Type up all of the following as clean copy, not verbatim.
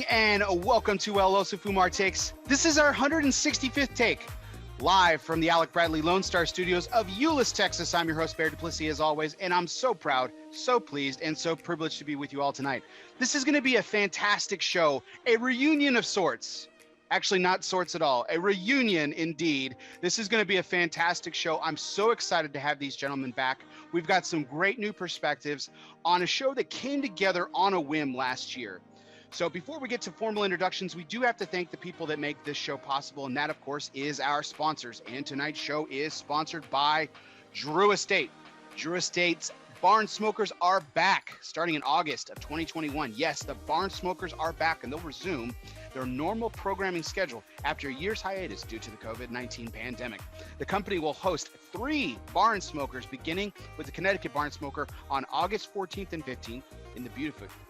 and welcome to ELOSOFUMARTAKES. This is our 165th take, live from the Alec Bradley Lone Star Studios of Euless, Texas. I'm your host, Bear Duplessis, as always, and I'm so proud, so pleased, and so privileged to be with you all tonight. This is going to be a fantastic show, a reunion of sorts. Actually, not sorts at all, a reunion indeed. This is going to be a fantastic show. I'm so excited to have these gentlemen back. We've got some great new perspectives on a show that came together on a whim last year. So before we get to formal introductions, we do have to thank the people that make this show possible, and that, of course, is our sponsors. And tonight's show is sponsored by Drew Estate. Drew Estate's Barn Smokers are back starting in August of 2021. Yes, the Barn Smokers are back, and they'll resume their normal programming schedule after a year's hiatus due to the COVID-19 pandemic. The company will host 3 Barn Smokers, beginning with the Connecticut Barn Smoker on August 14th and 15th in the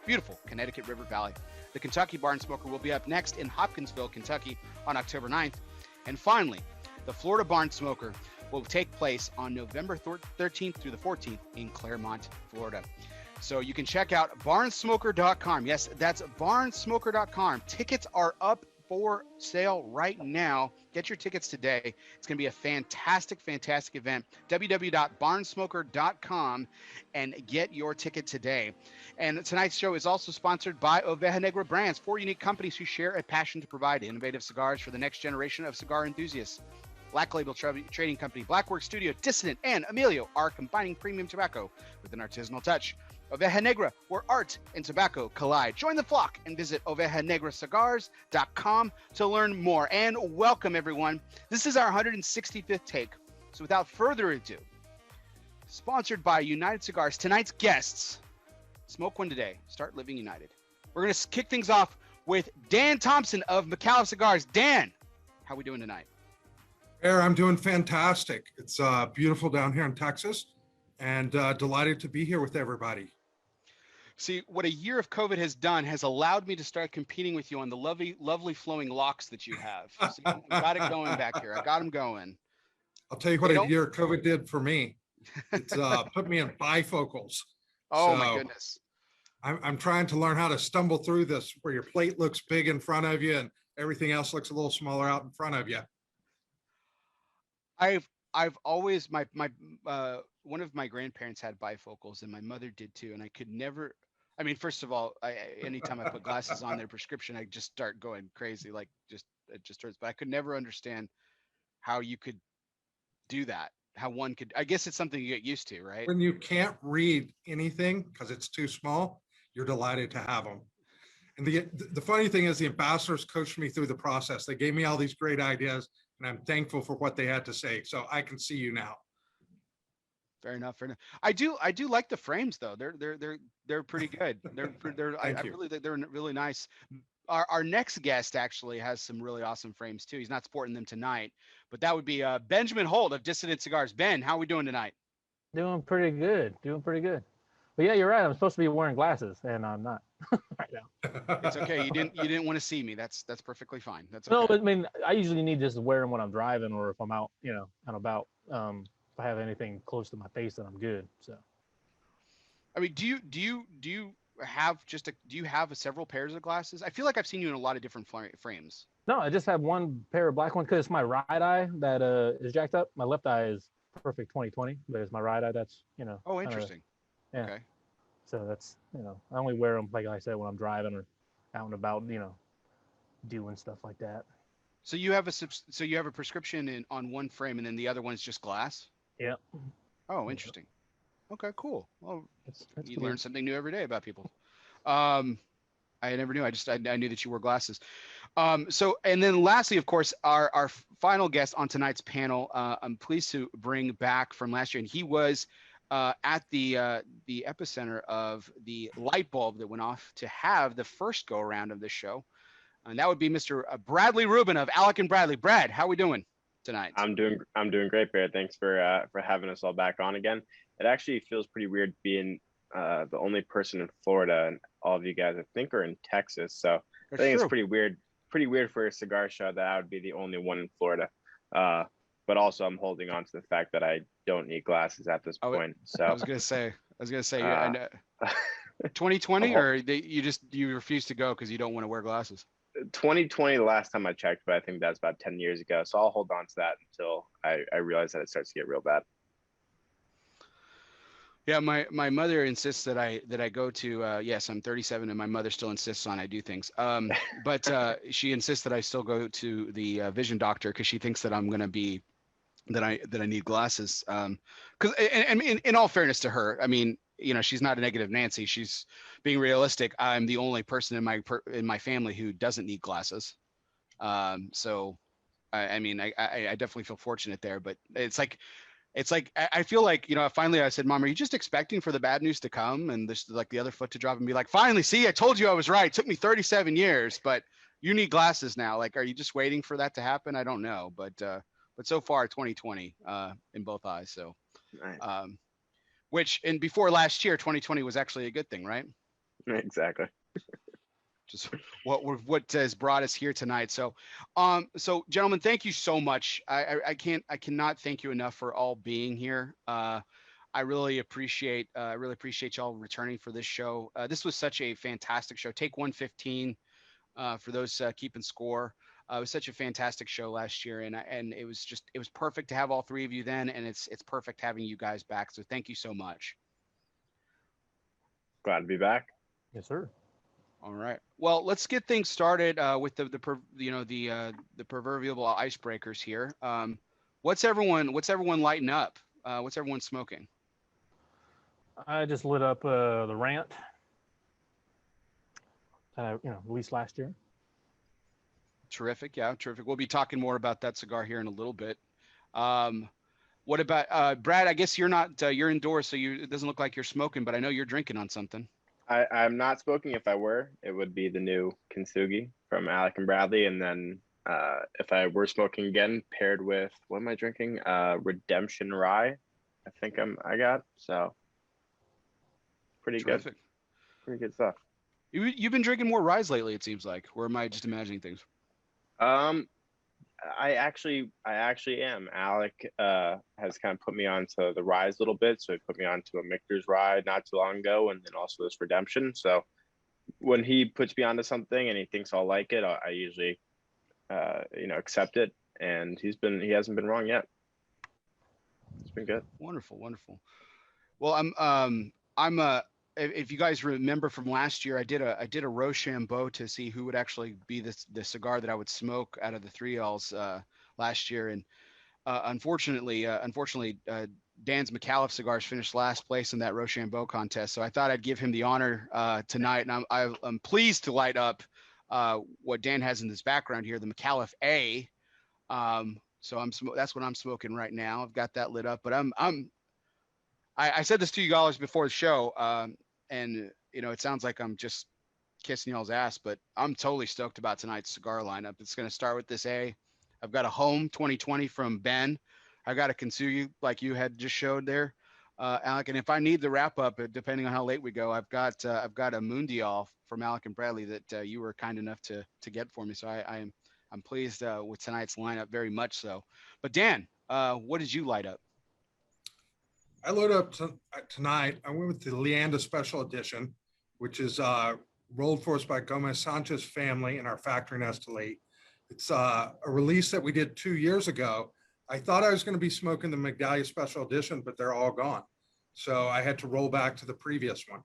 beautiful Connecticut River Valley. The Kentucky Barn Smoker will be up next in Hopkinsville, Kentucky on October 9th. And finally, the Florida Barn Smoker will take place on November 13th through the 14th in Claremont, Florida. So you can check out barnsmoker.com. Yes, that's barnsmoker.com. Tickets are up for sale right now. Get your tickets today. It's going to be a fantastic, fantastic event. www.barnsmoker.com and get your ticket today. And tonight's show is also sponsored by Oveja Negra Brands, 4 unique companies who share a passion to provide innovative cigars for the next generation of cigar enthusiasts. Black Label Trading Company, Blackwork Studio, Dissident, and Emilio are combining premium tobacco with an artisanal touch. Oveja Negra, where art and tobacco collide. Join the flock and visit ovejanegracigars.com to learn more. And welcome, everyone. This is our 165th take. So without further ado, sponsored by United Cigars, tonight's guests, smoke one today, start living united. We're going to kick things off with Dan Thompson of Micallef Cigars. Dan, how are we doing tonight? Bear, I'm doing fantastic. It's beautiful down here in Texas, and delighted to be here with everybody. See, what a year of COVID has done has allowed me to start competing with you on the lovely flowing locks that you have. So I got it going back here. I got them going. I'll tell you what a year COVID did for me. It's put me in bifocals. Oh, my goodness. I'm trying to learn how to stumble through this where your plate looks big in front of you and everything else looks a little smaller out in front of you. I've always, one of my grandparents had bifocals and my mother did too. And I could never, I mean, first of all, anytime I put glasses on their prescription, I just start going crazy. Like it just hurts, but I could never understand how you could do that. How one could, I guess it's something you get used to, right? When you can't read anything because it's too small, you're delighted to have them. And the funny thing is the ambassadors coached me through the process. They gave me all these great ideas, and I'm thankful for what they had to say. So I can see you now. Fair enough. Fair enough. I do like the frames though. They're pretty good. I really think they're really nice. Our next guest actually has some really awesome frames too. He's not sporting them tonight, but that would be Benjamin Holt of Dissident Cigars. Ben, how are we doing tonight? Doing pretty good. But yeah, you're right. I'm supposed to be wearing glasses, and I'm not right now. It's okay. You didn't want to see me. That's perfectly fine. That's okay. No, but I mean, I usually need just to wear them when I'm driving or if I'm out, out and about. If I have anything close to my face, then I'm good. So, I mean, do you have several pairs of glasses? I feel like I've seen you in a lot of different frames. No, I just have one pair of black ones because it's my right eye that is jacked up. My left eye is perfect 20/20, but it's my right eye that's Oh, interesting. Yeah. Okay. So that's I only wear them like I said when I'm driving or out and about, doing stuff like that. So you have a prescription on one frame and then the other one's just glass? Yeah. Oh, interesting. Okay, cool. Well, that's you learn something new every day about people. I never knew. I knew that you wore glasses. So, and then lastly, of course, our final guest on tonight's panel, I'm pleased to bring back from last year, and he was at the epicenter of the light bulb that went off to have the first go around of this show. And that would be Mr. Bradley Rubin of Alec and Bradley. Brad, how are we doing tonight? I'm doing great, Bear. Thanks for having us all back on again. It actually feels pretty weird being the only person in Florida, and all of you guys I think are in Texas. So I think it's pretty weird for a cigar show that I would be the only one in Florida. But also I'm holding on to the fact that I don't need glasses at this point. So I was gonna say, I know. 2020, or you refuse to go because you don't want to wear glasses? 2020, the last time I checked, but I think that's about 10 years ago. So I'll hold on to that until I realize that it starts to get real bad. Yeah, my mother insists that I go to yes, I'm 37 and my mother still insists on I do things. But she insists that I still go to the vision doctor because she thinks that I'm gonna be that I need glasses. Because and in all fairness to her, I mean, she's not a negative Nancy. She's being realistic. I'm the only person in my family who doesn't need glasses. So I mean, I definitely feel fortunate there, but it's like I feel like, finally I said, Mom, are you just expecting for the bad news to come and this like the other foot to drop and be like, finally, see, I told you I was right. It took me 37 years, but you need glasses now. Like, are you just waiting for that to happen? I don't know, but so far 2020 in both eyes. So, Nice. and before last year, 2020 was actually a good thing, right? Exactly. Just what has brought us here tonight. So gentlemen, thank you so much. I cannot thank you enough for all being here. I really appreciate y'all returning for this show. This was such a fantastic show. Take 115 for those keeping score. It was such a fantastic show last year, and it was perfect to have all three of you then, and it's perfect having you guys back. So thank you so much. Glad to be back. Yes, sir. All right. Well, let's get things started with the proverbial icebreakers here. What's everyone lighting up? What's everyone smoking? I just lit up the Rant. Released last year. Terrific. Yeah, terrific. We'll be talking more about that cigar here in a little bit. What about Brad? I guess you're not. You're indoors, so it doesn't look like you're smoking. But I know you're drinking on something. I'm not smoking. If I were, it would be the new Kintsugi from Alec and Bradley. And then if I were smoking again, paired with, what am I drinking? Redemption Rye, I think I got. So pretty Terrific. Good. Pretty good stuff. You've been drinking more ryes lately, it seems like. Or am I just imagining things? I actually am. Alec has kind of put me onto the ryes a little bit. So he put me onto a Michter's rye not too long ago, and then also this Redemption. So when he puts me onto something and he thinks I'll like it, I usually accept it. And he hasn't been wrong yet. It's been good. Wonderful. Well, if you guys remember from last year, I did a Rochambeau to see who would actually be the cigar that I would smoke out of the 3Ls last year, and unfortunately, Dan's Micallef Cigars finished last place in that Rochambeau contest. So I thought I'd give him the honor tonight, and I'm pleased to light up what Dan has in his background here, the Micallef A. So that's what I'm smoking right now. I've got that lit up, but I said this to you guys before the show, and it sounds like I'm just kissing y'all's ass, but I'm totally stoked about tonight's cigar lineup. It's going to start with this A. I've got a Home 2020 from Ben. I got a Kintsugi like you had just showed there, Alec. And if I need the wrap up, depending on how late we go, I've got a Mundial from Alec and Bradley that you were kind enough to get for me. So I'm pleased with tonight's lineup very much so. But Dan, what did you light up? I loaded up tonight. I went with the Leanda Special Edition, which is rolled for us by Gomez Sanchez family in our factory in Estelate. It's a release that we did 2 years ago. I thought I was going to be smoking the Medallia Special Edition, but they're all gone. So I had to roll back to the previous one.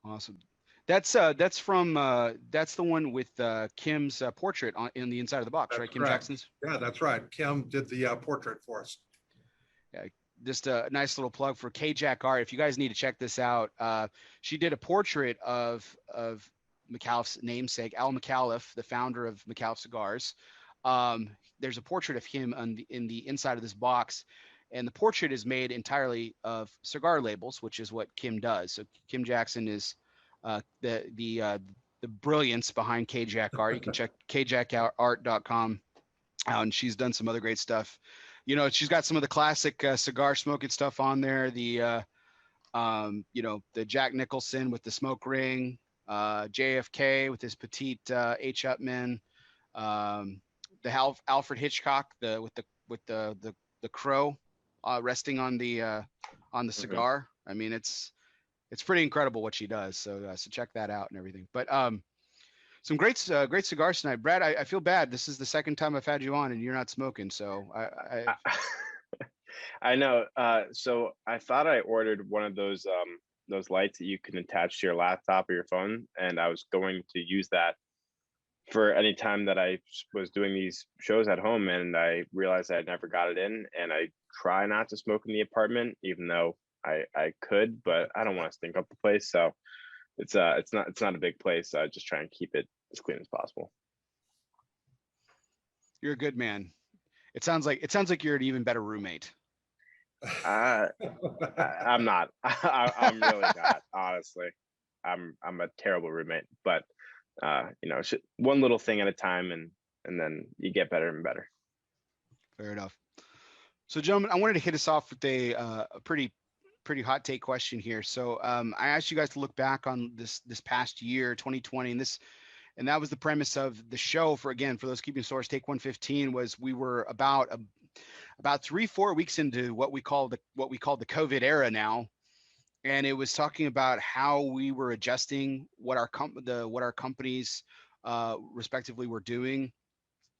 Awesome. That's the one with Kim's portrait in the inside of the box, That's right? Kim correct. Jackson's. Yeah, that's right. Kim did the portrait for us. Yeah, just a nice little plug for K-Jack Art. If you guys need to check this out, she did a portrait of Micallef's namesake, Al Micallef, the founder of Micallef Cigars. There's a portrait of him in the inside of this box, and the portrait is made entirely of cigar labels, which is what Kim does. So Kim Jackson is the brilliance behind K-Jack Art. You can check kjackart.com out, and she's done some other great stuff. She's got some of the classic cigar smoking stuff on there. The Jack Nicholson with the smoke ring, JFK with his petite H. Upman, the Alfred Hitchcock with the crow resting on the cigar. I mean, it's it's pretty incredible what she does. So check that out and everything. But some great cigars tonight, Brad. I feel bad. This is the second time I've had you on and you're not smoking. So I I know. So I thought I ordered one of those lights that you can attach to your laptop or your phone, and I was going to use that for any time that I was doing these shows at home, and I realized I never got it in. And I try not to smoke in the apartment, even though I could, but I don't want to stink up the place. So it's not a big place. So I just try and keep it as clean as possible. You're a good man. It sounds like you're an even better roommate. I'm not. I'm really not. Honestly, I'm a terrible roommate. But one little thing at a time, and then you get better and better. Fair enough. So, gentlemen, I wanted to hit us off with a pretty hot take question here. So, I asked you guys to look back on this past year, 2020, and that was the premise of the show. For those keeping source, Take 115 was we were about 3-4 weeks into what we call the COVID era now, and it was talking about how we were adjusting what our companies respectively were doing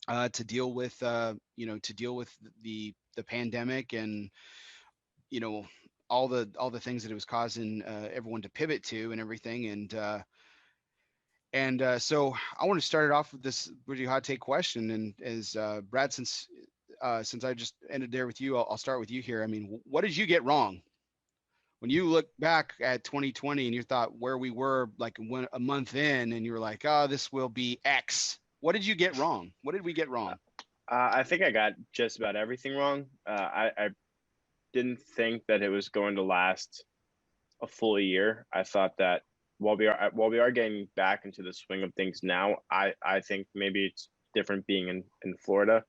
to deal with the pandemic, and all the things that it was causing everyone to pivot to and everything. And so I want to start it off with this pretty hot take question. And as Brad, since I just ended there with you, I'll start with you here. I mean, what did you get wrong when you look back at 2020 and you thought where we were like a month in, and you were like, oh, this will be X? What did you get wrong? What did we get wrong? I think I got just about everything wrong. I didn't think that it was going to last a full year. I thought that while we are getting back into the swing of things now, I think maybe it's different being in Florida,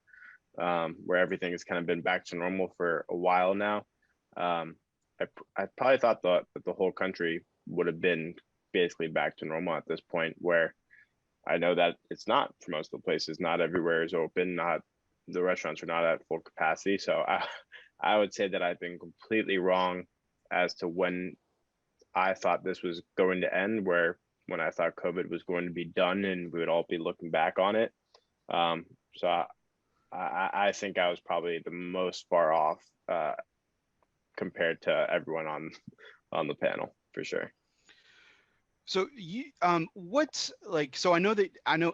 where everything has kind of been back to normal for a while now. I probably thought that the whole country would have been basically back to normal at this point, where I know that it's not for most of the places. Not everywhere is open. Not the restaurants are not at full capacity. So I would say that I've been completely wrong as to when I thought this was going to end, when I thought COVID was going to be done and we would all be looking back on it. So I think I was probably the most far off compared to everyone on the panel, for sure. So you what's like, so I know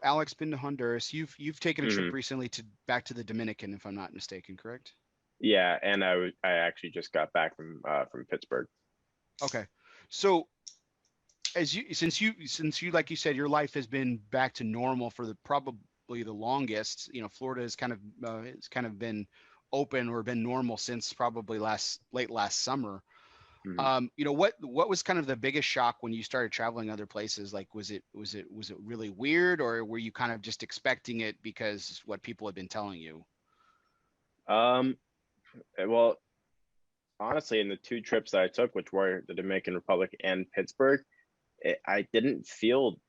Alec's been to Honduras. You've taken a trip recently back to the Dominican, if I'm not mistaken, correct? Yeah, and I actually just got back from Pittsburgh. Okay. So since you like you said, your life has been back to normal for probably the longest. Florida has kind of been open or been normal since probably late last summer. What was kind of the biggest shock when you started traveling other places? Like, was it really weird, or were you kind of just expecting it because what people had been telling you? Well, honestly, in the 2 trips that I took, which were the Dominican Republic and Pittsburgh, I didn't feel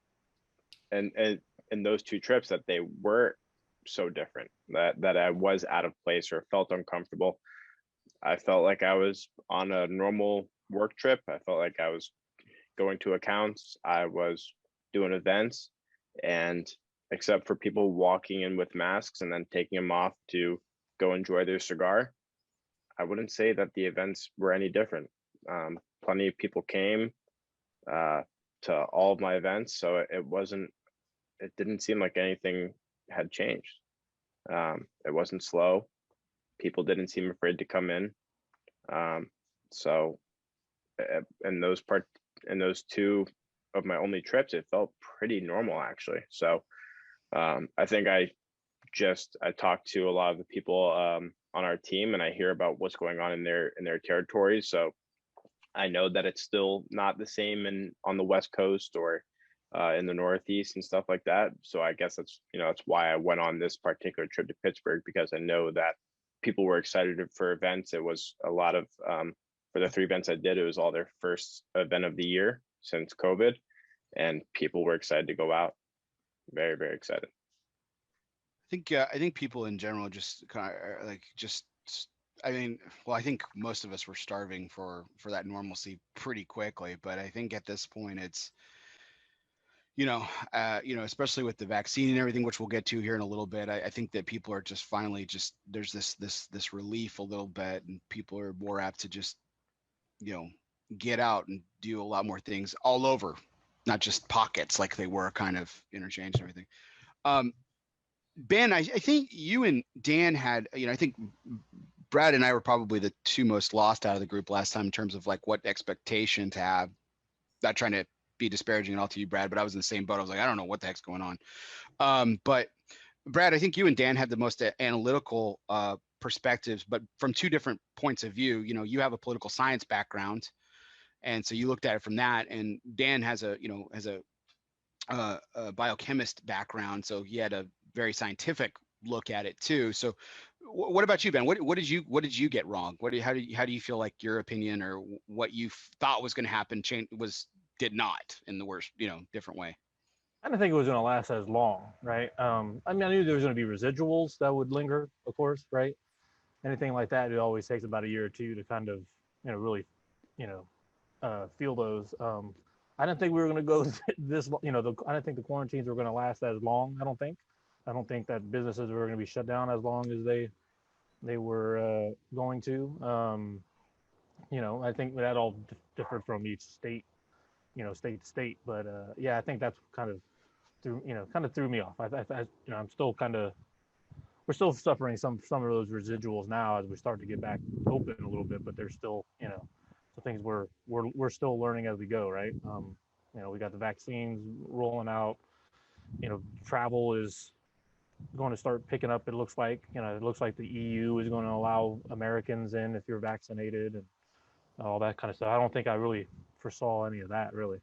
in those 2 trips that they were so different, that I was out of place or felt uncomfortable. I felt like I was on a normal work trip. I felt like I was going to accounts. I was doing events, and except for people walking in with masks and then taking them off to go enjoy their cigar, I wouldn't say that the events were any different. Plenty of people came to all of my events, so it didn't seem like anything had changed. It wasn't slow. People didn't seem afraid to come in. So in those 2 of my only trips, it felt pretty normal, actually. So I think I talked to a lot of the people on our team, and I hear about what's going on in their territories. So I know that it's still not the same on the West Coast or in the Northeast and stuff like that. So I guess that's why I went on this particular trip to Pittsburgh, because I know that people were excited for events. It was a lot of for the 3 events I did, it was all their first event of the year since COVID, and people were excited to go out. Very, very excited. I think people in general just kind of like I mean, well, I think most of us were starving for that normalcy pretty quickly, but I think at this point it's, especially with the vaccine and everything, which we'll get to here in a little bit. I think that people are just finally just there's this relief a little bit, and people are more apt to just you know get out and do a lot more things all over, not just pockets like they were kind of interchanged and everything. Um, Ben, I think you and Dan had, I think Brad and I were probably the two most lost out of the group last time in terms of like what expectation to have. Not trying to be disparaging at all to you, Brad, but I was in the same boat. I was like, I don't know what the heck's going on. But Brad, I think you and Dan had the most analytical perspectives, but from two different points of view. You have a political science background, and so you looked at it from that. And Dan has a biochemist background, so he had a very scientific look at it too. So, what about you, Ben? What did you get wrong? How do you feel like your opinion or what you thought was going to happen did not in the worst different way? I didn't think it was going to last as long, right? I mean, I knew there was going to be residuals that would linger, of course, right? Anything like that, it always takes about a year or two to kind of, really, feel those. I didn't think we were going to go this, I didn't think the quarantines were going to last as long. I don't think that businesses were going to be shut down as long as they were going to. I think that all differed from each state, state to state. But yeah, I think that's kind of threw me off. I'm still we're still suffering some of those residuals now as we start to get back open a little bit, but there's still, some things we're still learning as we go, right? We got the vaccines rolling out. Travel is going to start picking up. It looks like, it looks like the EU is going to allow Americans in if you're vaccinated and all that kind of stuff. I don't think I really foresaw any of that, really.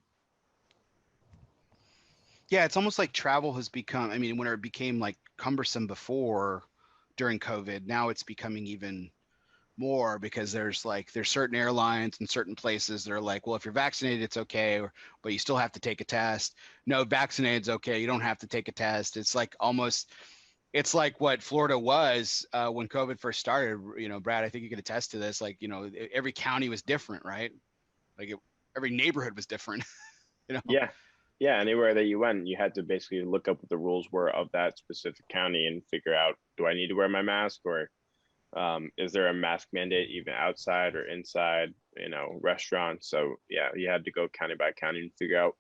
Yeah, it's almost like travel has become, I mean, when it became like cumbersome before during COVID, now it's becoming even more because there's certain airlines and certain places that are like, well, if you're vaccinated, it's okay, but you still have to take a test. No, vaccinated's okay. You don't have to take a test. It's like what Florida was when COVID first started. Brad, I think you could attest to this. Like, every county was different, right? Like every neighborhood was different. Yeah, anywhere that you went, you had to basically look up what the rules were of that specific county and figure out, do I need to wear my mask, or is there a mask mandate even outside or inside, restaurants? So yeah, you had to go county by county and figure out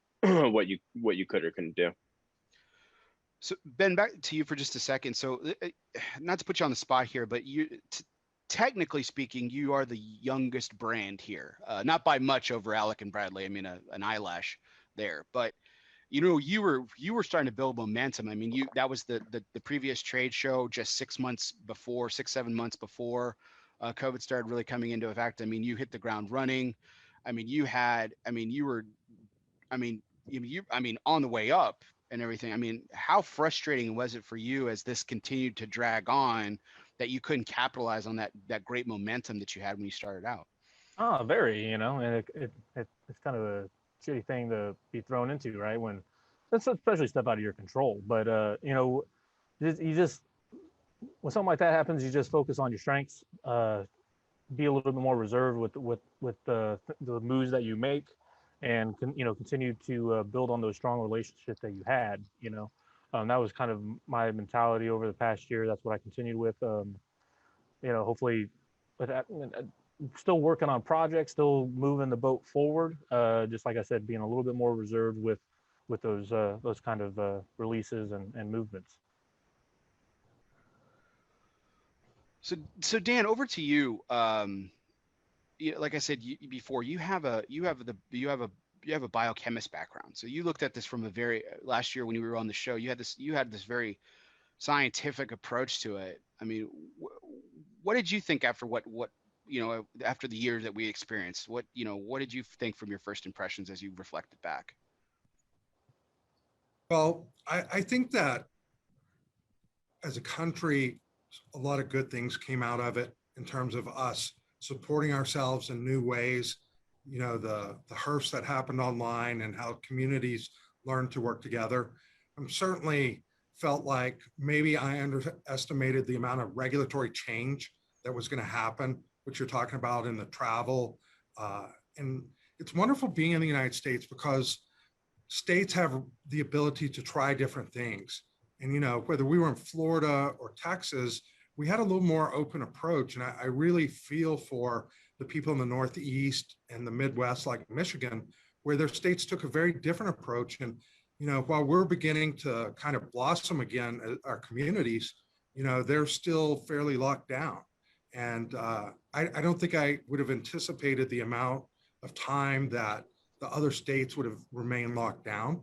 what you could or couldn't do. So Ben, back to you for just a second. So not to put you on the spot here, but technically speaking, you are the youngest brand here, not by much over Alec and Bradley. I mean, an eyelash there, but you were starting to build momentum. I mean, that was the previous trade show just 7 months before COVID started really coming into effect. I mean, you hit the ground running. I mean, you were on the way up and everything. I mean, how frustrating was it for you as this continued to drag on that you couldn't capitalize on that great momentum that you had when you started out? Oh, very, and it's kind of a shitty thing to be thrown into, right? When that's especially stuff out of your control. But you just when something like that happens, you just focus on your strengths. Be a little bit more reserved with the moves that you make, and continue to build on those strong relationships that you had. That was kind of my mentality over the past year. That's what I continued with. Hopefully, with that. Still working on projects, still moving the boat forward. Just like I said, being a little bit more reserved with those kind of releases and movements. So Dan, over to you. Like I said before, you have a biochemist background. So you looked at this from last year when you were on the show. You had this very scientific approach to it. I mean, what did you think after after the years that we experienced? What did you think from your first impressions as you reflected back? Well, I think that as a country, a lot of good things came out of it in terms of us supporting ourselves in new ways. The HERFs that happened online and how communities learned to work together. I'm certainly felt like maybe I underestimated the amount of regulatory change that was going to happen, what you're talking about in the travel. And it's wonderful being in the United States because states have the ability to try different things. And, you know, whether we were in Florida or Texas, we had a little more open approach. And I really feel for the people in the Northeast and the Midwest, like Michigan, where their states took a very different approach. And, you know, while we're beginning to kind of blossom again, our communities, you know, they're still fairly locked down. And I don't think I would have anticipated the amount of time that the other states would have remained locked down.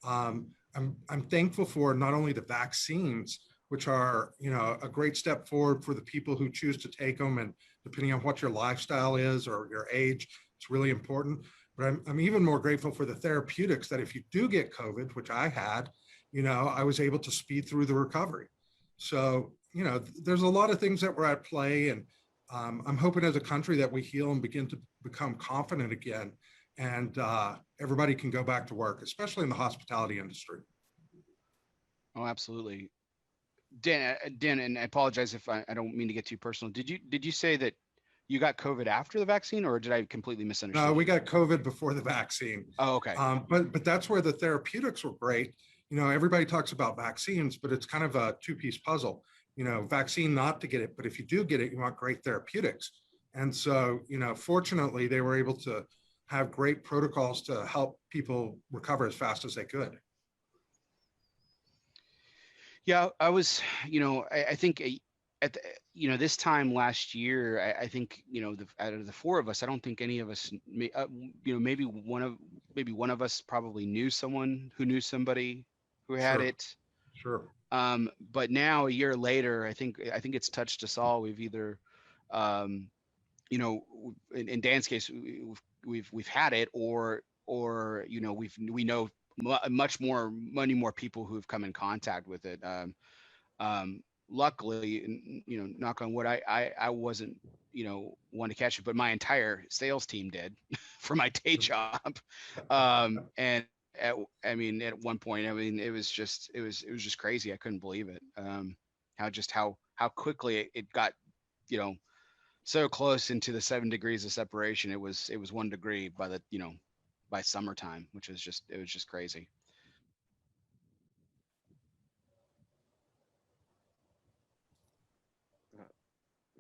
I'm thankful for not only the vaccines, which are, you know, a great step forward for the people who choose to take them, and depending on what your lifestyle is or your age, it's really important. But I'm even more grateful for the therapeutics that if you do get COVID, which I had, you know, I was able to speed through the recovery. So, you know, there's a lot of things that were at play, and I'm hoping as a country that we heal and begin to become confident again, and everybody can go back to work, especially in the hospitality industry. Oh, absolutely. Dan, and I apologize if I don't mean to get too personal. Did you say that you got COVID after the vaccine, or did I completely misunderstand? No, we got COVID before the vaccine. Oh, okay. But that's where the therapeutics were great. You know, everybody talks about vaccines, but it's kind of a two-piece puzzle. You know, vaccine not to get it, but if you do get it, you want great therapeutics. And so, you know, fortunately, they were able to have great protocols to help people recover as fast as they could. Yeah, I was, you know, I think at the, you know, this time last year, I think, you know, out of the four of us, I don't think any of us, you know, maybe one of us probably knew someone who knew somebody who had it. Sure. But now a year later, I think it's touched us all. We've either, you know, in Dan's case, we've had it, or you know, we know many more people who've come in contact with it. Luckily, you know, knock on wood, I wasn't, you know, one to catch it, but my entire sales team did for my day job. And I mean, at one point, I mean, it was just crazy. I couldn't believe it. How quickly it got, you know, so close into the 7 degrees of separation. It was 1 degree by the, you know, by summertime, which was just, it was just crazy.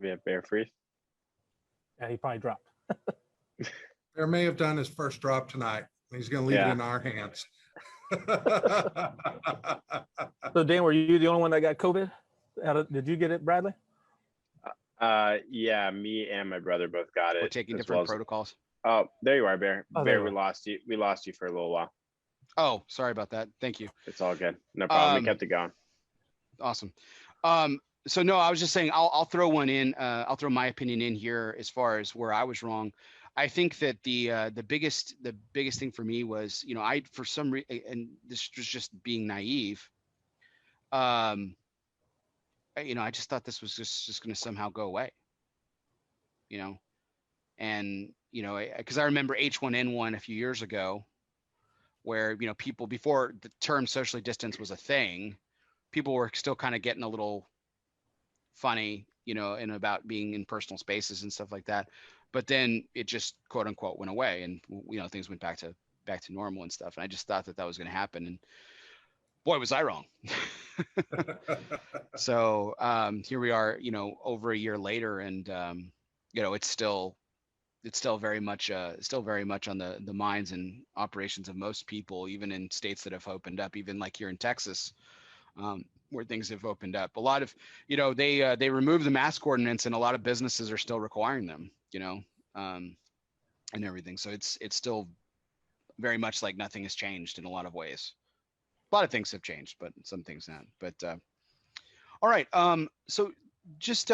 We have Bear Freeze. Yeah, he probably dropped. Bear may have done his first drop tonight. He's going to leave it in our hands. So Dan, were you the only one that got COVID? Did you get it, Bradley? Yeah, me and my brother both got it. We're taking different protocols. Oh, there you are, Bear. Oh, Bear, we lost you. We lost you for a little while. Oh, sorry about that. Thank you. It's all good. No problem. We kept it going. Awesome. So no, I was just saying I'll throw one in. I'll throw my opinion in here as far as where I was wrong. I think that the biggest thing for me was, you know, for some reason, and this was just being naive. You know, I just thought this was just going to somehow go away. You know, and you know, because I remember H1N1 a few years ago, where, you know, people, before the term socially distance was a thing, people were still kind of getting a little funny, you know, and about being in personal spaces and stuff like that. But then it just, quote unquote, went away, and, you know, things went back to normal and stuff. And I just thought that was going to happen, and boy, was I wrong. So here we are, you know, over a year later, and you know, it's still very much on the minds and operations of most people, even in states that have opened up, even like here in Texas, where things have opened up. A lot of, you know, they removed the mask ordinance, and a lot of businesses are still requiring them, you know, and everything. So it's still very much like nothing has changed in a lot of ways. A lot of things have changed, but some things not. But all right. So just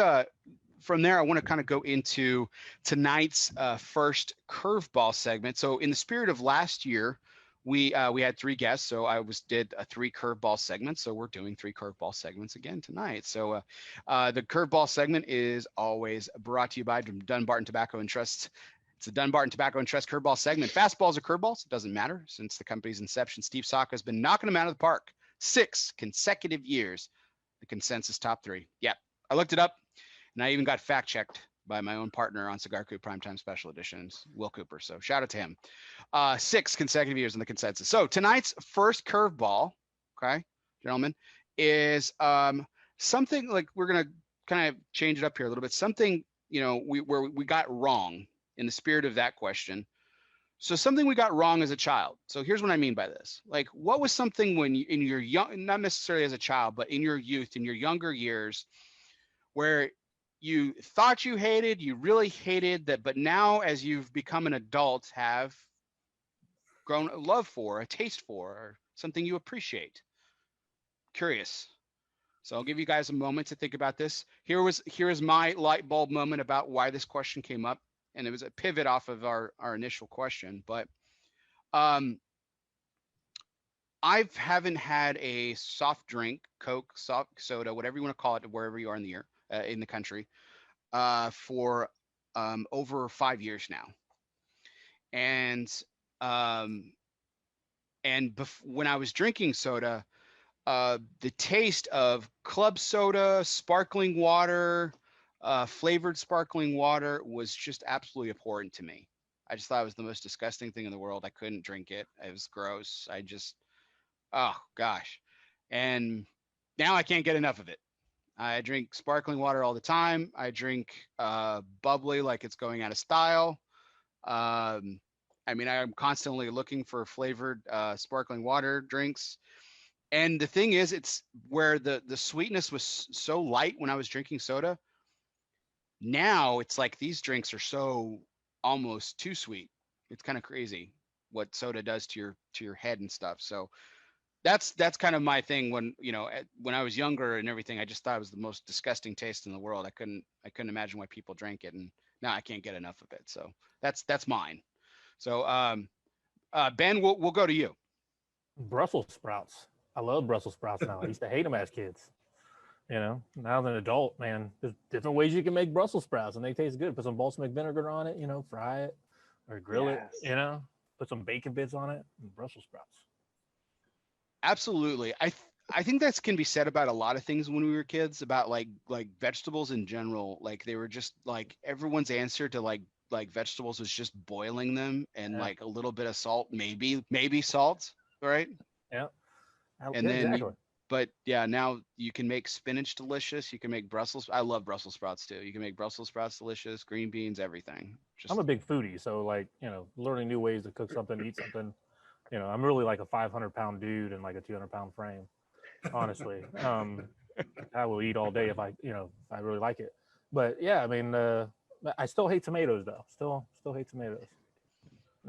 from there, I want to kind of go into tonight's first curveball segment. So in the spirit of last year, we had 3 guests. So I did 3 curveball segments. So we're doing 3 curveball segments again tonight. So the curveball segment is always brought to you by Dunbarton Tobacco and Trust. It's the Dunbarton Tobacco and Trust curveball segment. Fastballs or curveballs, it doesn't matter. Since the company's inception, Steve Saka has been knocking them out of the park 6 consecutive years. The consensus top 3. Yep, I looked it up. And I even got fact checked by my own partner on Cigar Coop Primetime Special Editions, Will Cooper. So shout out to him. 6 consecutive years in the consensus. So tonight's first curveball, okay, gentlemen, is something like we're gonna kind of change it up here a little bit. Something, you know, where we got wrong in the spirit of that question. So something we got wrong as a child. So here's what I mean by this. Like, what was something when you, in your young, not necessarily as a child, but in your youth, in your younger years, where you thought you hated, you really hated that, but now as you've become an adult, have grown a love for, a taste for, or something you appreciate? Curious. So I'll give you guys a moment to think about this. Here is my light bulb moment about why this question came up, and it was a pivot off of our initial question. But I haven't had a soft drink, Coke, soft soda, whatever you want to call it, wherever you are in the year, in the country, for over 5 years now. And when I was drinking soda, the taste of club soda, sparkling water, flavored sparkling water was just absolutely abhorrent to me. I just thought it was the most disgusting thing in the world. I couldn't drink it. It was gross. Oh gosh. And now I can't get enough of it. I drink sparkling water all the time. I drink bubbly like it's going out of style. I mean, I'm constantly looking for flavored sparkling water drinks. And the thing is, it's where the sweetness was so light when I was drinking soda. Now it's like these drinks are so almost too sweet. It's kind of crazy what soda does to your head and stuff. So that's kind of my thing when, you know, when I was younger and everything. I just thought it was the most disgusting taste in the world. I couldn't imagine why people drank it, and now I can't get enough of it. So that's mine. So Ben, we'll go to you. Brussels sprouts. I love Brussels sprouts now. I used to hate them as kids. You know, now as an adult, man, there's different ways you can make Brussels sprouts and they taste good. Put some balsamic vinegar on it, you know, fry it or grill it, you know, put some bacon bits on it, and Brussels sprouts. Absolutely. I think that can be said about a lot of things when we were kids, about like vegetables in general. Like they were just like everyone's answer to like vegetables was just boiling them and like a little bit of salt, maybe salt, right? Yeah. And then, exactly. But yeah, now you can make spinach delicious. You can make I love Brussels sprouts too. You can make Brussels sprouts delicious, green beans, everything. I'm a big foodie, so like, you know, learning new ways to cook something, eat something. You know, I'm really like a 500-pound dude and like a 200-pound frame. Honestly, I will eat all day if I really like it. But yeah, I mean, I still hate tomatoes though. Still hate tomatoes.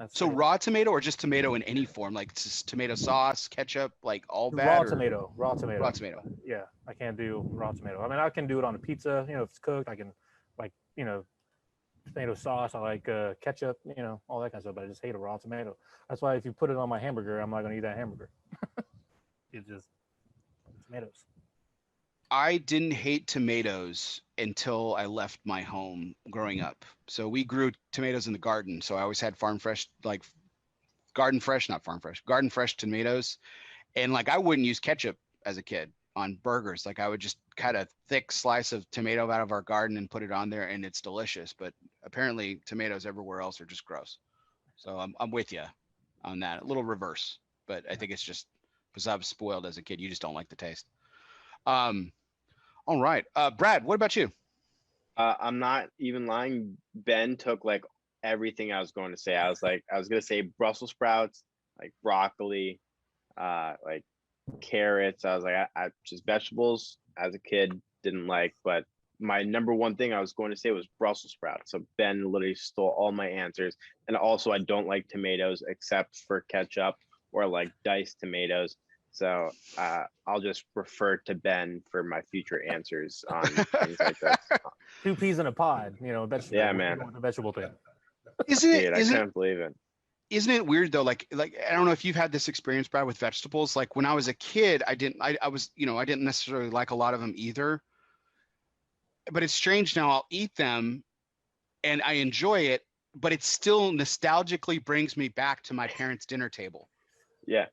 So raw tomato or just tomato in any form, like just tomato sauce, ketchup, like all bad? Raw tomato. Raw tomato. Yeah, I can't do raw tomato. I mean, I can do it on a pizza, you know, if it's cooked. I can, like, you know, tomato sauce. I like ketchup, you know, all that kind of stuff. But I just hate a raw tomato. That's why if you put it on my hamburger, I'm not going to eat that hamburger. It's just tomatoes. I didn't hate tomatoes until I left my home growing up. So we grew tomatoes in the garden. So I always had farm fresh, like garden fresh tomatoes. And like, I wouldn't use ketchup as a kid on burgers. Like I would just cut a thick slice of tomato out of our garden and put it on there, and it's delicious. But apparently tomatoes everywhere else are just gross. So I'm with you on that. A little reverse, but I think it's just because I was spoiled as a kid. You just don't like the taste. All right. Brad, what about you? I'm not even lying. Ben took like everything I was going to say. I was going to say Brussels sprouts, like broccoli, like carrots. I was like, I just vegetables as a kid didn't like, but my number one thing I was going to say was Brussels sprouts. So Ben literally stole all my answers. And also I don't like tomatoes except for ketchup or like diced tomatoes. So I'll just refer to Ben for my future answers on things like this. 2 peas in a pod, you know, vegetable. Yeah, man. The vegetable thing. I can't believe it. Isn't it weird though? Like I don't know if you've had this experience, Brad, with vegetables. Like when I was a kid, I didn't necessarily like a lot of them either. But it's strange now. I'll eat them, and I enjoy it, but it still nostalgically brings me back to my parents' dinner table. Yeah.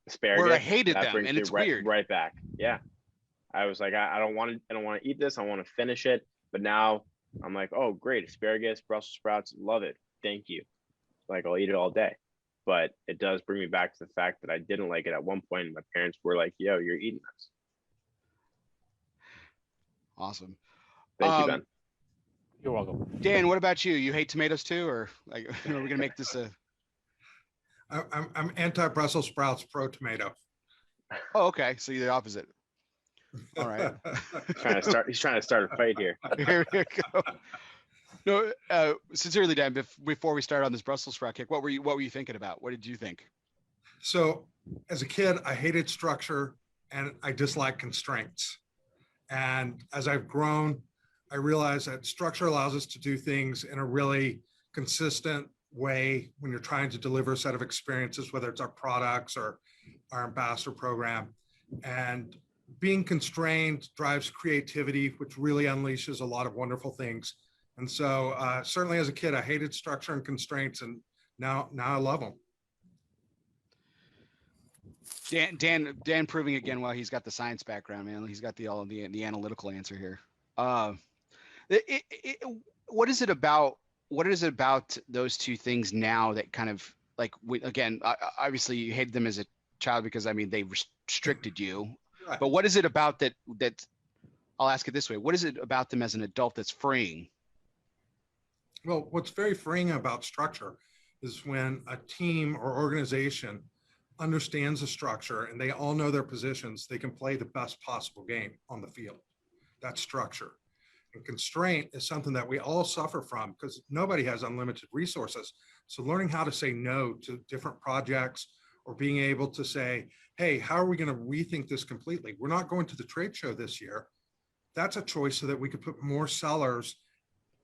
Asparagus. Where I hated them, and it's weird. Right back. Yeah. I was like, I don't want to eat this. I want to finish it. But now I'm like, oh, great. Asparagus, Brussels sprouts. Love it. Thank you. Like, I'll eat it all day. But it does bring me back to the fact that I didn't like it at one point. My parents were like, yo, you're eating this. Awesome. Thank you, Ben. You're welcome. Dan, what about you? You hate tomatoes too, or like, are we gonna make this a? I'm anti-Brussels sprouts, pro tomato. Oh, okay. So you're the opposite. All right. He's trying to start a fight here. Here we go. No, sincerely, Dan. Before we start on this Brussels sprout kick, what were you thinking about? What did you think? So, as a kid, I hated structure and I disliked constraints. And as I've grown, I realized that structure allows us to do things in a really consistent way when you're trying to deliver a set of experiences, whether it's our products or our ambassador program. And being constrained drives creativity, which really unleashes a lot of wonderful things. And so certainly as a kid, I hated structure and constraints, and now I love them. Dan proving again why he's got the science background, man. He's got the analytical answer here. What is it about those two things now that kind of like, again, obviously you hated them as a child because, I mean, they restricted you, Right. but what is it about that I'll ask it this way. What is it about them as an adult that's freeing? Well, what's very freeing about structure is when a team or organization understands the structure and they all know their positions, they can play the best possible game on the field. That's structure. And constraint is something that we all suffer from because nobody has unlimited resources. So learning how to say no to different projects or being able to say, hey, how are we going to rethink this completely? We're not going to the trade show this year. That's a choice so that we could put more sellers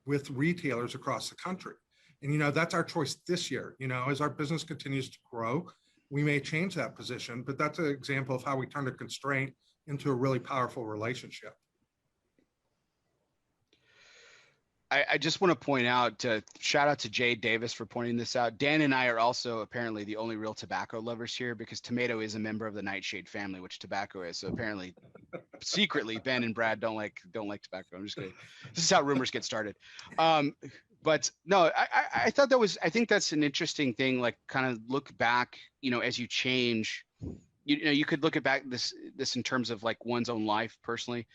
with retailers across the country. And, that's our choice this year. As our business continues to grow, we may change that position, but that's an example of how we turn a constraint into a really powerful relationship. I just want to point out, shout out to Jay Davis for pointing this out. Dan and I are also apparently the only real tobacco lovers here because tomato is a member of the nightshade family, which tobacco is. So apparently, secretly, Ben and Brad don't like tobacco. I'm just kidding. This is how rumors get started. But no, I thought I think that's an interesting thing. Like, kind of look back, as you change. You could look at back this in terms of like one's own life personally.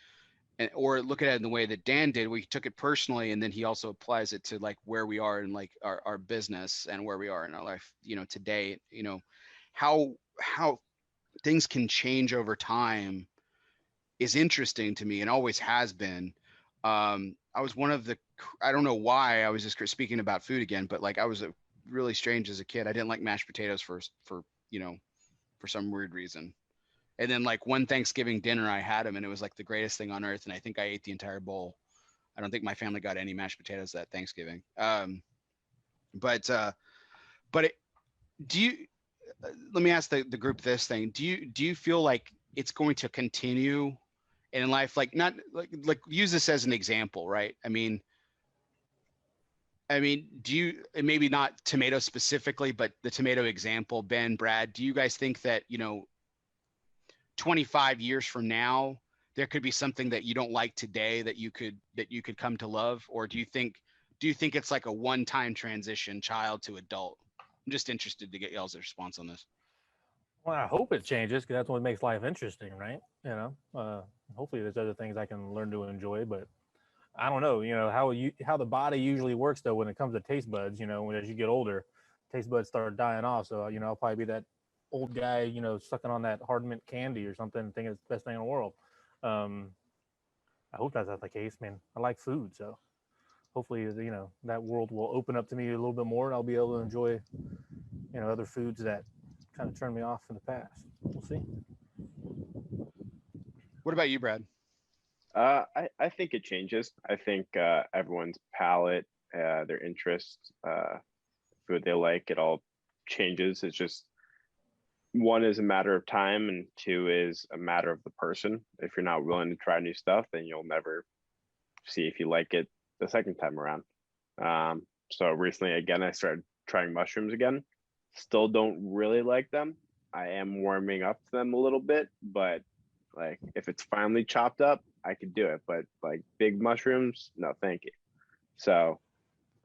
Or look at it in the way that Dan did, where he took it personally, and then he also applies it to like where we are in like our business and where we are in our life, today, how things can change over time is interesting to me and always has been. I was I don't know why I was just speaking about food again, but like I was really strange as a kid. I didn't like mashed potatoes for some weird reason. And then like one Thanksgiving dinner, I had them and it was like the greatest thing on earth. And I think I ate the entire bowl. I don't think my family got any mashed potatoes that Thanksgiving. Let me ask the group this thing. Do you feel like it's going to continue in life? Like, not like use this as an example, right? I mean, do you, maybe not tomato specifically, but the tomato example, Ben, Brad, do you guys think that, 25 years from now, there could be something that you don't like today that you could come to love? Or do you think it's like a one-time transition, child to adult? I'm just interested to get y'all's response on this. Well, I hope it changes because that's what makes life interesting, right? Hopefully there's other things I can learn to enjoy, but I don't know, how the body usually works though when it comes to taste buds, as you get older, taste buds start dying off. So, I'll probably be that old guy, sucking on that hard mint candy or something, thinking it's the best thing in the world. I hope that's not the case, man. I like food, so hopefully, that world will open up to me a little bit more and I'll be able to enjoy, other foods that kind of turned me off in the past. We'll see. What about you, Brad? I think it changes. I think everyone's palate, their interests, food they like, it all changes. It's just, one is a matter of time and two is a matter of the person. If you're not willing to try new stuff, then you'll never see if you like it the second time around. So recently, again, I started trying mushrooms again. Still don't really like them. I am warming up to them a little bit, but Like if it's finely chopped up, I could do it, but like big mushrooms, no, thank you. So,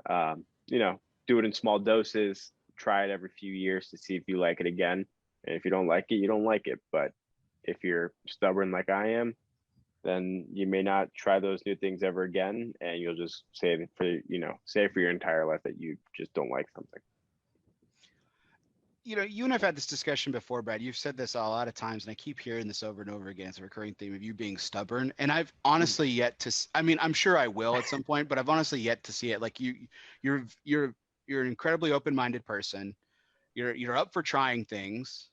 you know, do it in small doses, try it every few years to see if you like it again. And if you don't like it, you don't like it. But if you're stubborn like I am, then you may not try those new things ever again. And you'll just say for, you know, say for your entire life that you just don't like something. You know, you and I've had this discussion before, Brad. You've said this a lot of times, and I keep hearing this over and over again. It's a recurring theme of you being stubborn. And I've honestly yet to, I mean, I'm sure I will at some point, but I've honestly yet to see it. Like you're an incredibly open-minded person. You're up for trying things.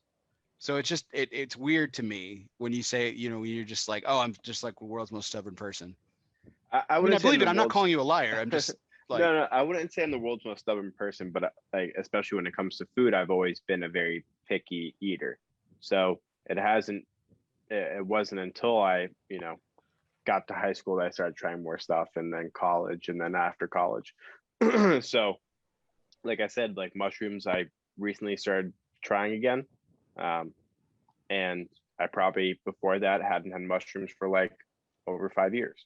So it's just, it's weird to me when you say, you know, you're just like, oh, I'm just like the world's most stubborn person. I mean, I believe it. I'm not calling you a liar. I'm just like, no, I wouldn't say I'm the world's most stubborn person, but like, especially when it comes to food, I've always been a very picky eater. So it wasn't until I, you know, got to high school that I started trying more stuff, and then college, and then after college. So like I said, like mushrooms, I recently started trying again. And I probably before that hadn't had mushrooms for like over 5 years.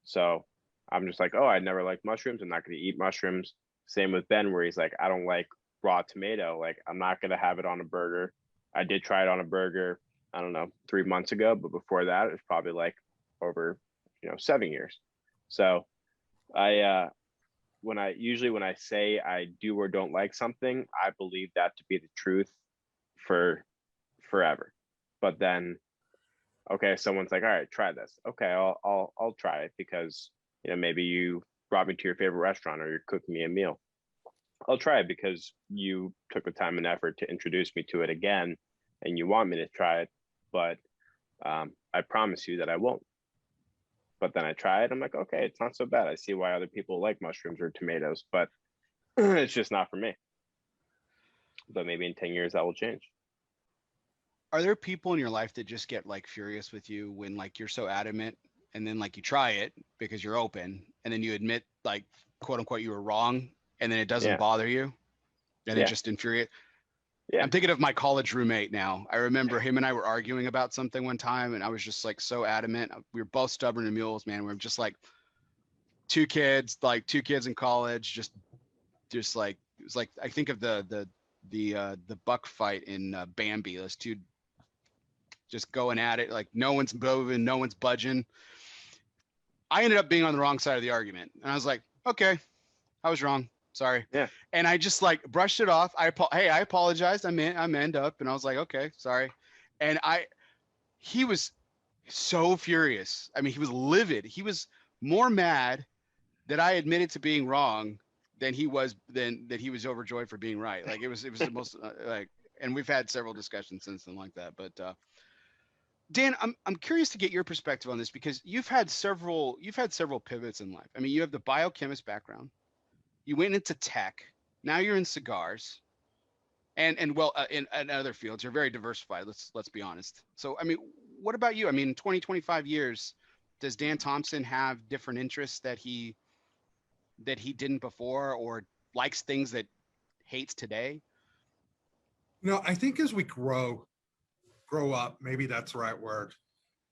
So I'm just like, oh, I never liked mushrooms. I'm not going to eat mushrooms. Same with Ben, where he's like, I don't like raw tomato. Like, I'm not going to have it on a burger. I did try it on a burger, I don't know, 3 months ago. But before that, it was probably like over, you know, 7 years. So when I say I do or don't like something, I believe that to be the truth for forever. But then, okay, someone's like, all right, try this. Okay, I'll try it because, you know, maybe you brought me to your favorite restaurant or you're cooking me a meal. I'll try it because you took the time and effort to introduce me to it again, and you want me to try it. But I promise you that I won't. But then I try it. I'm like, okay, it's not so bad. I see why other people like mushrooms or tomatoes, but it's just not for me. But maybe in 10 years that will change. are there people in your life that just get like furious with you when like you're so adamant, and then like you try it because you're open, and then you admit like quote unquote you were wrong, and then it doesn't bother you, and it just infuriates? Yeah. I'm thinking of my college roommate now. I remember him and I were arguing about something one time, and I was just like so adamant. We were both stubborn and mules, man. We were just like two kids in college, just like it was like I think of the buck fight in Bambi. Those two just going at it, like no one's moving, no one's budging. I ended up being on the wrong side of the argument, and I was like, okay, I was wrong. Sorry. Yeah. And I just like brushed it off. I apologized. I manned up, and I was like, okay, sorry. And he was so furious. I mean, he was livid. He was more mad that I admitted to being wrong than he was overjoyed for being right. Like it was the most like, and we've had several discussions since then like that. But Dan, I'm curious to get your perspective on this, because you've had several pivots in life. I mean, you have the biochemist background. You went into tech. Now you're in cigars, and well, in other fields. You're very diversified. Let's be honest. So, I mean, what about you? I mean, in 25 years, does Dan Thompson have different interests that he didn't before, or likes things that hates today? You know, I think as we grow up, maybe that's the right word.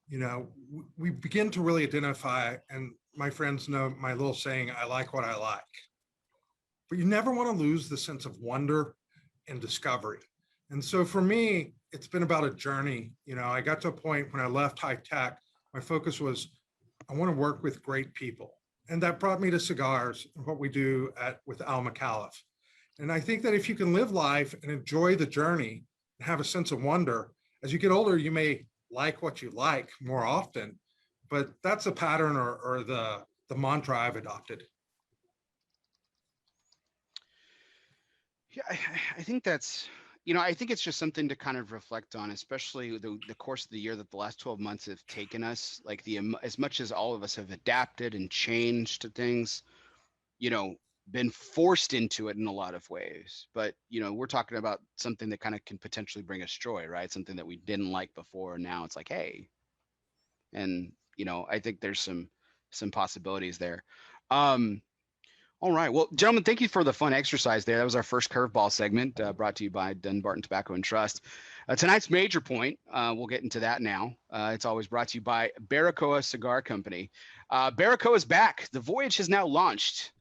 You know, we begin to really identify, and my friends know my little saying, I like what I like. But you never want to lose the sense of wonder and discovery. And so for me, it's been about a journey. You know, I got to a point when I left high tech, my focus was, I want to work with great people. And that brought me to cigars and what we do with Micallef. And I think that if you can live life and enjoy the journey and have a sense of wonder, as you get older, you may like what you like more often, but that's a pattern or the mantra I've adopted. Yeah, I think that's, you know, I think it's just something to kind of reflect on, especially the course of the year that the last 12 months have taken us. Like as much as all of us have adapted and changed to things, you know, been forced into it in a lot of ways. But, you know, we're talking about something that kind of can potentially bring us joy, right? Something that we didn't like before. And now it's like, hey, and, you know, I think there's some possibilities there. All right. Well, gentlemen, thank you for the fun exercise there. That was our first curveball segment brought to you by Dunbarton Tobacco and Trust. Tonight's major point, we'll get into that now. It's always brought to you by Barbacoa Cigar Company. Barbacoa is back. The voyage has now launched.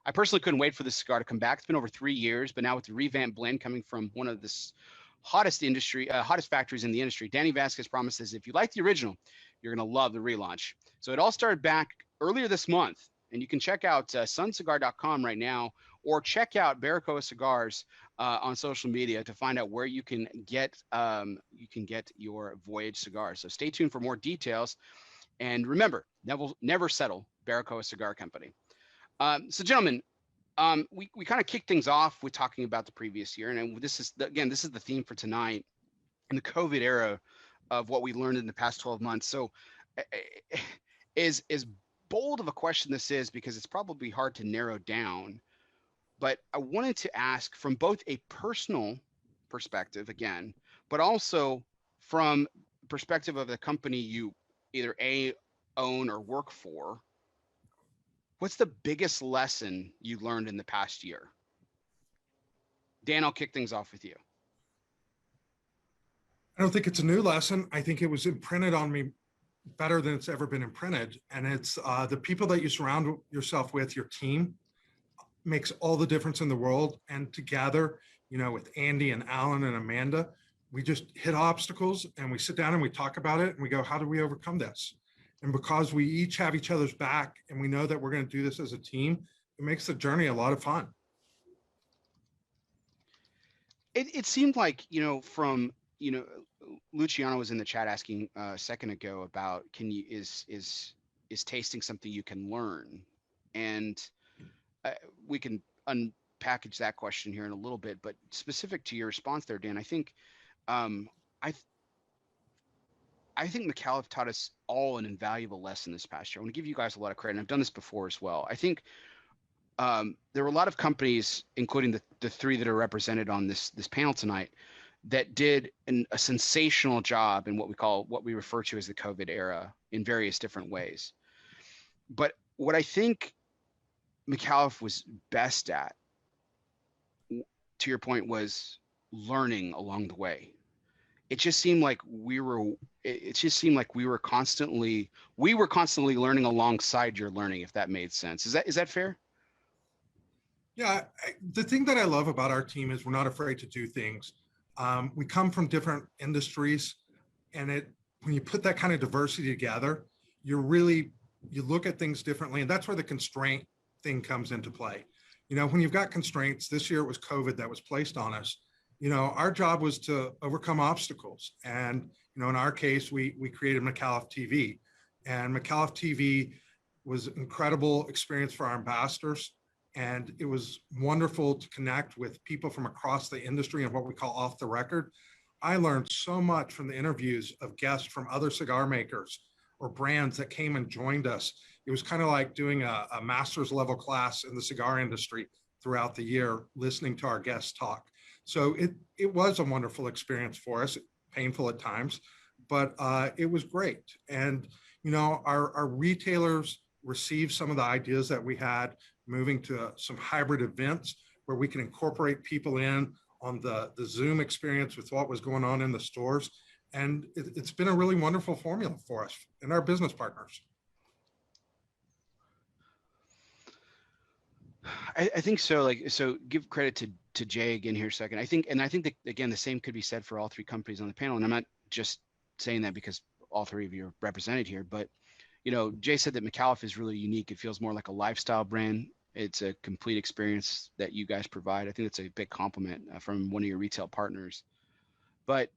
I personally couldn't wait for this cigar to come back. It's been over 3 years, but now with the revamped blend coming from one of the hottest factories in the industry, Danny Vasquez promises if you like the original, you're going to love the relaunch. So it all started back earlier this month, and you can check out suncigar.com right now, or check out Barbacoa Cigars on social media to find out where you can get your voyage cigars. So stay tuned for more details, and remember, never settle. Barbacoa Cigar Company. So gentlemen, we kind of kicked things off with talking about the previous year, and this is the theme for tonight in the COVID era of what we learned in the past 12 months. So as bold of a question this is, because it's probably hard to narrow down, but I wanted to ask from both a personal perspective again, but also from the perspective of the company you either own or work for. What's the biggest lesson you learned in the past year? Dan, I'll kick things off with you. I don't think it's a new lesson. I think it was imprinted on me better than it's ever been imprinted. And it's the people that you surround yourself with, your team, makes all the difference in the world. And together, with Andy and Alan and Amanda, we just hit obstacles and we sit down and we talk about it and we go, how do we overcome this? And because we each have each other's back and we know that we're going to do this as a team, it makes the journey a lot of fun. It seemed like, Luciano was in the chat asking a second ago about is tasting something you can learn? And we can unpackage that question here in a little bit, but specific to your response there, Dan, I think Micallef taught us all an invaluable lesson this past year. I want to give you guys a lot of credit, and I've done this before as well. I think there were a lot of companies, including the three that are represented on this panel tonight, that did a sensational job in what we refer to as the COVID era in various different ways. But what I think Micallef was best at, to your point, was learning along the way. It just seemed like we were constantly learning alongside your learning, if that made sense. Is that fair? Yeah, the thing that I love about our team is we're not afraid to do things. We come from different industries, and when you put that kind of diversity together, you look at things differently, and that's where the constraint thing comes into play. When you've got constraints, this year it was COVID that was placed on us. Our job was to overcome obstacles. And, in our case, we created Micallef TV, and Micallef TV was an incredible experience for our ambassadors. And it was wonderful to connect with people from across the industry and what we call off the record. I learned so much from the interviews of guests from other cigar makers or brands that came and joined us. It was kind of like doing a master's level class in the cigar industry throughout the year, listening to our guests talk. So it was a wonderful experience for us, painful at times, but it was great. And, our retailers received some of the ideas that we had, moving to some hybrid events where we can incorporate people in on the Zoom experience with what was going on in the stores. And it's been a really wonderful formula for us and our business partners. I think so. So give credit to Jay again here a second. I think that, again, the same could be said for all three companies on the panel. And I'm not just saying that because all three of you are represented here, but Jay said that Micallef is really unique. It feels more like a lifestyle brand. It's a complete experience that you guys provide. I think it's a big compliment from one of your retail partners. But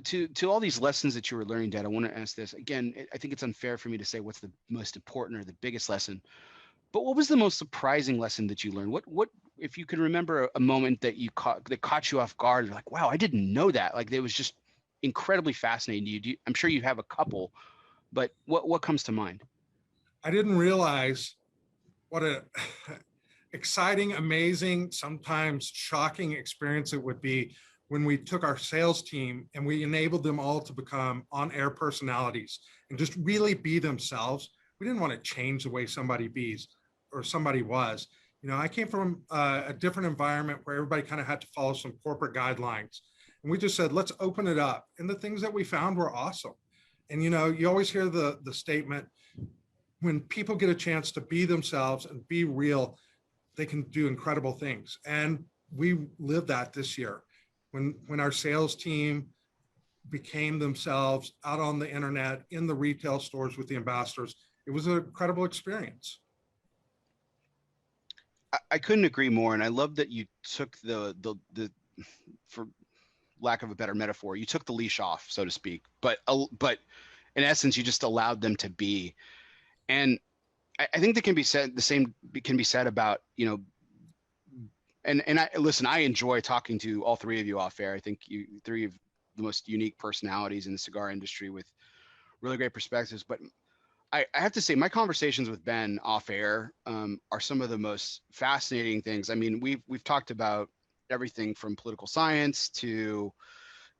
to all these lessons that you were learning, Dad, I want to ask this again. I think it's unfair for me to say what's the most important or the biggest lesson. But what was the most surprising lesson that you learned? What if you can remember a moment that caught you off guard? You're like, wow, I didn't know that. Like, it was just incredibly fascinating to you. I'm sure you have a couple, but what comes to mind? I didn't realize what a exciting, amazing, sometimes shocking experience it would be when we took our sales team and we enabled them all to become on-air personalities and just really be themselves. We didn't want to change the way somebody was. You know, I came from a different environment where everybody kind of had to follow some corporate guidelines. And we just said, let's open it up. And the things that we found were awesome. And, you know, you always hear the statement, when people get a chance to be themselves and be real, they can do incredible things. And we lived that this year. When our sales team became themselves out on the internet, in the retail stores with the ambassadors, it was an incredible experience. I couldn't agree more. And I love that you took the, for lack of a better metaphor, you took the leash off, so to speak, but in essence, you just allowed them to be. And I think that can be said, the same can be said about, you know, and I listen, I enjoy talking to all three of you off air. I think you three have the most unique personalities in the cigar industry with really great perspectives. But I have to say, my conversations with Ben off air are some of the most fascinating things. I mean, we've talked about everything from political science to,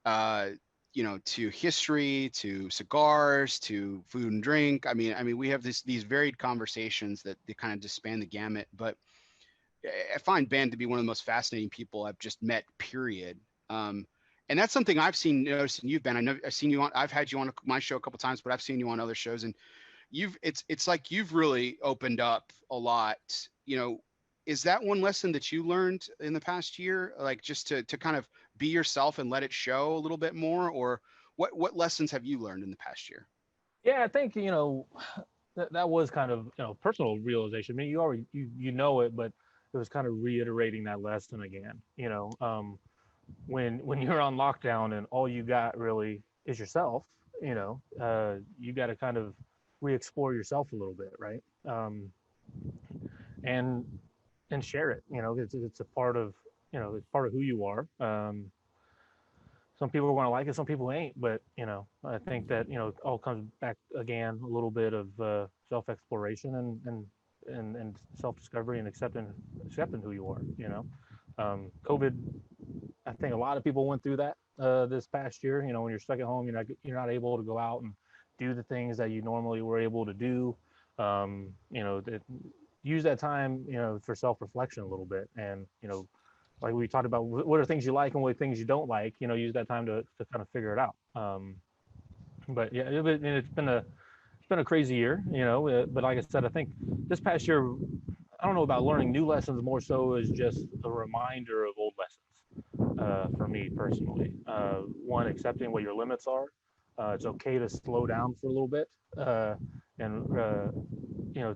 you know, to history, to cigars, to food and drink. I mean, we have these varied conversations that they kind of just span the gamut. But I find Ben to be one of the most fascinating people I've just met, period. And that's something I've seen, noticed in you, Ben. I know I've seen you on, I've had you on my show a couple of times, but I've seen you on other shows, and it's like you've really opened up a lot. You know, is that one lesson that you learned in the past year, like just to kind of be yourself and let it show a little bit more? Or what lessons have you learned in the past year? Yeah, I think, you know, that was kind of, you know, personal realization. I mean, you already, you know it, but it was kind of reiterating that lesson again. You know, when you're on lockdown and all you got really is yourself, you know, you got to kind of re-explore yourself a little bit, right? And share it. You know, it's a part of, you know, it's part of who you are. Some people are going to like it, some people ain't, but, you know, I think that, you know, it all comes back again, a little bit of self-exploration and self-discovery and accepting who you are, you know. COVID, I think a lot of people went through that this past year. You know, when you're stuck at home, you're not able to go out and do the things that you normally were able to do. You know, use that time, you know, for self-reflection a little bit. And, you know, like we talked about, what are things you like and what are things you don't like, you know, use that time to kind of figure it out. But yeah, it's been a crazy year, you know, but like I said, I think this past year, I don't know about learning new lessons, more so as just a reminder of old lessons for me personally. One, accepting what your limits are. It's okay to slow down for a little bit and, you know,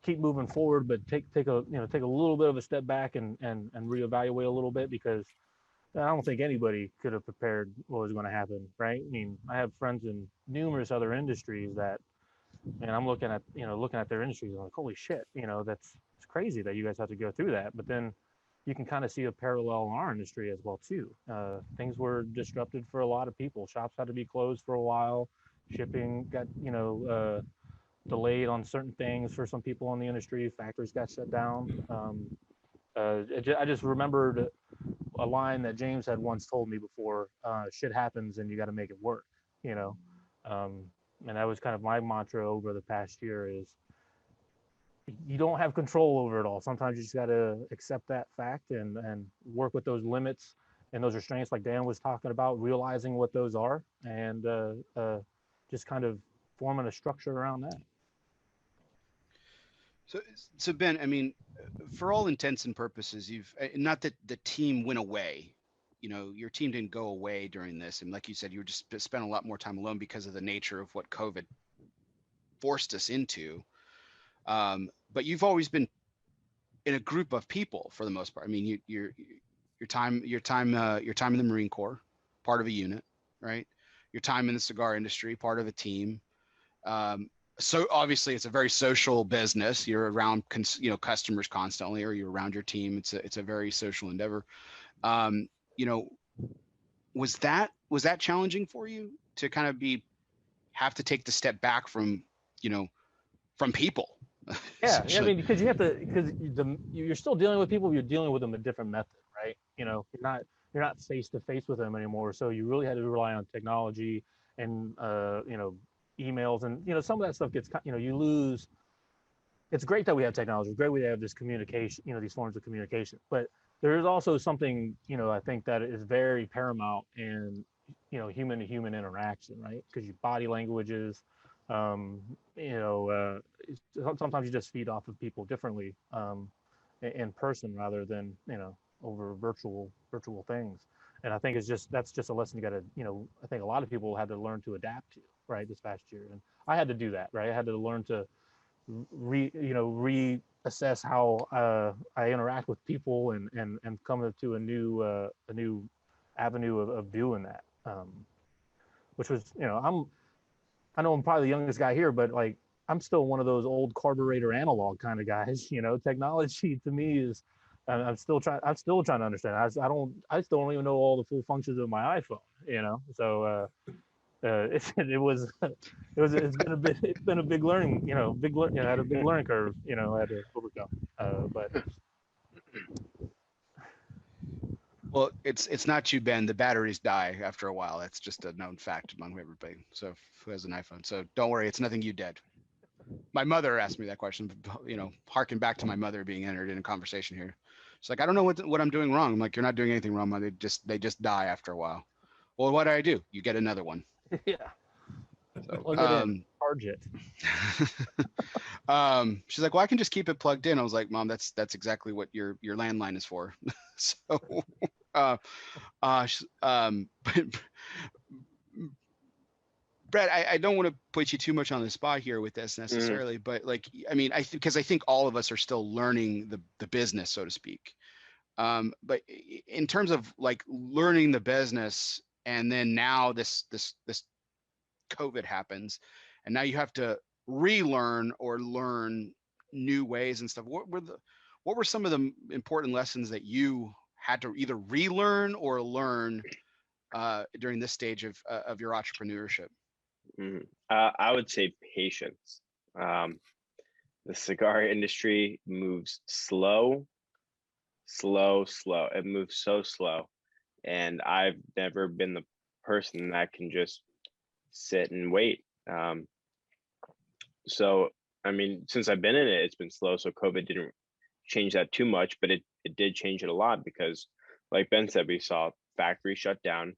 keep moving forward, but take a little bit of a step back and reevaluate a little bit, because I don't think anybody could have prepared what was going to happen, right? I mean, I have friends in numerous other industries that, and I'm looking at their industries, and I'm like, holy shit, you know, it's crazy that you guys have to go through that. But then you can kind of see a parallel in our industry as well too. Things were disrupted for a lot of people. Shops had to be closed for a while. Shipping got, you know, delayed on certain things for some people in the industry. Factories got shut down. I just remembered a line that James had once told me before: "Shit happens, and you got to make it work." You know, and that was kind of my mantra over the past year: is you don't have control over it all. Sometimes you just got to accept that fact and work with those limits and those restraints, like Dan was talking about, realizing what those are, and just kind of forming a structure around that. So Ben, I mean, for all intents and purposes, you've not that the team went away. You know, your team didn't go away during this, and like you said, you were just spent a lot more time alone because of the nature of what COVID forced us into. But you've always been in a group of people for the most part. I mean, your time in the Marine Corps, part of a unit, right? Your time in the cigar industry, part of a team. So obviously it's a very social business. You're around, you know, customers constantly, or you're around your team. It's a very social endeavor. You know, was that challenging for you to kind of have to take the step back from, you know, from people? Yeah, I mean, because you're still dealing with people, you're dealing with them a different method, right? You know, you're not face to face with them anymore. So you really had to rely on technology and you know, emails, and, you know, some of that stuff gets, you know, you lose it's great that we have technology. It's great we have this communication, these forms of communication. But there is also something, I think that is very paramount in, human to human interaction, right? Because your body languages, sometimes you just feed off of people differently in person rather than, over virtual things. And I think that's just a lesson you got to, I think a lot of people had to learn to adapt to, right, this past year. And I had to do that, right? I had to learn to reassess how I interact with people and come to a new avenue of doing that. Which was, I know I'm probably the youngest guy here, but like I'm still one of those old carburetor analog kind of guys. Technology to me is I'm still trying to understand. I still don't even know all the full functions of my iPhone. So it's been a big learning, had a big learning curve, I had to overcome. But well, it's not you, Ben. The batteries die after a while. That's just a known fact among everybody. So who has an iPhone? So don't worry, it's nothing you did. My mother asked me that question, harken back to my mother being entered in a conversation here. She's like, I don't know what I'm doing wrong. I'm like, you're not doing anything wrong, Mom. They just die after a while. Well, what do I do? You get another one. Yeah. So, plug it in, charge it. She's like, well, I can just keep it plugged in. I was like, Mom, that's exactly what your landline is for. So, Brad, I don't want to put you too much on the spot here with this necessarily, but like, I mean, because I think all of us are still learning the business, so to speak. But in terms of like learning the business, and then now this COVID happens, and now you have to relearn or learn new ways and stuff. What were some of the important lessons that you had to either relearn or learn during this stage of your entrepreneurship? I would say patience. The cigar industry moves slow. It moves so slow, and I've never been the person that can just sit and wait. So I mean, since I've been in it, it's been slow. So COVID didn't change that too much, but it did change it a lot because, like Ben said, we saw factories shut down.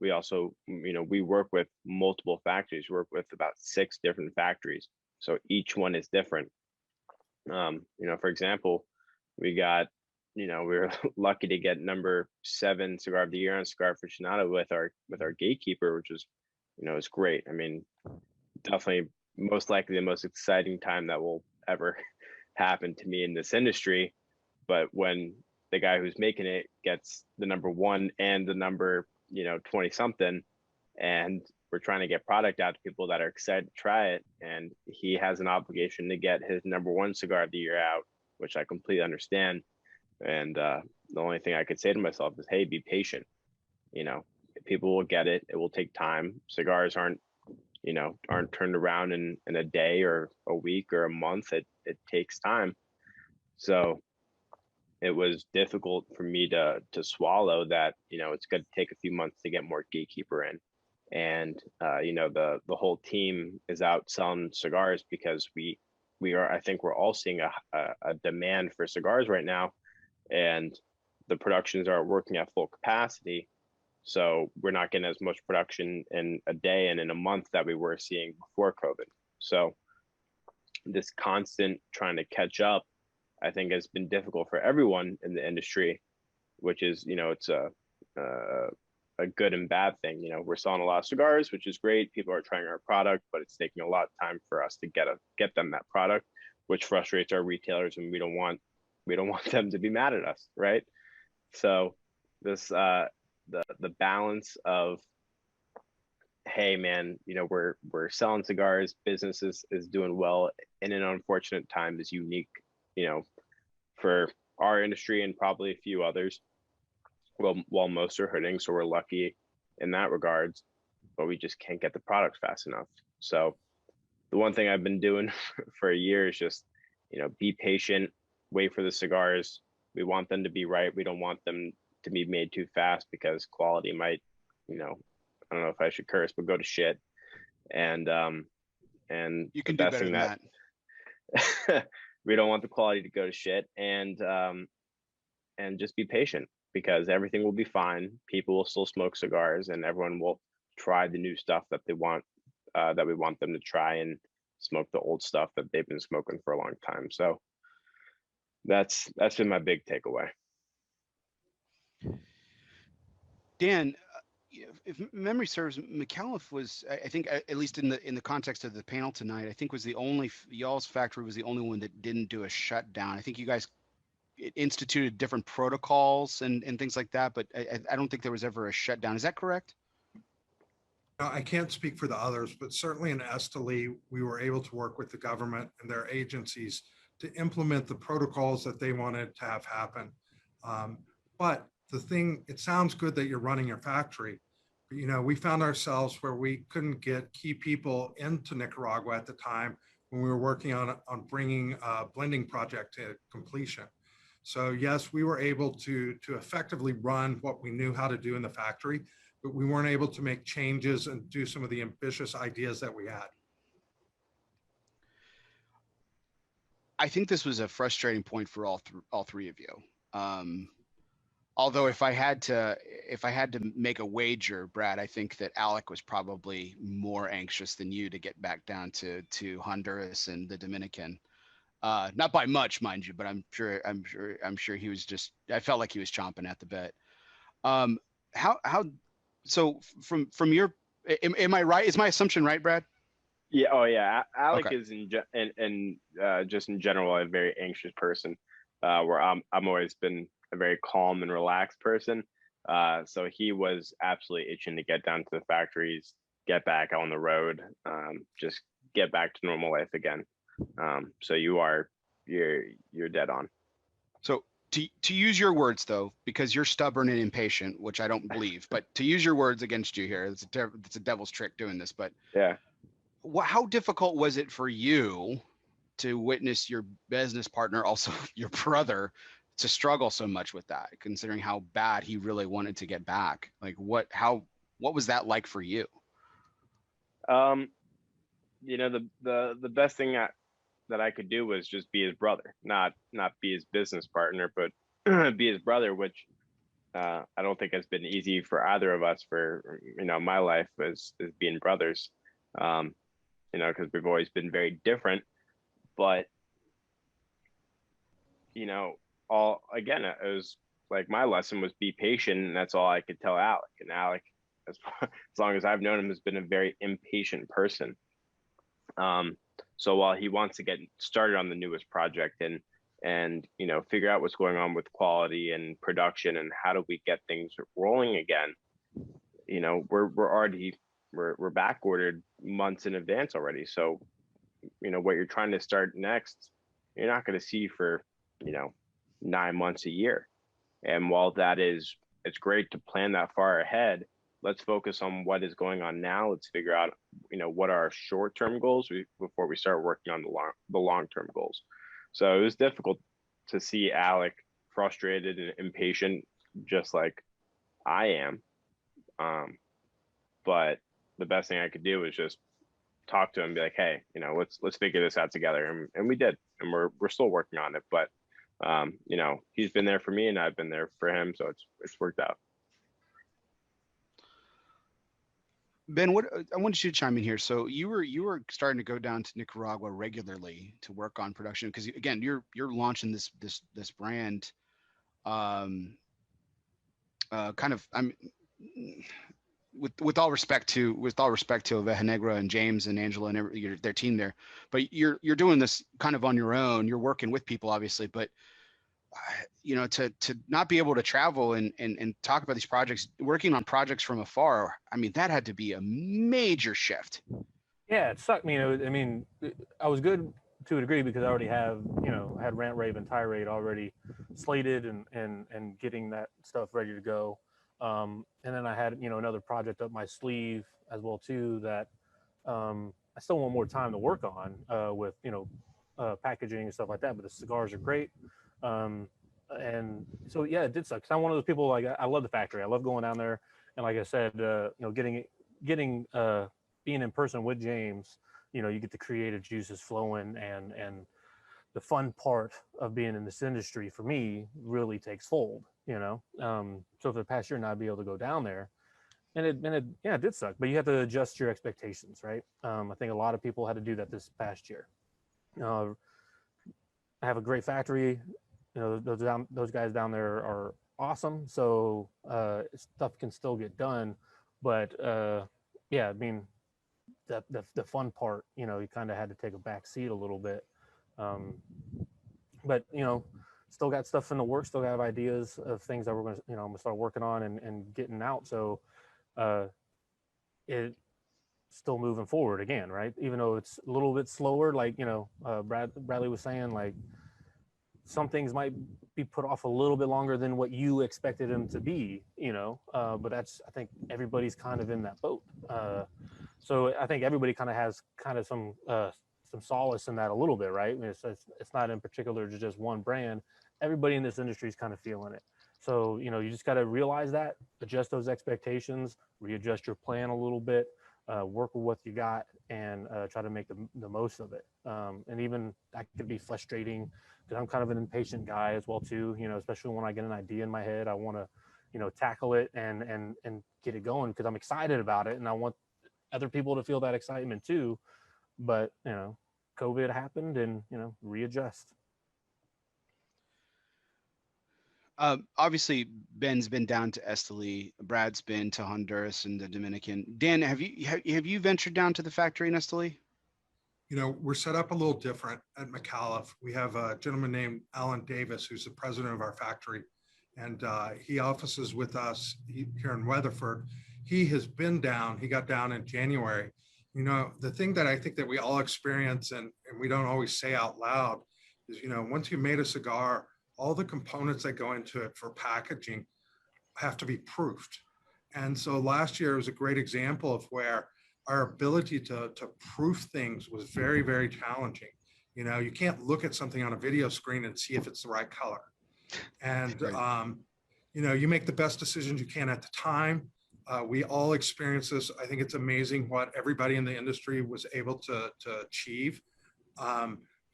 We also, we work with multiple factories. We work with about 6 different factories, so each one is different. For example, we got, we were lucky to get number 7 cigar of the year on Cigar Aficionado with our gatekeeper, which was, it's great. I mean, definitely most likely the most exciting time that will ever happen to me in this industry. But when the guy who's making it gets the number 1 and the number 20 something, and we're trying to get product out to people that are excited to try it, and he has an obligation to get his number 1 cigar of the year out, which I completely understand. And the only thing I could say to myself is, hey, be patient. People will get it. It will take time. Cigars aren't turned around in a day or a week or a month. It takes time. So it was difficult for me to swallow that, it's going to take a few months to get more gatekeeper in. And, the whole team is out selling cigars because I think we're all seeing a demand for cigars right now, and the productions are working at full capacity. So we're not getting as much production in a day and in a month that we were seeing before COVID. So this constant trying to catch up, I think, has been difficult for everyone in the industry, which is, it's a good and bad thing. We're selling a lot of cigars, which is great. People are trying our product, but it's taking a lot of time for us to get them that product, which frustrates our retailers, and we don't want them to be mad at us, right? So this the balance of, hey man, we're selling cigars, business is doing well in an unfortunate time is unique, for our industry and probably a few others. Well, while most are hurting, so we're lucky in that regards, but we just can't get the product fast enough. So the one thing I've been doing for a year is just, be patient, wait for the cigars. We want them to be right. We don't want them to be made too fast because quality might, I don't know if I should curse, but go to shit. And you can do better than that. we don't want the quality to go to shit, and just be patient, because everything will be fine. People will still smoke cigars, and everyone will try the new stuff that they want, that we want them to try, and smoke the old stuff that they've been smoking for a long time. So that's been my big takeaway. Dan, if memory serves, Micallef was, I think, at least in the context of the panel tonight, I think was the only, y'all's factory was the only one that didn't do a shutdown. I think you guys instituted different protocols and things like that, but I don't think there was ever a shutdown. Is that correct? I can't speak for the others, but certainly in Esteli, we were able to work with the government and their agencies to implement the protocols that they wanted to have happen. But the thing, it sounds good that you're running your factory, but we found ourselves where we couldn't get key people into Nicaragua at the time when we were working on bringing a blending project to completion. So yes, we were able to effectively run what we knew how to do in the factory, but we weren't able to make changes and do some of the ambitious ideas that we had. I think this was a frustrating point for all three of you. Although if I had to make a wager, Brad, I think that Alec was probably more anxious than you to get back down to Honduras and the Dominican. Not by much, mind you, but I'm sure he was just, I felt like he was chomping at the bit. So from your, am I right? Is my assumption right, Brad? Yeah. Oh yeah. Alec Okay. is just in general a very anxious person, where I'm always been a very calm and relaxed person. So he was absolutely itching to get down to the factories, get back on the road, just get back to normal life again. So you're dead on. So to use your words though, because you're stubborn and impatient, which I don't believe, but to use your words against you here, it's a devil's trick doing this. But yeah, how difficult was it for you to witness your business partner, also your brother, to struggle so much with that, considering how bad he really wanted to get back? Like what was that like for you? The best thing that I could do was just be his brother, not be his business partner, but be his brother, which I don't think has been easy for either of us for, my life as being brothers, because we've always been very different. But, it was like my lesson was be patient, and that's all I could tell Alec. And Alec, as long as I've known him, has been a very impatient person. So while he wants to get started on the newest project and figure out what's going on with quality and production and how do we get things rolling again, we're back ordered months in advance already. So what you're trying to start next, you're not going to see for 9 months, a year. And while it's great to plan that far ahead, let's focus on what is going on now. Let's figure out, what are our short-term goals before we start working on the long-term goals. So it was difficult to see Alec frustrated and impatient, just like I am. But the best thing I could do was just talk to him and be like, hey, let's figure this out together. And we did, and we're still working on it. But, he's been there for me and I've been there for him. So it's worked out. Ben, I wanted you to chime in here. So you were starting to go down to Nicaragua regularly to work on production, because again, you're launching this brand, kind of. With all respect to Oveja Negra and James and Angela and their team there, but you're doing this kind of on your own. You're working with people, obviously, but to not be able to travel and talk about these projects, working on projects from afar, I mean, that had to be a major shift. Yeah, it sucked me. I was good to a degree because I already had Rant Rave and Tirade already slated and getting that stuff ready to go. And then I had, another project up my sleeve as well too, that I still want more time to work on with, packaging and stuff like that, but the cigars are great. And so, yeah, it did suck. 'Cause I'm one of those people, like, I love the factory. I love going down there. And like I said, being in person with James, you get the creative juices flowing and the fun part of being in this industry for me really takes fold, you know? So for the past year, not be able to go down there, and it did suck, but you have to adjust your expectations, right? I think a lot of people had to do that this past year. I have a great factory. You know, those guys down there are awesome. So stuff can still get done, but yeah, I mean, the fun part, you know, you kind of had to take a back seat a little bit. But you know, still got stuff in the works. Still got ideas of things that we're gonna, you know, I'm gonna start working on and getting out. So it still moving forward again, right? Even though it's a little bit slower, like, you know, Bradley was saying, like, some things might be put off a little bit longer than what you expected them to be, you know, but that's, I think everybody's kind of in that boat. So I think everybody kind of has kind of some solace in that a little bit, right? I mean, it's not in particular to just one brand. Everybody in this industry is kind of feeling it. So, you know, you just got to realize that, adjust those expectations, readjust your plan a little bit, work with what you got, and try to make the most of it. And even that could be frustrating, because I'm kind of an impatient guy as well too, you know, especially when I get an idea in my head, I want to, you know, tackle it and get it going, because I'm excited about it and I want other people to feel that excitement too. But, you know, COVID happened, and, you know, readjust. Obviously, Ben's been down to Esteli, Brad's been to Honduras and the Dominican. Dan, have you ventured down to the factory in Esteli? You know, we're set up a little different at Micallef. We have a gentleman named Alan Davis, who's the president of our factory, and he offices with us here in Weatherford. He has been down. He got down in January. You know, the thing that I think that we all experience and we don't always say out loud is, you know, once you made a cigar, all the components that go into it for packaging have to be proofed. And so last year was a great example of where our ability to proof things was very, very challenging. You know, you can't look at something on a video screen and see if it's the right color. And, you know, you make the best decisions you can at the time. We all experience this. I think it's amazing what everybody in the industry was able to achieve.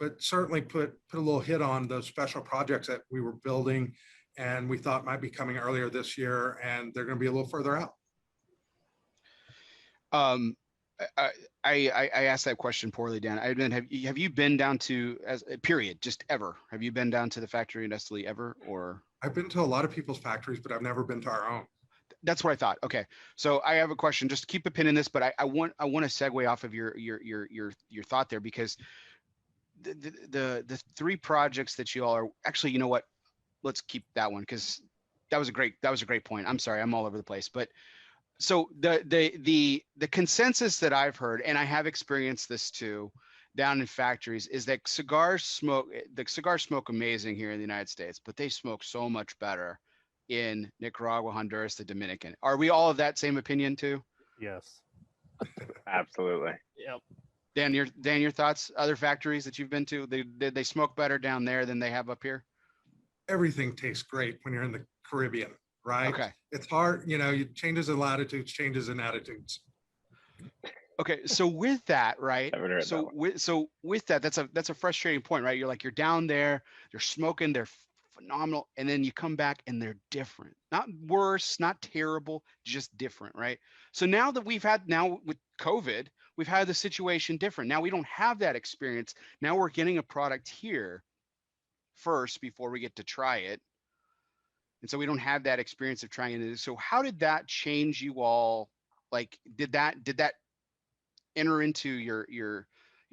But certainly put a little hit on those special projects that we were building and we thought might be coming earlier this year, and they're going to be a little further out. I asked that question poorly, Dan. Have you been down to, as period, just ever? Have you been down to the factory in Esteli ever, or? I've been to a lot of people's factories, but I've never been to our own. That's what I thought. Okay, so I have a question. Just keep a pin in this, but I want to segue off of your thought there, because the three projects that you all are actually, you know what? Let's keep that one, because that was a great point. I'm sorry, I'm all over the place, but so the consensus that I've heard, and I have experienced this too, down in factories, is that the cigars smoke amazing here in the United States, but they smoke so much better in Nicaragua, Honduras, the Dominican. Are we all of that same opinion too? Yes. Absolutely. Yep. Dan, your thoughts? Other factories that you've been to, they smoke better down there than they have up here? Everything tastes great when you're in the Caribbean, right? Okay. It's hard, you know, changes in latitudes, changes in attitudes. Okay, so with that, right? So with that, that's a frustrating point, right? You're down there, they're smoking, they're phenomenal, and then you come back and they're different. Not worse, not terrible, just different, right? So now that with COVID, we've had the situation different. Now we don't have that experience. Now we're getting a product here first before we get to try it. And so we don't have that experience of trying it. So how did that change you all? Like, did that enter into your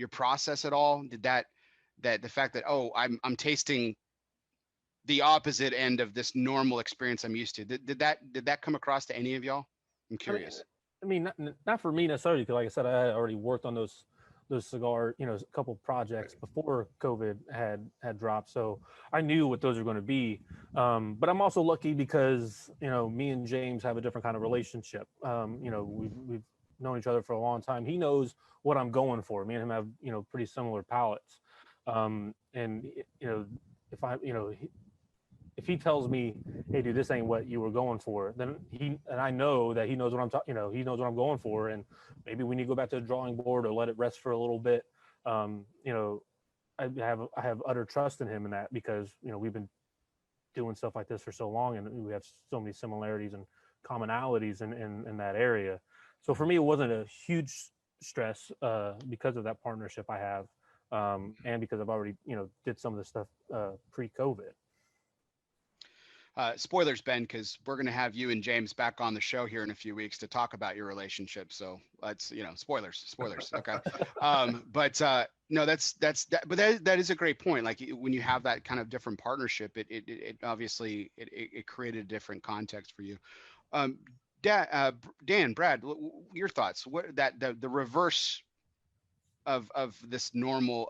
process at all? Did that the fact that, oh, I'm tasting the opposite end of this normal experience I'm used to, did that come across to any of y'all? I'm curious. I mean, not for me necessarily, because like I said, I had already worked on those cigar, you know, a couple projects before COVID had dropped, so I knew what those are going to be. But I'm also lucky because, you know, me and James have a different kind of relationship. You know, we've known each other for a long time. He knows what I'm going for. Me and him have, you know, pretty similar palates. And you know, if he tells me, hey dude, this ain't what you were going for, then I know that he knows what I'm talking, you know, he knows what I'm going for, and maybe we need to go back to the drawing board or let it rest for a little bit. You know, I have utter trust in him in that, because we've been doing stuff like this for so long, and we have so many similarities and commonalities in that area. So for me, it wasn't a huge stress because of that partnership I have, and because I've already did some of this stuff pre-COVID. Spoilers, Ben, because we're going to have you and James back on the show here in a few weeks to talk about your relationship. So let's, spoilers. Okay. No, that is a great point. Like when you have that kind of different partnership, it obviously it created a different context for you. Dan, Brad, your thoughts? What the reverse of this normal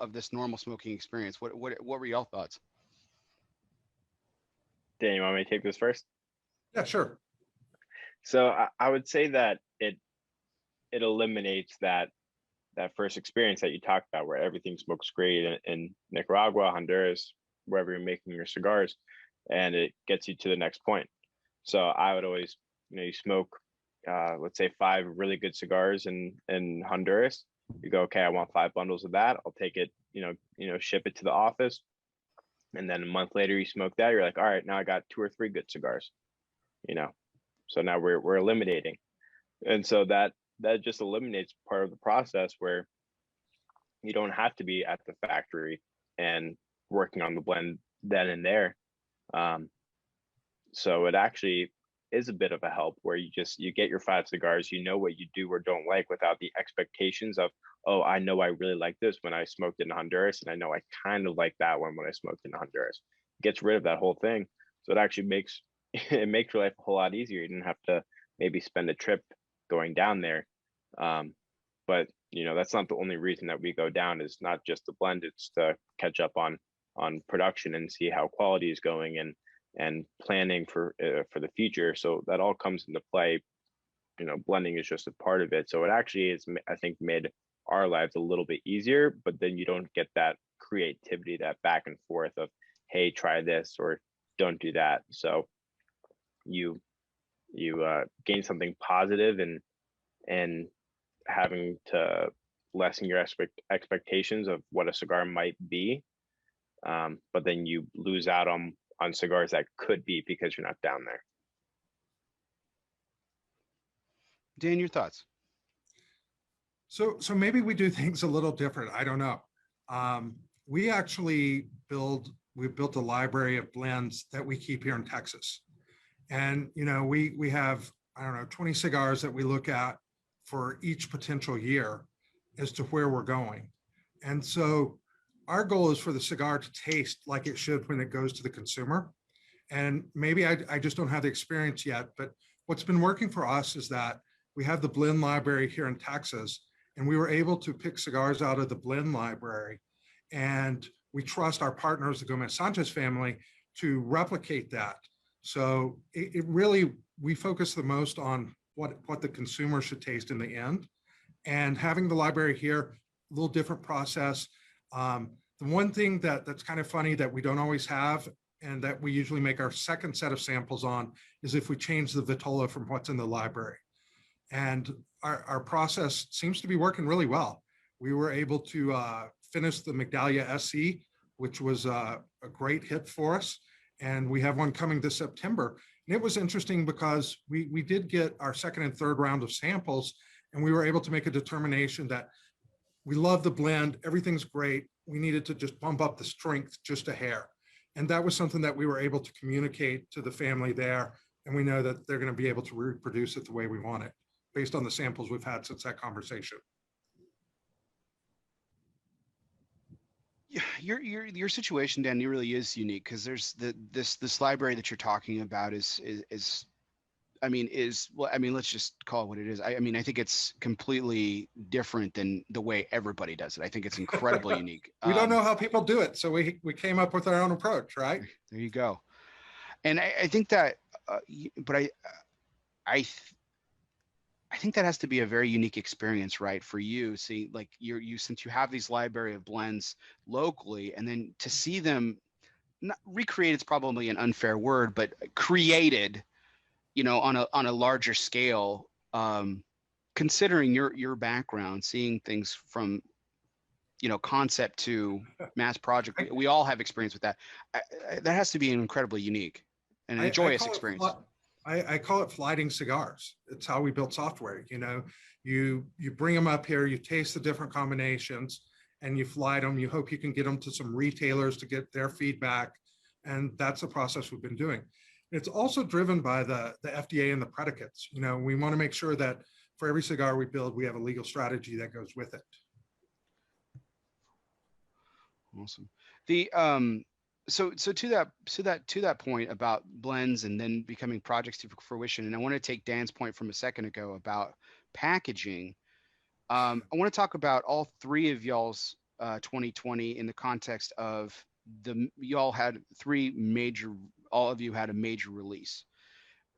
smoking experience? What were y'all thoughts? Dan, you want me to take this first? Yeah, sure. So I would say that it eliminates that first experience that you talked about, where everything smokes great in Nicaragua, Honduras, wherever you're making your cigars, and it gets you to the next point. So I would always, you smoke, let's say 5 really good cigars in Honduras. You go, okay, I want 5 bundles of that. I'll take it, ship it to the office. And then a month later you smoke that, you're like, all right, now I got 2 or 3 good cigars, so now we're eliminating. And so that just eliminates part of the process where you don't have to be at the factory and working on the blend then and there. So it actually is a bit of a help, where you get your 5 cigars, what you do or don't like, without the expectations of, oh, I know I really like this when I smoked in Honduras, and I know I kind of like that one when I smoked in Honduras. It gets rid of that whole thing. So it actually makes your life a whole lot easier. You didn't have to maybe spend a trip going down there. But that's not the only reason that we go down. Is not just the blend, it's to catch up on production and see how quality is going, and planning for the future. So that all comes into play. Blending is just a part of it. So it actually is, I think, made our lives a little bit easier, but then you don't get that creativity, that back and forth of, hey, try this or don't do that. So you gain something positive, and having to lessen your expectations of what a cigar might be. But then you lose out on cigars that could be, because you're not down there. Dan, your thoughts? So maybe we do things a little different. I don't know. We actually built a library of blends that we keep here in Texas. And, we have, 20 cigars that we look at for each potential year as to where we're going. And so our goal is for the cigar to taste like it should when it goes to the consumer. And maybe I just don't have the experience yet, but what's been working for us is that we have the blend library here in Texas, and we were able to pick cigars out of the blend library. And we trust our partners, the Gomez Sanchez family, to replicate that. So it really, we focus the most on what the consumer should taste in the end. And having the library here, a little different process. The one thing that's kind of funny that we don't always have, and that we usually make our second set of samples on, is if we change the vitola from what's in the library. And our process seems to be working really well. We were able to finish the Migdalia SE, which was a great hit for us. And we have one coming this September. And it was interesting because we did get our second and third round of samples, and we were able to make a determination that we love the blend, everything's great. We needed to just bump up the strength just a hair. And that was something that we were able to communicate to the family there. And we know that they're going to be able to reproduce it the way we want it, based on the samples we've had since that conversation. Your situation, Dan, really is unique, because there's this library that you're talking about is let's just call it what it is. I think it's completely different than the way everybody does it. I think it's incredibly unique. We don't know how people do it, so we came up with our own approach, right? There you go. And I think that, but I think that has to be a very unique experience, right, for you. See, like you since you have these library of blends locally, and then to see them not recreated is probably an unfair word, but created, on a larger scale, considering your background, seeing things from concept to mass project. We all have experience with that. That has to be incredibly unique and a joyous experience. I call it flighting cigars. It's how we build software. You bring them up here, you taste the different combinations, and you flight them. You hope you can get them to some retailers to get their feedback. And that's the process we've been doing. It's also driven by the FDA and the predicates. We want to make sure that for every cigar we build, we have a legal strategy that goes with it. Awesome. So to that point about blends and then becoming projects to fruition, and I want to take Dan's point from a second ago about packaging. I want to talk about all three of y'all's 2020 in the context of y'all had all of you had a major release.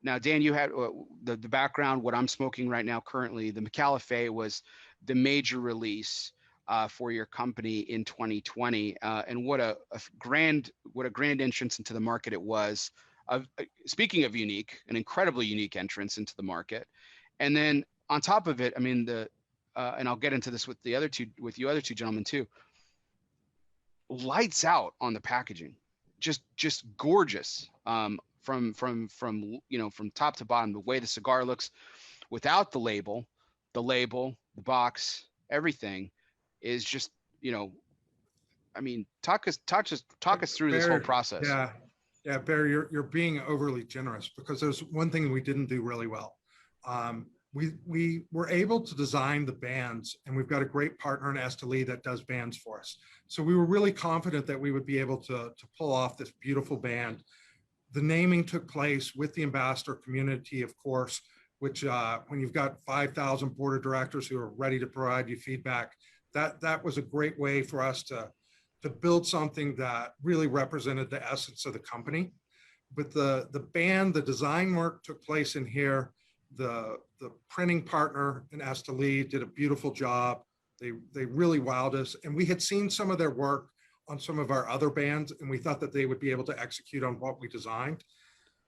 Now, Dan, you had the background, what I'm smoking right now currently, the Micallef was the major release for your company in 2020, and what a grand entrance into the market it was. Speaking of unique, an incredibly unique entrance into the market, and then on top of it, I mean and I'll get into this with you other two gentlemen too. Lights out on the packaging, just gorgeous. From top to bottom, the way the cigar looks, without the label, the box, everything is just, I mean, talk us through this whole process. Yeah, Barry, you're being overly generous, because there's one thing we didn't do really well. We were able to design the bands, and we've got a great partner in Esteli that does bands for us. So we were really confident that we would be able to pull off this beautiful band. The naming took place with the ambassador community, of course, which when you've got 5,000 board of directors who are ready to provide you feedback, that was a great way for us to build something that really represented the essence of the company. But the band, the design work took place in here. The printing partner in Esteli did a beautiful job. They really wowed us, and we had seen some of their work on some of our other bands, and we thought that they would be able to execute on what we designed.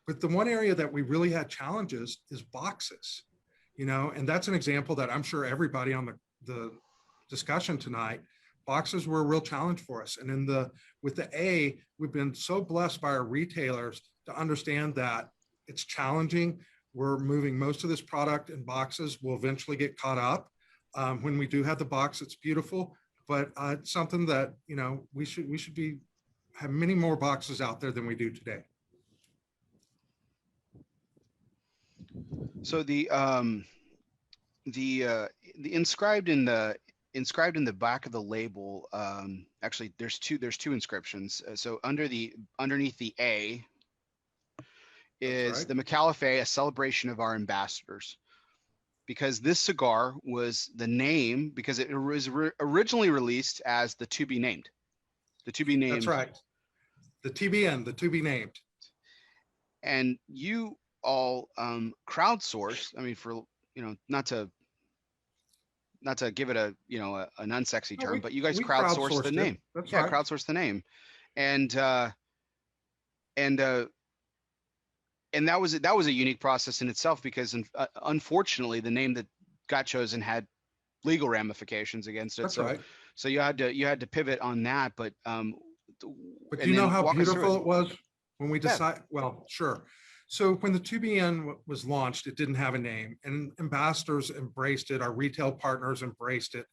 But the one area that we really had challenges is boxes, and that's an example that I'm sure everybody on the discussion tonight, boxes were a real challenge for us. And with the A, we've been so blessed by our retailers to understand that it's challenging. We're moving most of this product in boxes. We'll eventually get caught up. When we do have the box, it's beautiful, but it's something that, we should have many more boxes out there than we do today. So the inscribed in the back of the label, actually there's two inscriptions. So underneath the A is right, the Micallef, a celebration of our ambassadors, because this cigar was the name, because it was originally released as the to be named. That's right. The TBN, the to be named. And you all crowdsourced, I mean, for, not to give it an unsexy term, but you guys crowdsourced the name. That's right. Crowdsourced the name. And that was a unique process in itself, because unfortunately the name that got chosen had legal ramifications against it. That's right. So you had to pivot on that. But do you know how beautiful it was when we decided? Yeah. Well, sure. So when the 2BN was launched, it didn't have a name, and ambassadors embraced it. Our retail partners embraced it.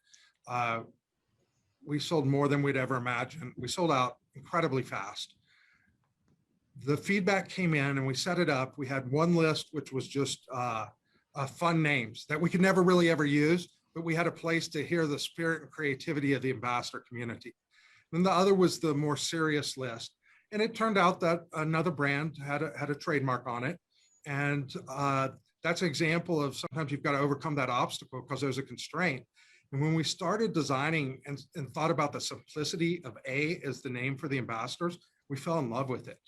We sold more than we'd ever imagined. We sold out incredibly fast. The feedback came in, and we set it up. We had one list, which was just fun names that we could never really ever use, but we had a place to hear the spirit and creativity of the ambassador community. Then the other was the more serious list. And it turned out that another brand had a trademark on it. And that's an example of sometimes you've got to overcome that obstacle because there's a constraint. And when we started designing and thought about the simplicity of A as the name for the ambassadors, we fell in love with it.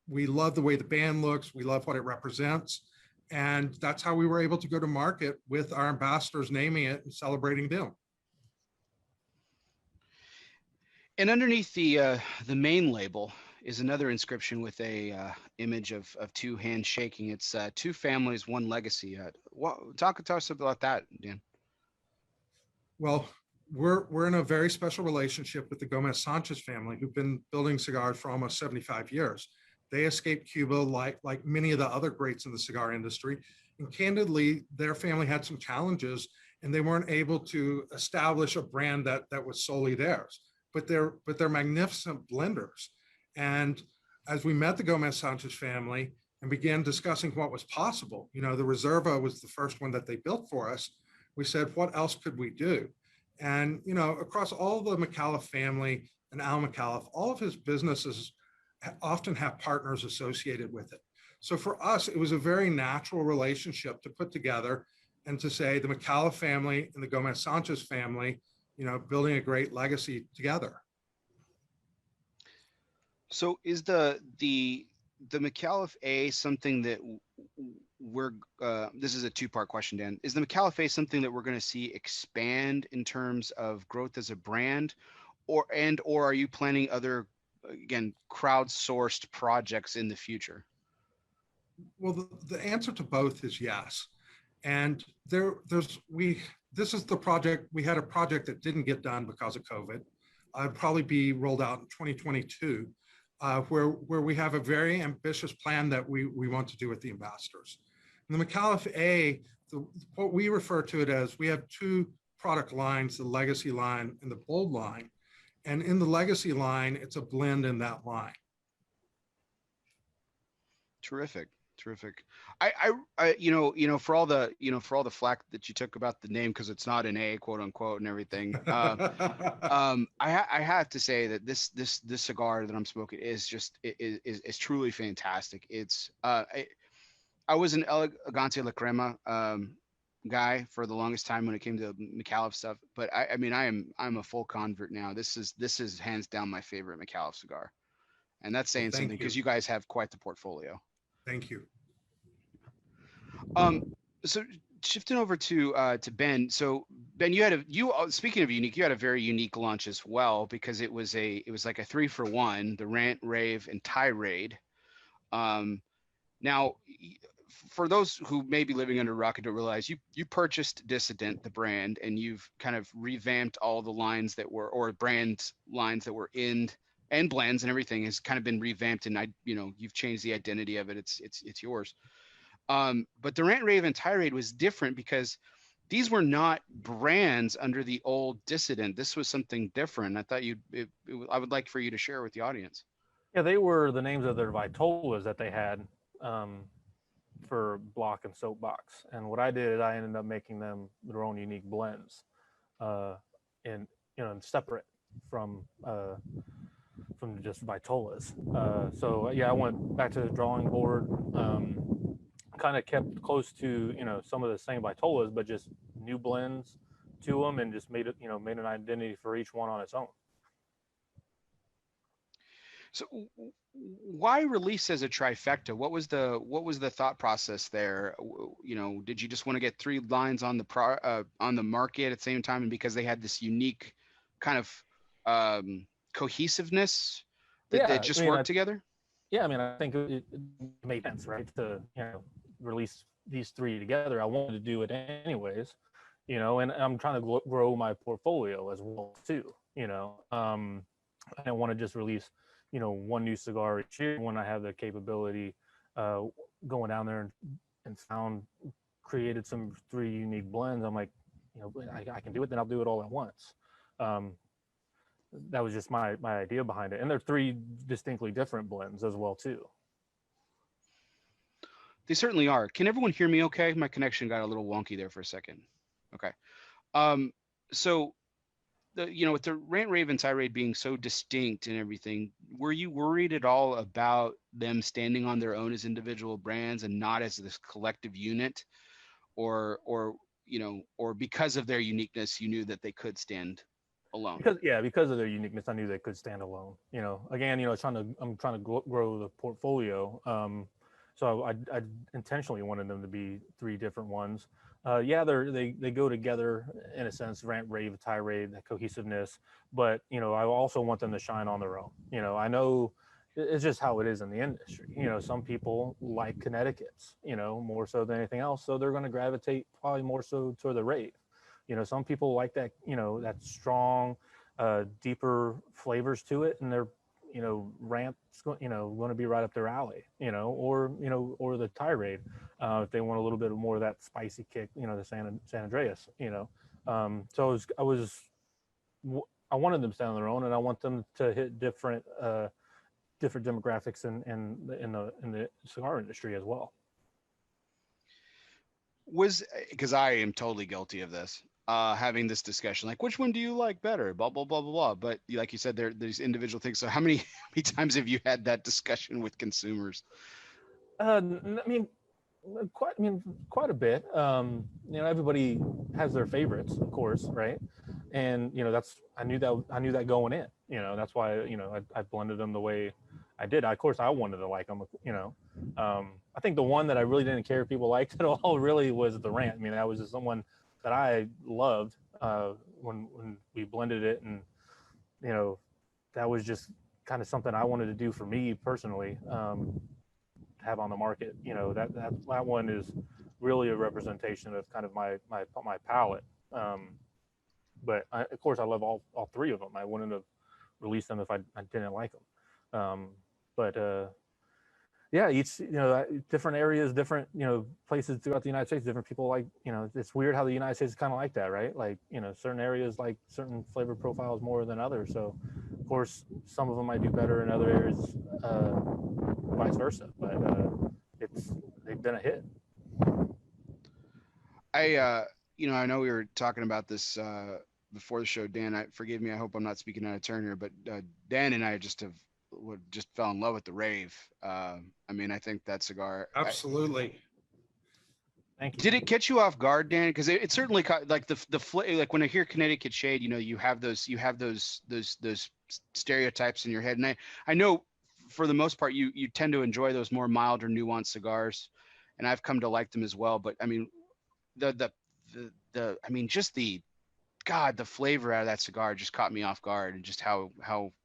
We love the way the band looks. We love what it represents. And that's how we were able to go to market with our ambassadors, naming it and celebrating them. And underneath the main label is another inscription with a image of two hands shaking. It's two families, one legacy. Talk to us about that, Dan. Well, we're in a very special relationship with the Gomez Sanchez family, who've been building cigars for almost 75 years. They escaped Cuba like many of the other greats in the cigar industry. And candidly, their family had some challenges and they weren't able to establish a brand that was solely theirs. But they're magnificent blenders. And as we met the Gomez Sanchez family and began discussing what was possible, the Reserva was the first one that they built for us. We said, what else could we do? And, across all the Micallef family and Al Micallef, all of his businesses often have partners associated with it. So for us, it was a very natural relationship to put together and to say the Micallef family and the Gomez Sanchez family, building a great legacy together. So is the Micallef A something that we're this is a two-part question, Dan. Is the Micallef A something that we're going to see expand in terms of growth as a brand, or are you planning other, again, crowdsourced projects in the future? Well, the answer to both is yes. And this is the project. We had a project that didn't get done because of COVID. It'll probably be rolled out in 2022, where we have a very ambitious plan that we want to do with the ambassadors. In the Micallef A, what we refer to it as, we have two product lines, the Legacy line and the Bold line. And in the Legacy line, it's a blend in that line. Terrific. I for all the flack that you took about the name, because it's not an A, quote unquote, and everything. I have to say that this cigar that I'm smoking is truly fantastic. It's I was an Elegante La Crema guy for the longest time when it came to Micallef stuff, but I'm a full convert now. This is hands down my favorite Micallef cigar, and that's saying something, because you guys have quite the portfolio. Thank you. So shifting over to Ben. So Ben, speaking of unique, you had a very unique launch as well, because it was like a 3-for-1, the Rant, Rave, and Tirade. Now, for those who may be living under a rock and don't realize, you purchased Dissident, the brand, and you've kind of revamped all the lines that were, or brand lines that were in, and blends and everything has kind of been revamped, and you've changed the identity of it. It's yours. But the Rant, Rave, and Tirade was different because these were not brands under the old Dissident. This was something different. I thought I would like for you to share with the audience. Yeah, they were the names of their Vitolas that they had for Block and Soapbox. And what I did is I ended up making them their own unique blends, and separate from just Vitolas. So yeah, I went back to the drawing board, kind of kept close to some of the same Vitolas, but just new blends to them, and just made an identity for each one on its own. So why release as a trifecta? What was the thought process there? Did you just want to get 3 lines on the market at the same time, and because they had this unique kind of cohesiveness that they just worked together? Yeah, I think it made sense, right, to release these 3 together. I wanted to do it anyways, and I'm trying to grow my portfolio as well too. I didn't want to just release one new cigar each year when I have the capability, going down there and created some 3 unique blends. I'm like, I can do it, then I'll do it all at once. That was just my idea behind it. And they're 3 distinctly different blends as well too. They certainly are. Can everyone hear me okay? My connection got a little wonky there for a second. Okay. So with the Rant, Rave, and Tirade being so distinct and everything, were you worried at all about them standing on their own as individual brands and not as this collective unit, or because of their uniqueness, you knew that they could stand alone? Because of their uniqueness, I knew they could stand alone. Again, I'm trying to grow the portfolio. So I intentionally wanted them to be 3 different ones. They go together in a sense, Rant, Rave, Tirade, that cohesiveness. But I also want them to shine on their own. I know it's just how it is in the industry. Some people like Connecticut's, more so than anything else, so they're going to gravitate probably more so toward the Rave. Some people like that, that strong, deeper flavors to it, and they're, ramp's, going to be right up their alley, or the tirade, if they want a little bit more of that spicy kick, the San Andreas, so I wanted them to stand on their own, and I want them to hit different demographics in the cigar industry as well. Because I am totally guilty of this, having this discussion, like, which one do you like better, blah blah blah blah blah. But like you said, there's individual things. So how many times have you had that discussion with consumers? I mean, quite a bit. Everybody has their favorites, of course, right? And I knew that going in. That's why I blended them the way I did. Of course, I wanted to like them. I think the one that I really didn't care if people liked at all really was the rant. I mean, that was just someone that I loved when we blended it, and that was just kind of something I wanted to do for me personally. Have on the market, that one is really a representation of kind of my palate. But of course, I love all three of them. I wouldn't have released them if I didn't like them. Yeah, each different areas, different places throughout the United States, different people like it's weird how the United States is kind of like that, right? Like certain areas like certain flavor profiles more than others. So of course, some of them might do better in other areas, vice versa. But they've been a hit. I know we were talking about this before the show, Dan. Forgive me. I hope I'm not speaking out of turn here, but Dan and I just fell in love with the Rave. I mean, I think that cigar. Absolutely. Thank you. Did it catch you off guard, Dan? Because it certainly caught, like like when I hear Connecticut Shade, you have those stereotypes in your head, and I know for the most part you tend to enjoy those more mild or nuanced cigars, and I've come to like them as well. But I mean, the flavor out of that cigar just caught me off guard, and just how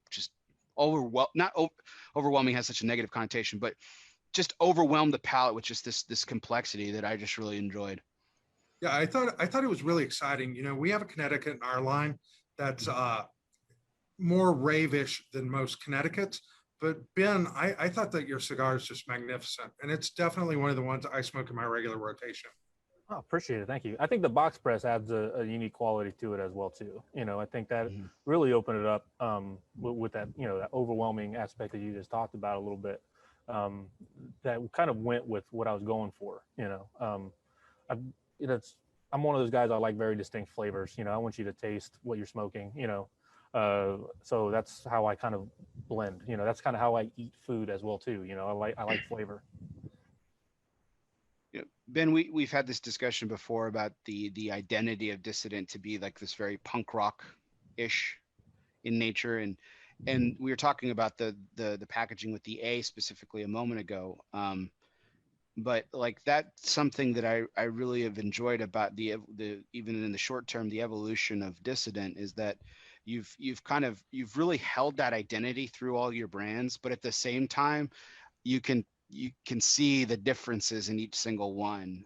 just overwhelming has such a negative connotation, but just overwhelmed the palate with just this complexity that I just really enjoyed. Yeah, I thought it was really exciting. We have a Connecticut in our line that's more rave-ish than most Connecticut's. But Ben, I thought that your cigar is just magnificent, and it's definitely one of the ones I smoke in my regular rotation. Oh, appreciate it. Thank you. I think the box press adds a unique quality to it as well too. I think that really opened it up with that, that overwhelming aspect that you just talked about a little bit. That kind of went with what I was going for. I'm one of those guys. I like very distinct flavors. I want you to taste what you're smoking. So that's how I kind of blend. That's kind of how I eat food as well too. I like flavor. Ben, we've had this discussion before about the identity of Dissident to be like this very punk rock-ish in nature, and we were talking about the packaging with the A specifically a moment ago. But like that's something that I really have enjoyed about the even in the short term, the evolution of Dissident is that you've really held that identity through all your brands, but at the same time you can see the differences in each single one.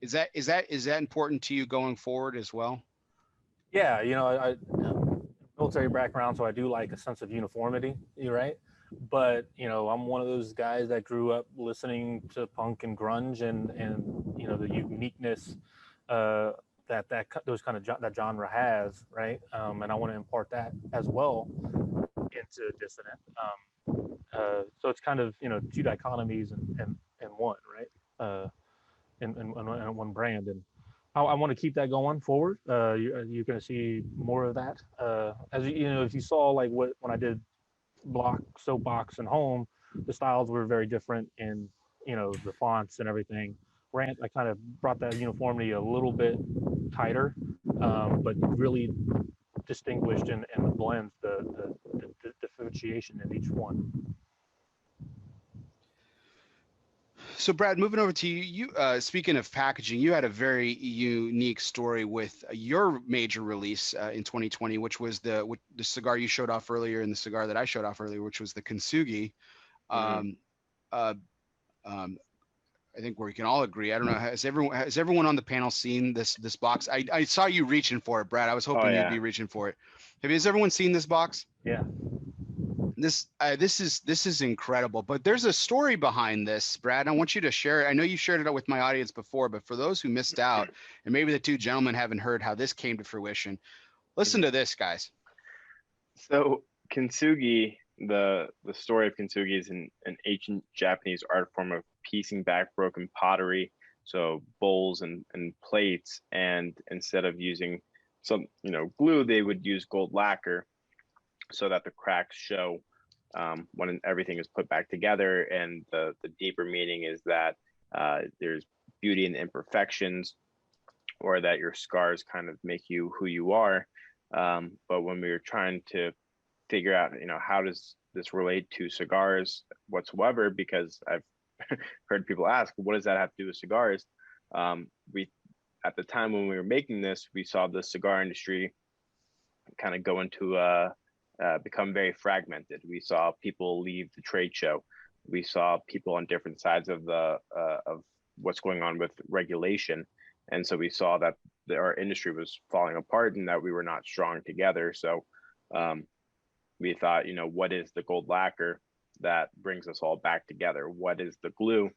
Is that important to you going forward as well? Yeah, I military background, so I do like a sense of uniformity. You're right, but I'm one of those guys that grew up listening to punk and grunge, and the uniqueness that genre has, right? And I want to impart that as well into Dissident. So it's kind of two dichotomies and one, right? In one brand, and I want to keep that going forward. You're going to see more of that. As if you saw like when I did Block, Soapbox, and Home, the styles were very different in the fonts and everything. Rant, I kind of brought that uniformity a little bit tighter, but really distinguished in the blends, the differentiation in each one. So Brad, moving over to you, speaking of packaging, you had a very unique story with your major release in 2020, which was the cigar you showed off earlier and the cigar that I showed off earlier, which was the Kintsugi. I think we can all agree. I don't know. Has everyone on the panel seen this box? I saw you reaching for it, Brad. I was Oh hoping you'd yeah. be reaching for it. Has everyone seen this box? Yeah. This is incredible. But there's a story behind this, Brad. I want you to share it. I know you shared it with my audience before, but for those who missed out, and maybe the two gentlemen haven't heard how this came to fruition, listen to this, guys. So kintsugi, the story of kintsugi is an ancient Japanese art form of piecing back broken pottery, so bowls and plates, and instead of using some glue, they would use gold lacquer so that the cracks show when everything is put back together. And the deeper meaning is that there's beauty in the imperfections, or that your scars kind of make you who you are. But when we were trying to figure out, how does this relate to cigars whatsoever, because I've heard people ask, what does that have to do with cigars? We, at the time when we were making this, we saw the cigar industry kind of go into become very fragmented. We saw people leave the trade show. We saw people on different sides of of what's going on with regulation. And so we saw that our industry was falling apart and that we were not strong together. So we thought, what is the gold lacquer that brings us all back together? What is the glue?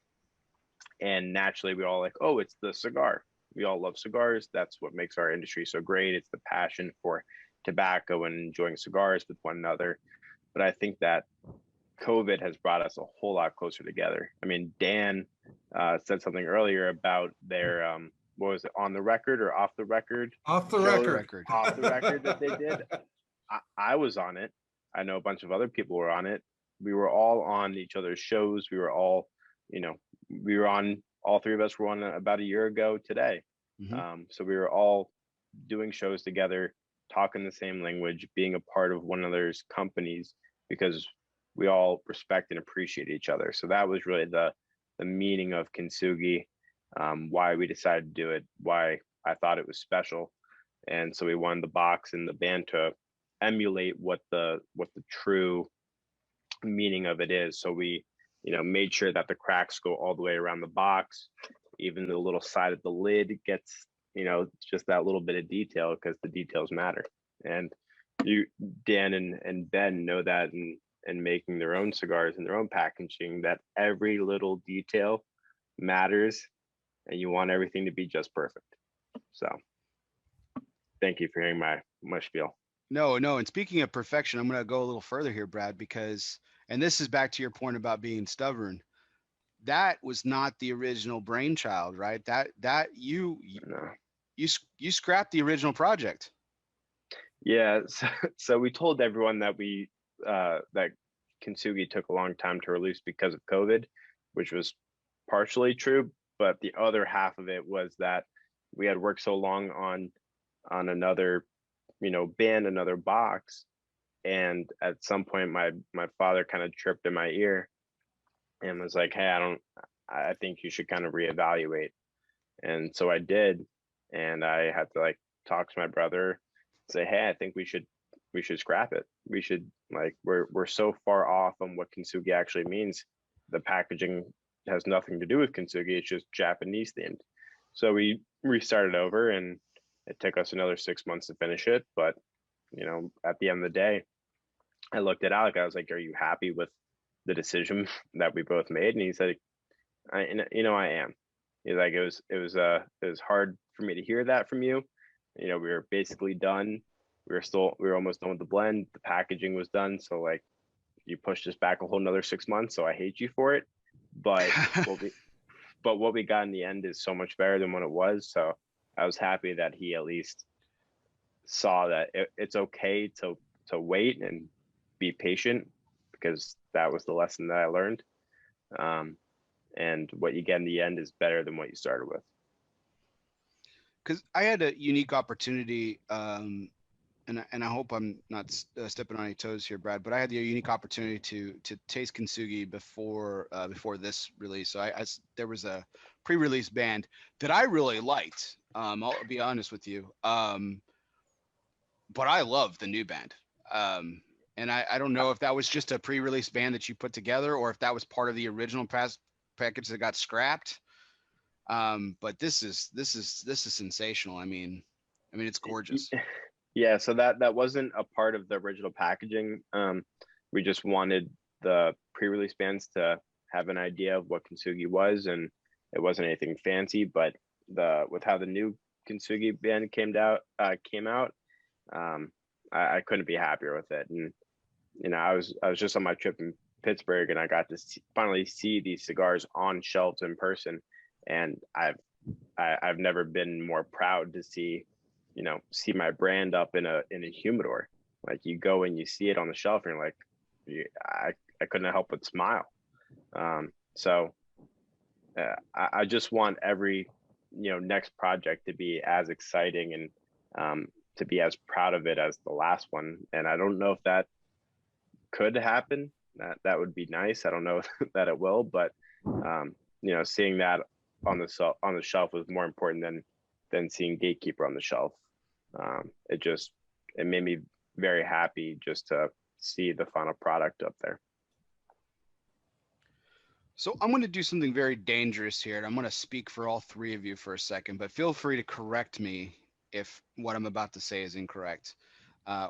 And naturally, we all like, oh, it's the cigar. We all love cigars. That's what makes our industry so great. It's the passion for tobacco and enjoying cigars with one another. But I think that COVID has brought us a whole lot closer together. I mean, Dan said something earlier about their what was it, on the record or off the record? Off the show, record. Off the record that they did. I was on it. I know a bunch of other people were on it. We were all on each other's shows. We were all, we were on, all three of us were on about a year ago today. Mm-hmm. So we were all doing shows together, talking the same language, being a part of one another's companies, because we all respect and appreciate each other. So that was really the meaning of kintsugi, why we decided to do it, why I thought it was special. And so we wanted the box and the band to emulate what the true meaning of it is. So we, made sure that the cracks go all the way around the box. Even the little side of the lid gets, just that little bit of detail, because the details matter. And you, Dan and Ben, know that in making their own cigars and their own packaging, that every little detail matters, and you want everything to be just perfect. So thank you for hearing my spiel. No. And speaking of perfection, I'm going to go a little further here, Brad, because, and this is back to your point about being stubborn. That was not the original brainchild, right? That you scrapped the original project. Yeah. So we told everyone that that kintsugi took a long time to release because of COVID, which was partially true, but the other half of it was that we had worked so long on another, band, another box, and at some point my father kind of chirped in my ear and was like, hey, I think you should kind of reevaluate. And so I did, and I had to talk to my brother, say, hey, I think we should scrap it. We should, we're so far off on what kintsugi actually means. The packaging has nothing to do with kintsugi. It's just Japanese themed. So we restarted over, and it took us another 6 months to finish it. But, at the end of the day, I looked at Alec. I was like, are you happy with the decision that we both made? And he said, I am. He's like, it was hard for me to hear that from you. We were basically done. We were almost done with the blend. The packaging was done. So you pushed us back a whole another 6 months. So I hate you for it. But what we got in the end is so much better than what it was. So I was happy that he at least saw that it's okay to wait and be patient, because that was the lesson that I learned. And what you get in the end is better than what you started with. Because I had a unique opportunity, and I hope I'm not stepping on any toes here, Brad, but I had the unique opportunity to taste kintsugi before this release. So there was a pre-release band that I really liked. I'll be honest with you, but I love the new band. And I don't know if that was just a pre-release band that you put together, or if that was part of the original package that got scrapped. But this is sensational. I mean, it's gorgeous. Yeah, so that wasn't a part of the original packaging. We just wanted the pre-release bands to have an idea of what Kintsugi was, and it wasn't anything fancy. But with how the new Kintsugi band came out, I couldn't be happier with it. And I was just on my trip in Pittsburgh, and I got to finally see these cigars on shelves in person, and I've never been more proud to see my brand up in a humidor. Like, you go and you see it on the shelf and you're like, I couldn't help but smile. I just want every next project to be as exciting and to be as proud of it as the last one. And I don't know if that could happen. That would be nice. I don't know that it will, but seeing that on the shelf was more important than seeing Gatekeeper on the shelf. It made me very happy just to see the final product up there. So I'm going to do something very dangerous here, and I'm going to speak for all three of you for a second, but feel free to correct me if what I'm about to say is incorrect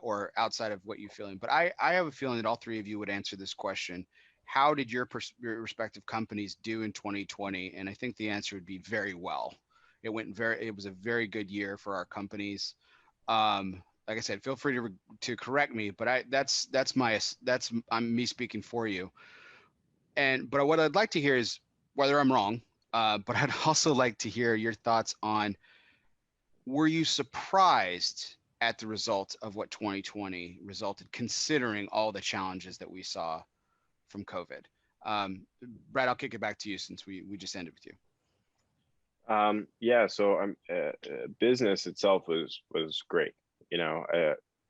or outside of what you're feeling. But I have a feeling that all three of you would answer this question. How did your respective companies do in 2020? And I think the answer would be very well. It was a very good year for our companies. Like I said, feel free to correct me, but I'm me speaking for you. But what I'd like to hear is whether I'm wrong, but I'd also like to hear your thoughts on, were you surprised at the result of what 2020 resulted, considering all the challenges that we saw from COVID? Brad, I'll kick it back to you since we just ended with you. Yeah, so business itself was great.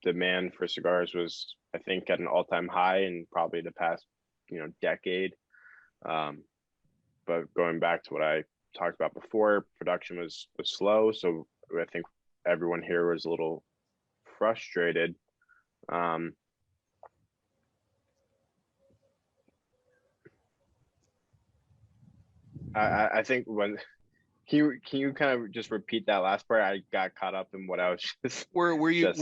Demand for cigars was, I think, at an all-time high in probably the past decade. But going back to what I talked about before, production was slow, so I think everyone here was a little frustrated. I think when can you kind of just repeat that last part? I got caught up in what I was just. Were you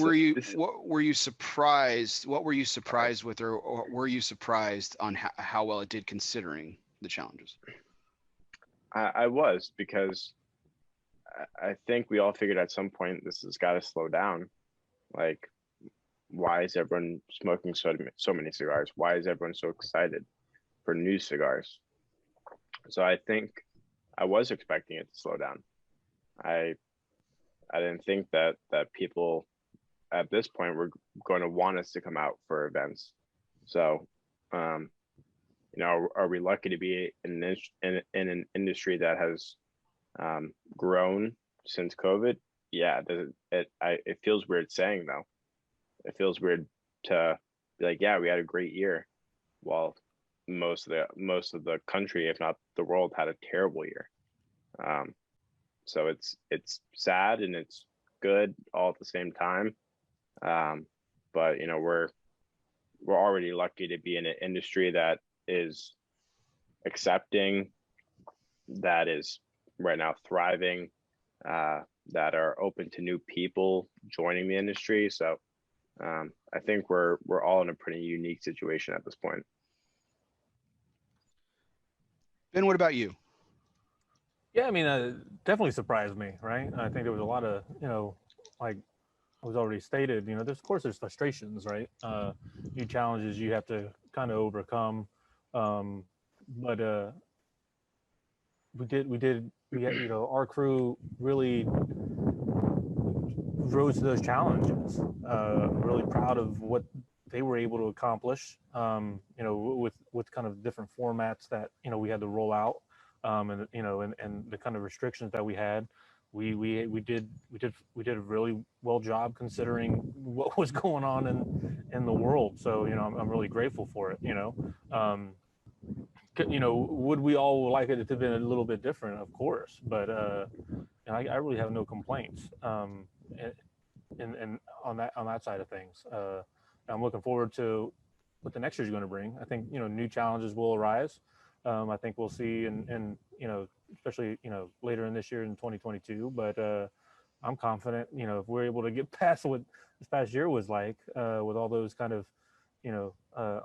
surprised? What were you surprised with, or were you surprised on how well it did considering the challenges? I was, because I think we all figured at some point this has got to slow down. Like, why is everyone smoking so many cigars? Why is everyone so excited for new cigars? So I think I was expecting it to slow down. I didn't think that people at this point were going to want us to come out for events. So, are we lucky to be in an industry that has grown since COVID? Yeah, it feels weird saying, though. It feels weird to be like, yeah, we had a great year, while most of the country, if not the world, had a terrible year. So it's sad and it's good all at the same time. But we're already lucky to be in an industry that is accepting, that is right now thriving, that are open to new people joining the industry. So I think we're all in a pretty unique situation at this point. Ben, what about you? Yeah, definitely surprised me, right? I think there was a lot of, like was already stated, there's frustrations, right? New challenges you have to kind of overcome. But we had, our crew really rose to those challenges. Really proud of what they were able to accomplish, with kind of different formats that, we had to roll out. And the kind of restrictions that we had, we did a really well job considering what was going on in the world. So I'm really grateful for it. Would we all like it to have been a little bit different? Of course, but I really have no complaints. And on that side of things, I'm looking forward to what the next year is going to bring. I think new challenges will arise. I think we'll see in especially, later in this year in 2022. But I'm confident, if we're able to get past what this past year was like, with all those kind of,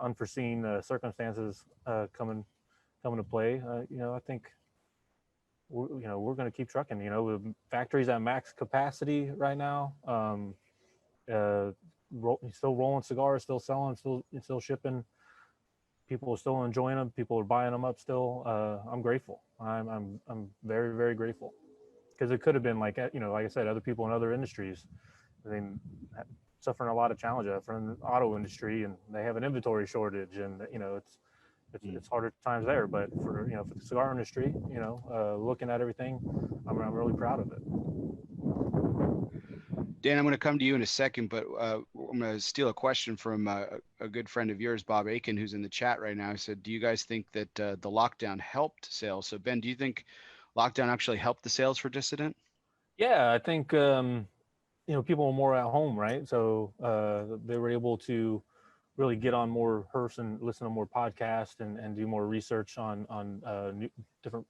unforeseen circumstances coming to play, I think we're going to keep trucking. The factory's at max capacity right now. Still rolling cigars, still selling, still shipping. People are still enjoying them. People are buying them up still. I'm grateful. I'm very, very grateful, because it could have been like I said, other people in other industries, I mean, suffering a lot of challenges from the auto industry, and they have an inventory shortage, and it's harder times there. But for the cigar industry, looking at everything, I'm really proud of it. Dan, I'm going to come to you in a second, but I'm going to steal a question from a good friend of yours, Bob Aiken, who's in the chat right now. He said, do you guys think that the lockdown helped sales? So Ben, do you think lockdown actually helped the sales for Dissident? Yeah, I think, people were more at home, right? So they were able to really get on more person, listen to more podcasts, and do more research on new, different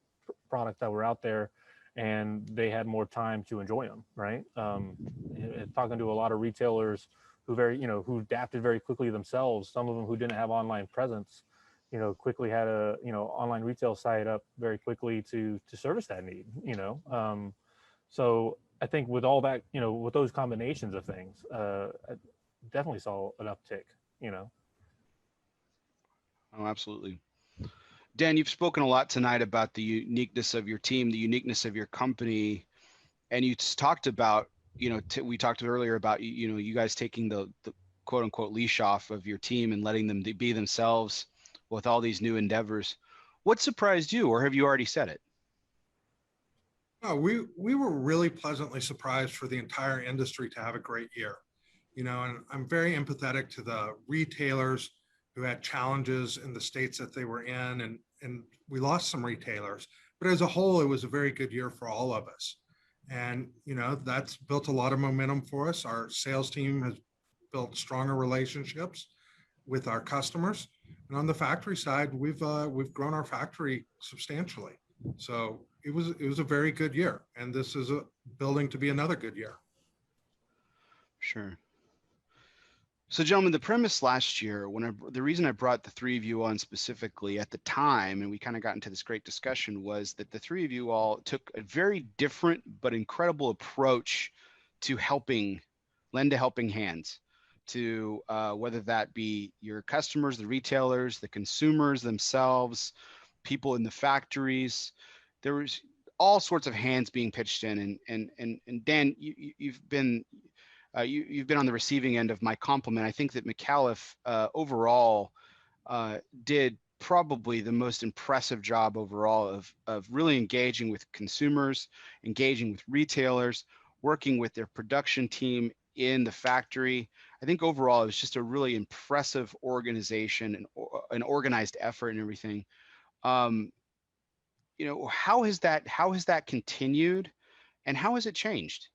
products that were out there, and they had more time to enjoy them, right? Talking to a lot of retailers who adapted very quickly themselves. Some of them who didn't have online presence, quickly had a online retail site up very quickly to service that need. So I think with all that, with those combinations of things, I definitely saw an uptick. Oh, absolutely. Dan, you've spoken a lot tonight about the uniqueness of your team, the uniqueness of your company, and you talked about, we talked earlier about, you guys taking the quote unquote leash off of your team and letting them be themselves with all these new endeavors. What surprised you, or have you already said it? No, we were really pleasantly surprised for the entire industry to have a great year. And I'm very empathetic to the retailers who had challenges in the states that they were in, and we lost some retailers, but as a whole, it was a very good year for all of us. And, that's built a lot of momentum for us. Our sales team has built stronger relationships with our customers. And on the factory side, we've grown our factory substantially. So it was a very good year, and this is building to be another good year. Sure. So, gentlemen, the premise last year, the reason I brought the three of you on specifically at the time, and we kind of got into this great discussion, was that the three of you all took a very different but incredible approach to lend a helping hand to whether that be your customers, the retailers, the consumers themselves, people in the factories. There was all sorts of hands being pitched in, and Dan, you've been on the receiving end of my compliment. I think that Micallef overall did probably the most impressive job overall of really engaging with consumers, engaging with retailers, working with their production team in the factory. I think overall it was just a really impressive organization and an organized effort and everything. How has that continued, and how has it changed?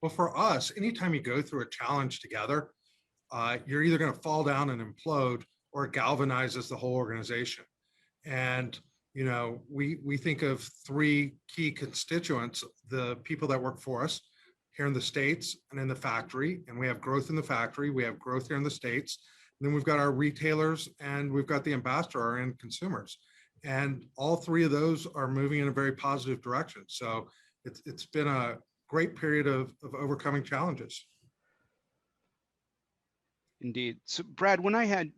Well, for us, anytime you go through a challenge together, you're either going to fall down and implode, or it galvanizes the whole organization. And, we think of three key constituents: the people that work for us here in the States and in the factory. And we have growth in the factory, we have growth here in the States. And then we've got our retailers, and we've got the ambassador, our end consumers. And all three of those are moving in a very positive direction. So it's been a great period of overcoming challenges. Indeed. So Brad, when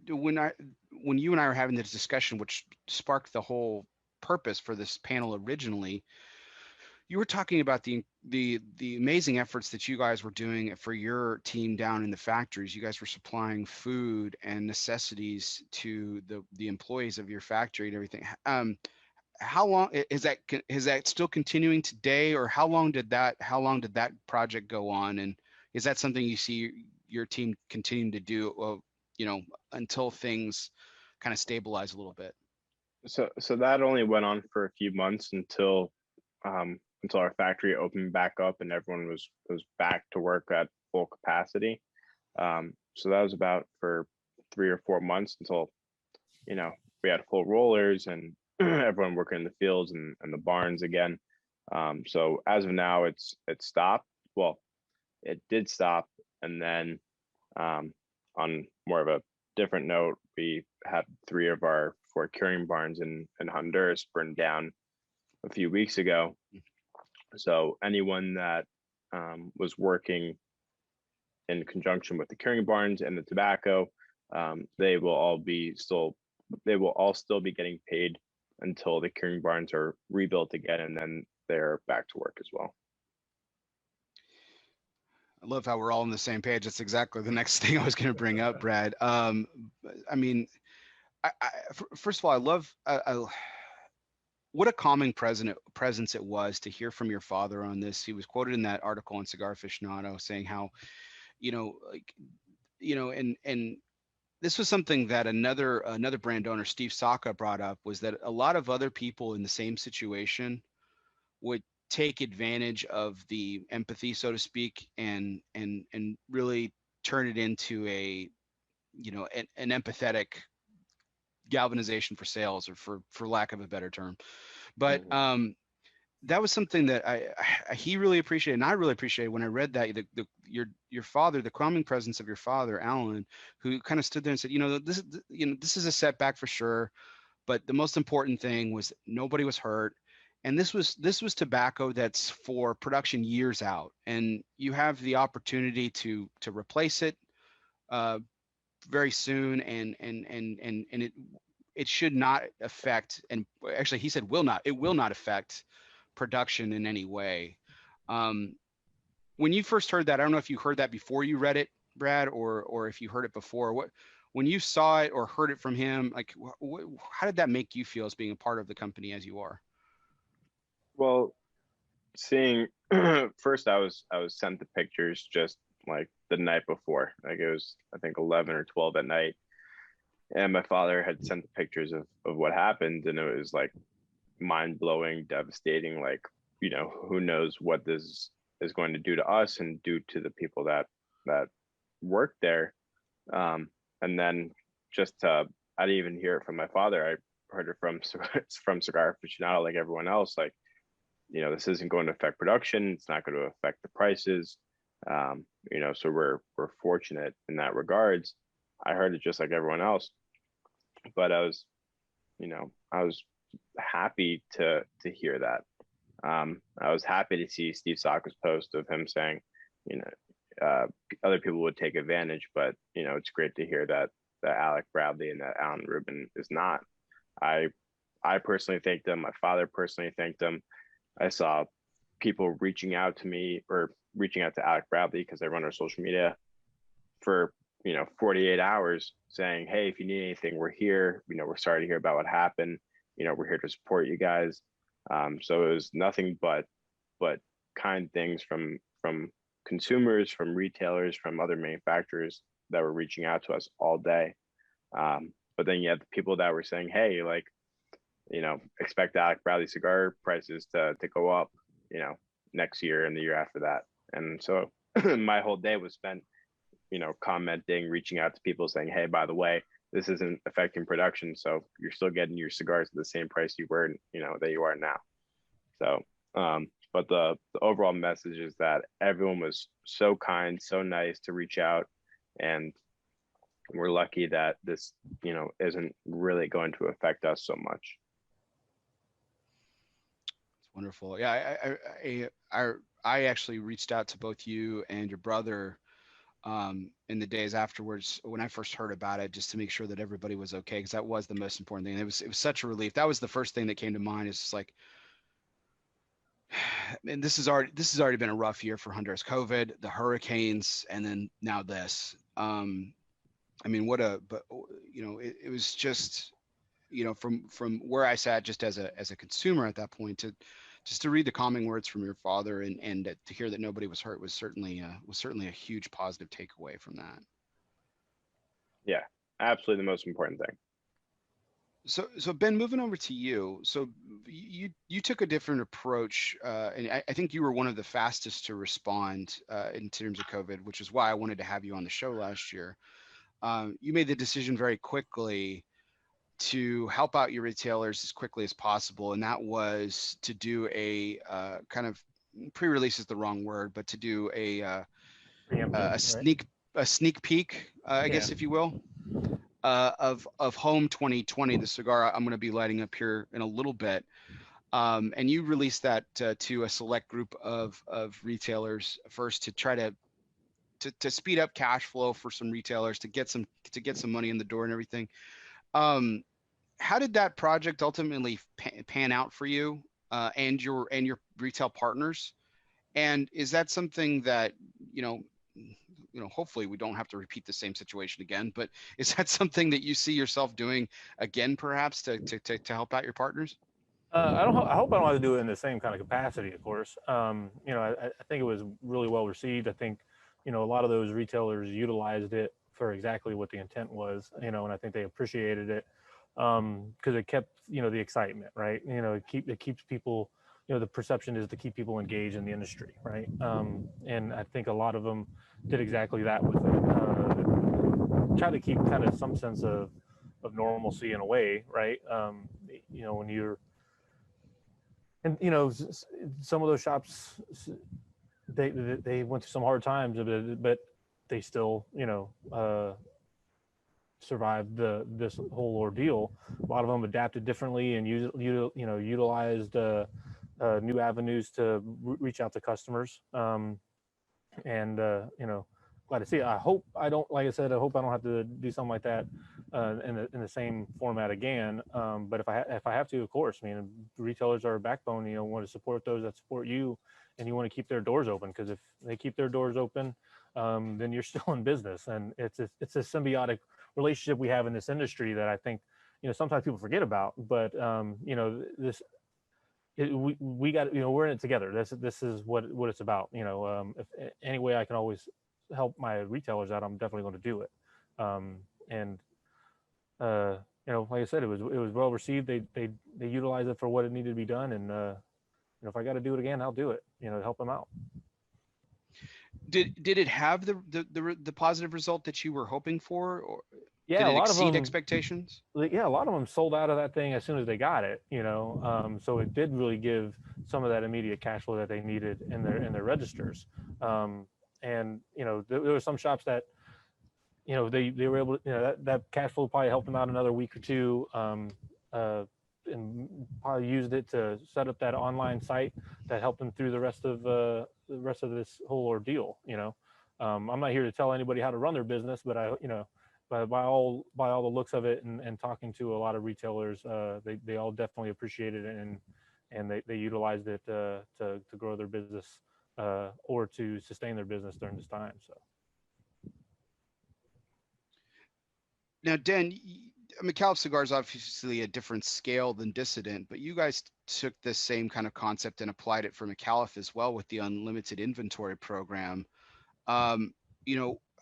you and I were having this discussion, which sparked the whole purpose for this panel originally, you were talking about the amazing efforts that you guys were doing for your team down in the factories. You guys were supplying food and necessities to the employees of your factory and everything. How long is that still continuing today, or how long did that project go on? And is that something you see your team continuing to do, until things kind of stabilize a little bit? So that only went on for a few months until our factory opened back up and everyone was back to work at full capacity. So that was about for 3 or 4 months until, we had full rollers and everyone working in the fields and the barns again. So as of now, it's stopped. Well, it did stop, and then on more of a different note, we had 3 of our 4 curing barns in Honduras burned down a few weeks ago. So anyone that was working in conjunction with the curing barns and the tobacco, they will all still be getting paid until the curing barns are rebuilt again, and then they're back to work as well. I love how we're all on the same page. That's exactly the next thing I was going to bring up, Brad. I mean, first of all, I love what a calming presence it was to hear from your father on this. He was quoted in that article on Cigar Aficionado saying how, and this was something that another brand owner, Steve Saka, brought up, was that a lot of other people in the same situation would take advantage of the empathy, so to speak, and really turn it into an empathetic galvanization for sales, or for lack of a better term. But that was something that he really appreciated, and I really appreciated when I read that your father, the calming presence of your father, Alan, who kind of stood there and said, this is a setback for sure, but the most important thing was nobody was hurt. And this was tobacco that's for production years out, and you have the opportunity to replace it very soon, and it should not affect, and actually he said it will not affect production in any way. When you first heard that, I don't know if you heard that before you read it, Brad, or if you heard it before. When you saw it or heard it from him, like how did that make you feel as being a part of the company as you are? Well, seeing first, I was sent the pictures just like the night before. Like it was, I think, 11 or 12 at night, and my father had sent the pictures of what happened, and it was like mind-blowing, devastating. Like, who knows what this is going to do to us and do to the people that work there. And then I didn't even hear it from my father. I heard it from Cigar Aficionado, like everyone else. Like, this isn't going to affect production. It's not going to affect the prices. So we're fortunate in that regards. I heard it just like everyone else, but I was happy to hear that. I was happy to see Steve Saka's post of him saying, other people would take advantage, but it's great to hear that Alec Bradley and that Alan Rubin is not. I personally thanked them. My father personally thanked them. I saw people reaching out to me, or reaching out to Alec Bradley, because I run our social media, for 48 hours, saying, hey, if you need anything, we're here. We're sorry to hear about what happened. We're here to support you guys. So it was nothing but kind things from consumers, from retailers, from other manufacturers that were reaching out to us all day. But then you had the people that were saying, hey, like, expect Alec Bradley cigar prices to go up, next year and the year after that. And so my whole day was spent, commenting, reaching out to people, saying, hey, by the way, this isn't affecting production, so you're still getting your cigars at the same price you were, that you are now. So, but the overall message is that everyone was so kind, so nice to reach out, and we're lucky that this, isn't really going to affect us so much. It's wonderful. Yeah, I actually reached out to both you and your brother in the days afterwards when I first heard about it, just to make sure that everybody was okay, because that was the most important thing. It was such a relief. That was the first thing that came to mind. It's just like, and this has already been a rough year for Honduras. COVID, the hurricanes, and then now this. I mean, it was just, from where I sat, just as a consumer at that point, to read the calming words from your father, and to hear that nobody was hurt was certainly a huge positive takeaway from that. Yeah, absolutely the most important thing. So Ben, moving over to you. So you took a different approach, and I think you were one of the fastest to respond in terms of COVID, which is why I wanted to have you on the show last year. You made the decision very quickly to help out your retailers as quickly as possible, and that was to do a kind of pre-release is the wrong word, but to do a Preemptive, a sneak peek, I Yeah. guess, if you will, of Home 2020, the cigar I'm going to be lighting up here in a little bit. And you released that to a select group of retailers first to try to speed up cash flow for some retailers to get some money in the door and everything. How did that project ultimately pan out for you and your retail partners? And is that something that hopefully we don't have to repeat the same situation again, but is that something that you see yourself doing again, perhaps to help out your partners? I hope I don't have to do it in the same kind of capacity, of course. I think it was really well received. I think, a lot of those retailers utilized it for exactly what the intent was, and I think they appreciated it because it kept, the excitement, right? It keeps people, the perception is to keep people engaged in the industry, right? And I think a lot of them did exactly that with it. Try to keep kind of some sense of normalcy in a way, right? When you're, and some of those shops, they went through some hard times, but they still survived this whole ordeal. A lot of them adapted differently and utilized new avenues to reach out to customers. And glad to see it. I hope I don't, like I said, I hope I don't have to do something like that in the same format again. But if I have to, of course. I mean, retailers are a backbone. Want to support those that support you, and you want to keep their doors open, because if they keep their doors open, then you're still in business. And it's a symbiotic relationship we have in this industry that I think sometimes people forget about. But we got, we're in it together. This is what it's about. If any way I can always help my retailers out, I'm definitely going to do it. Like I said, it was well received. They utilized it for what it needed to be done, and if I got to do it again, I'll do it. To help them out. Did it have the positive result that you were hoping for, or yeah, did it a lot exceed of them, expectations? Yeah, a lot of them sold out of that thing as soon as they got it. So it did really give some of that immediate cash flow that they needed in their registers. And there were some shops that they were able to, that cash flow probably helped them out another week or two, and probably used it to set up that online site that helped them through the rest of this whole ordeal. I'm not here to tell anybody how to run their business, but but by all the looks of it, and talking to a lot of retailers, they all definitely appreciated it, and they utilized it to grow their business or to sustain their business during this time. So now, Dan, Micallef Cigars obviously a different scale than Dissident, but you guys took this same kind of concept and applied it for Micallef as well with the unlimited inventory program.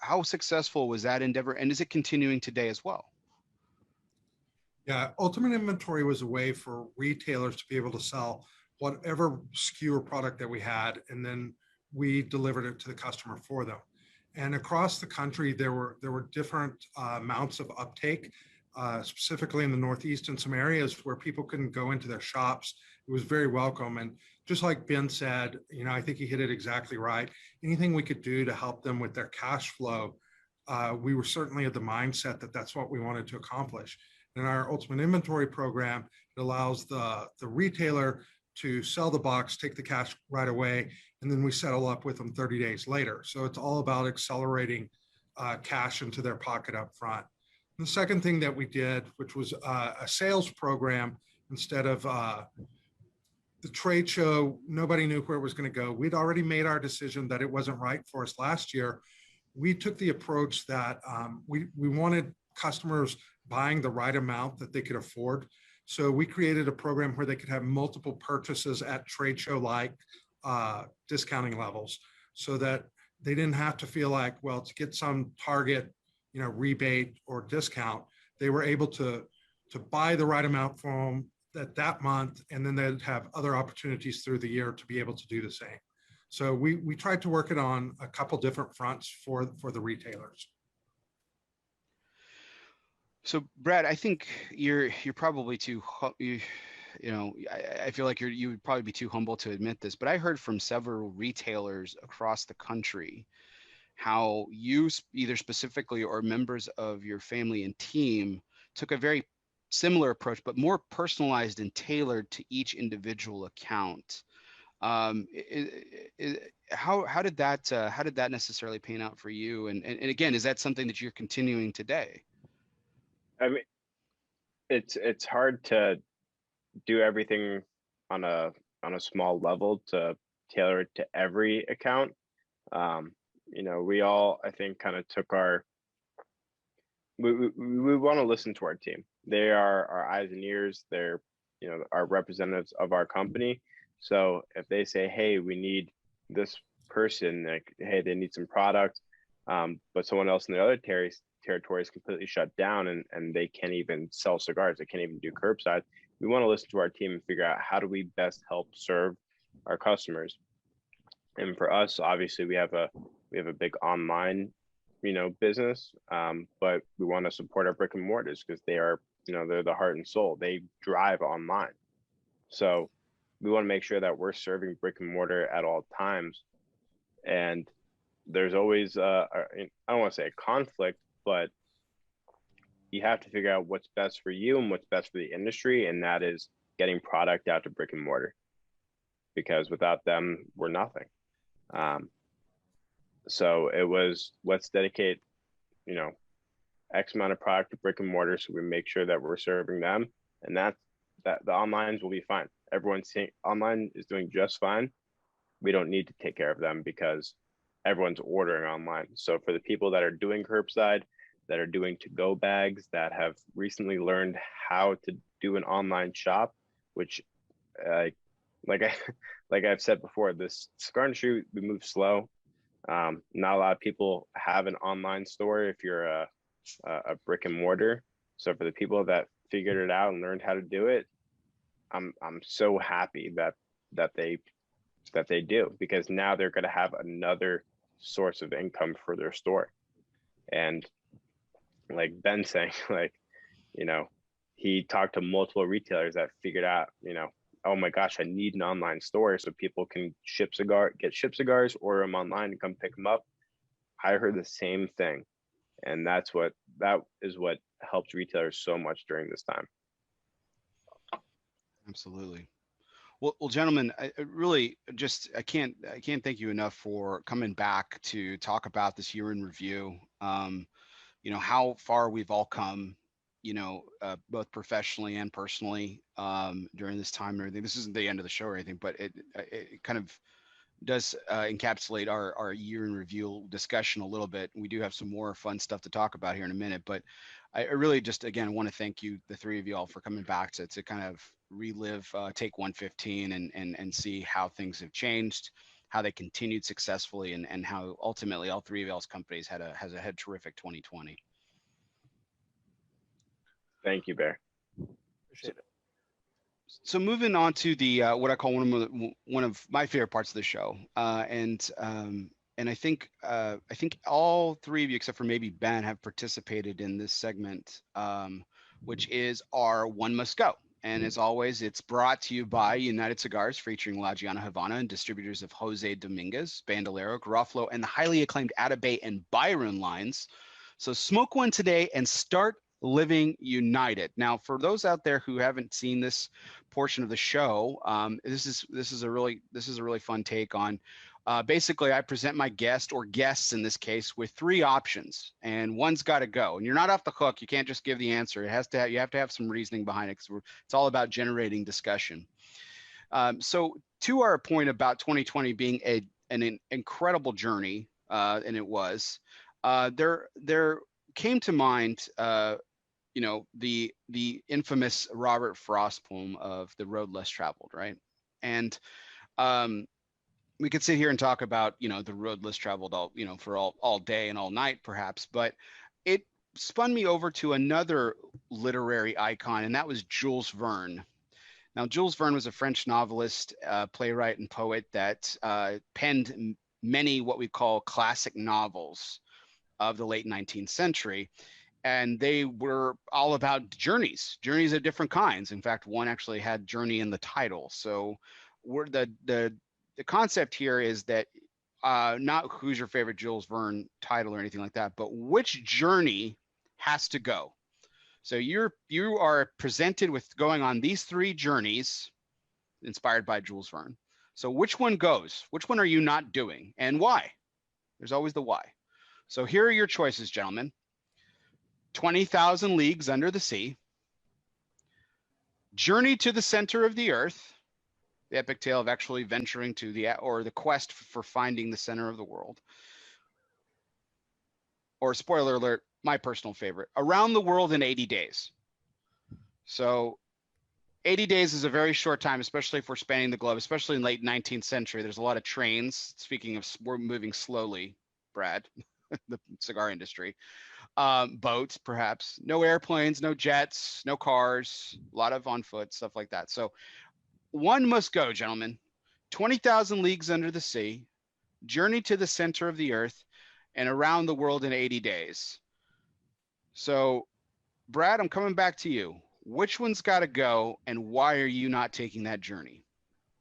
How successful was that endeavor, and is it continuing today as well? Yeah, ultimate inventory was a way for retailers to be able to sell whatever SKU or product that we had, and then we delivered it to the customer for them. And across the country, there were different amounts of uptake, specifically in the Northeast and some areas where people couldn't go into their shops. It was very welcome. And just like Ben said, I think he hit it exactly right. Anything we could do to help them with their cash flow, we were certainly of the mindset that that's what we wanted to accomplish. In our ultimate inventory program, it allows the retailer to sell the box, take the cash right away, and then we settle up with them 30 days later. So it's all about accelerating cash into their pocket up front. And the second thing that we did, which was a sales program, instead of the trade show, nobody knew where it was going to go. We'd already made our decision that it wasn't right for us last year. We took the approach that we wanted customers buying the right amount that they could afford. So we created a program where they could have multiple purchases at trade show like discounting levels, so that they didn't have to feel like, well, to get some target, rebate or discount, they were able to buy the right amount from that month, and then they'd have other opportunities through the year to be able to do the same. So we tried to work it on a couple different fronts for the retailers. So Brad, I think you're probably I feel like you would probably be too humble to admit this, but I heard from several retailers across the country how you either specifically or members of your family and team took a very similar approach, but more personalized and tailored to each individual account. How did that necessarily pan out for you? And again, is that something that you're continuing today? I mean, it's hard to do everything on a small level to tailor it to every account. Um, we all, I think, kind of took we want to listen to our team. They are our eyes and ears. They're, our representatives of our company. So if they say, hey, we need this person, like, hey, they need some product, but someone else in the other territory is completely shut down and they can't even sell cigars. They can't even do curbside. We want to listen to our team and figure out how do we best help serve our customers. And for us, obviously, we have a big online, business, but we want to support our brick and mortars because they are, they're the heart and soul. They drive online, so we want to make sure that we're serving brick and mortar at all times. And there's always, I don't want to say a conflict, but you have to figure out what's best for you and what's best for the industry, and that is getting product out to brick and mortar. Because without them, we're nothing. So it was, let's dedicate, X amount of product to brick and mortar so we make sure that we're serving them. And that the onlines will be fine. Everyone's saying online is doing just fine. We don't need to take care of them because everyone's ordering online. So for the people that are doing curbside, that are doing to-go bags, that have recently learned how to do an online shop, which like I've said before, this cigar industry, we move slow. Not a lot of people have an online store if you're a brick and mortar. So for the people that figured it out and learned how to do it, I'm so happy that they do, because now they're going to have another source of income for their store. And like Ben saying, like, he talked to multiple retailers that figured out, oh my gosh, I need an online store so people can get ship cigars, order them online and come pick them up. I heard the same thing. And that is what helps retailers so much during this time. Absolutely. Well, gentlemen, I really I can't thank you enough for coming back to talk about this year in review. How far we've all come, both professionally and personally, during this time and everything. This isn't the end of the show or anything, but it kind of does encapsulate our year in review discussion a little bit. We do have some more fun stuff to talk about here in a minute, but I really just, again, want to thank you, the three of you all, for coming back to kind of relive Take 115 and see how things have changed, how they continued successfully, and how ultimately all three of y'all's companies had a terrific 2020. Thank you, Bear. Appreciate it. So moving on to the what I call one of my favorite parts of the show, and I think all three of you, except for maybe Ben, have participated in this segment, which is our One Must Go. And as always, it's brought to you by United Cigars, featuring La Giana Havana and distributors of Jose Dominguez, Bandolero, Garofalo, and the highly acclaimed Atabey and Byron lines. So smoke one today and start living united. Now, for those out there who haven't seen this portion of the show, this is a really fun take on. Basically, I present my guest, or guests in this case, with three options, and one's got to go. And you're not off the hook. You can't just give the answer. You have to have some reasoning behind it, because it's all about generating discussion. So to our point about 2020 being an incredible journey, and it was, there came to mind, the infamous Robert Frost poem of The Road Less Traveled, right? And we could sit here and talk about, the road less traveled for all day and all night, perhaps, but it spun me over to another literary icon, and that was Jules Verne. Now, Jules Verne was a French novelist, playwright, and poet that penned many what we call classic novels of the late 19th century. and they were all about journeys of different kinds. In fact, one actually had journey in the title. So we're the concept here is that not who's your favorite Jules Verne title or anything like that, but which journey has to go. So you are presented with going on these 3 journeys inspired by Jules Verne. So which one goes? Which one are you not doing, and why? There's always the why. So here are your choices, gentlemen. 20,000 Leagues Under the Sea, Journey to the Center of the Earth, the epic tale of actually venturing to the quest for finding the center of the world, or spoiler alert, my personal favorite, Around the World in 80 Days. So 80 days is a very short time, especially for spanning the globe, especially in late 19th century. There's a lot of trains. Speaking of, we're moving slowly, Brad, the cigar industry. Boats, perhaps, no airplanes, no jets, no cars, a lot of on foot, stuff like that. So one must go, gentlemen. 20,000 Leagues Under the Sea, Journey to the Center of the Earth, and Around the World in 80 Days. So, Brad, I'm coming back to you. Which one's got to go, and why are you not taking that journey?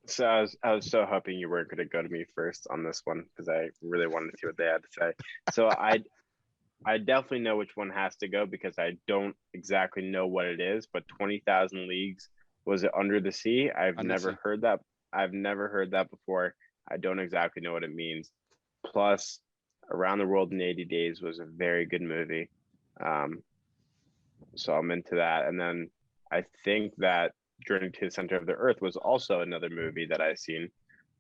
So I was so hoping you weren't going to go to me first on this one, because I really wanted to see what they had to say. So I definitely know which one has to go, because I don't exactly know what it is, but 20,000 Leagues, was it Under the Sea? I've never heard that. I've never heard that before. I don't exactly know what it means. Plus, Around the World in 80 Days was a very good movie. So I'm into that. And then I think that Journey to the Center of the Earth was also another movie that I've seen.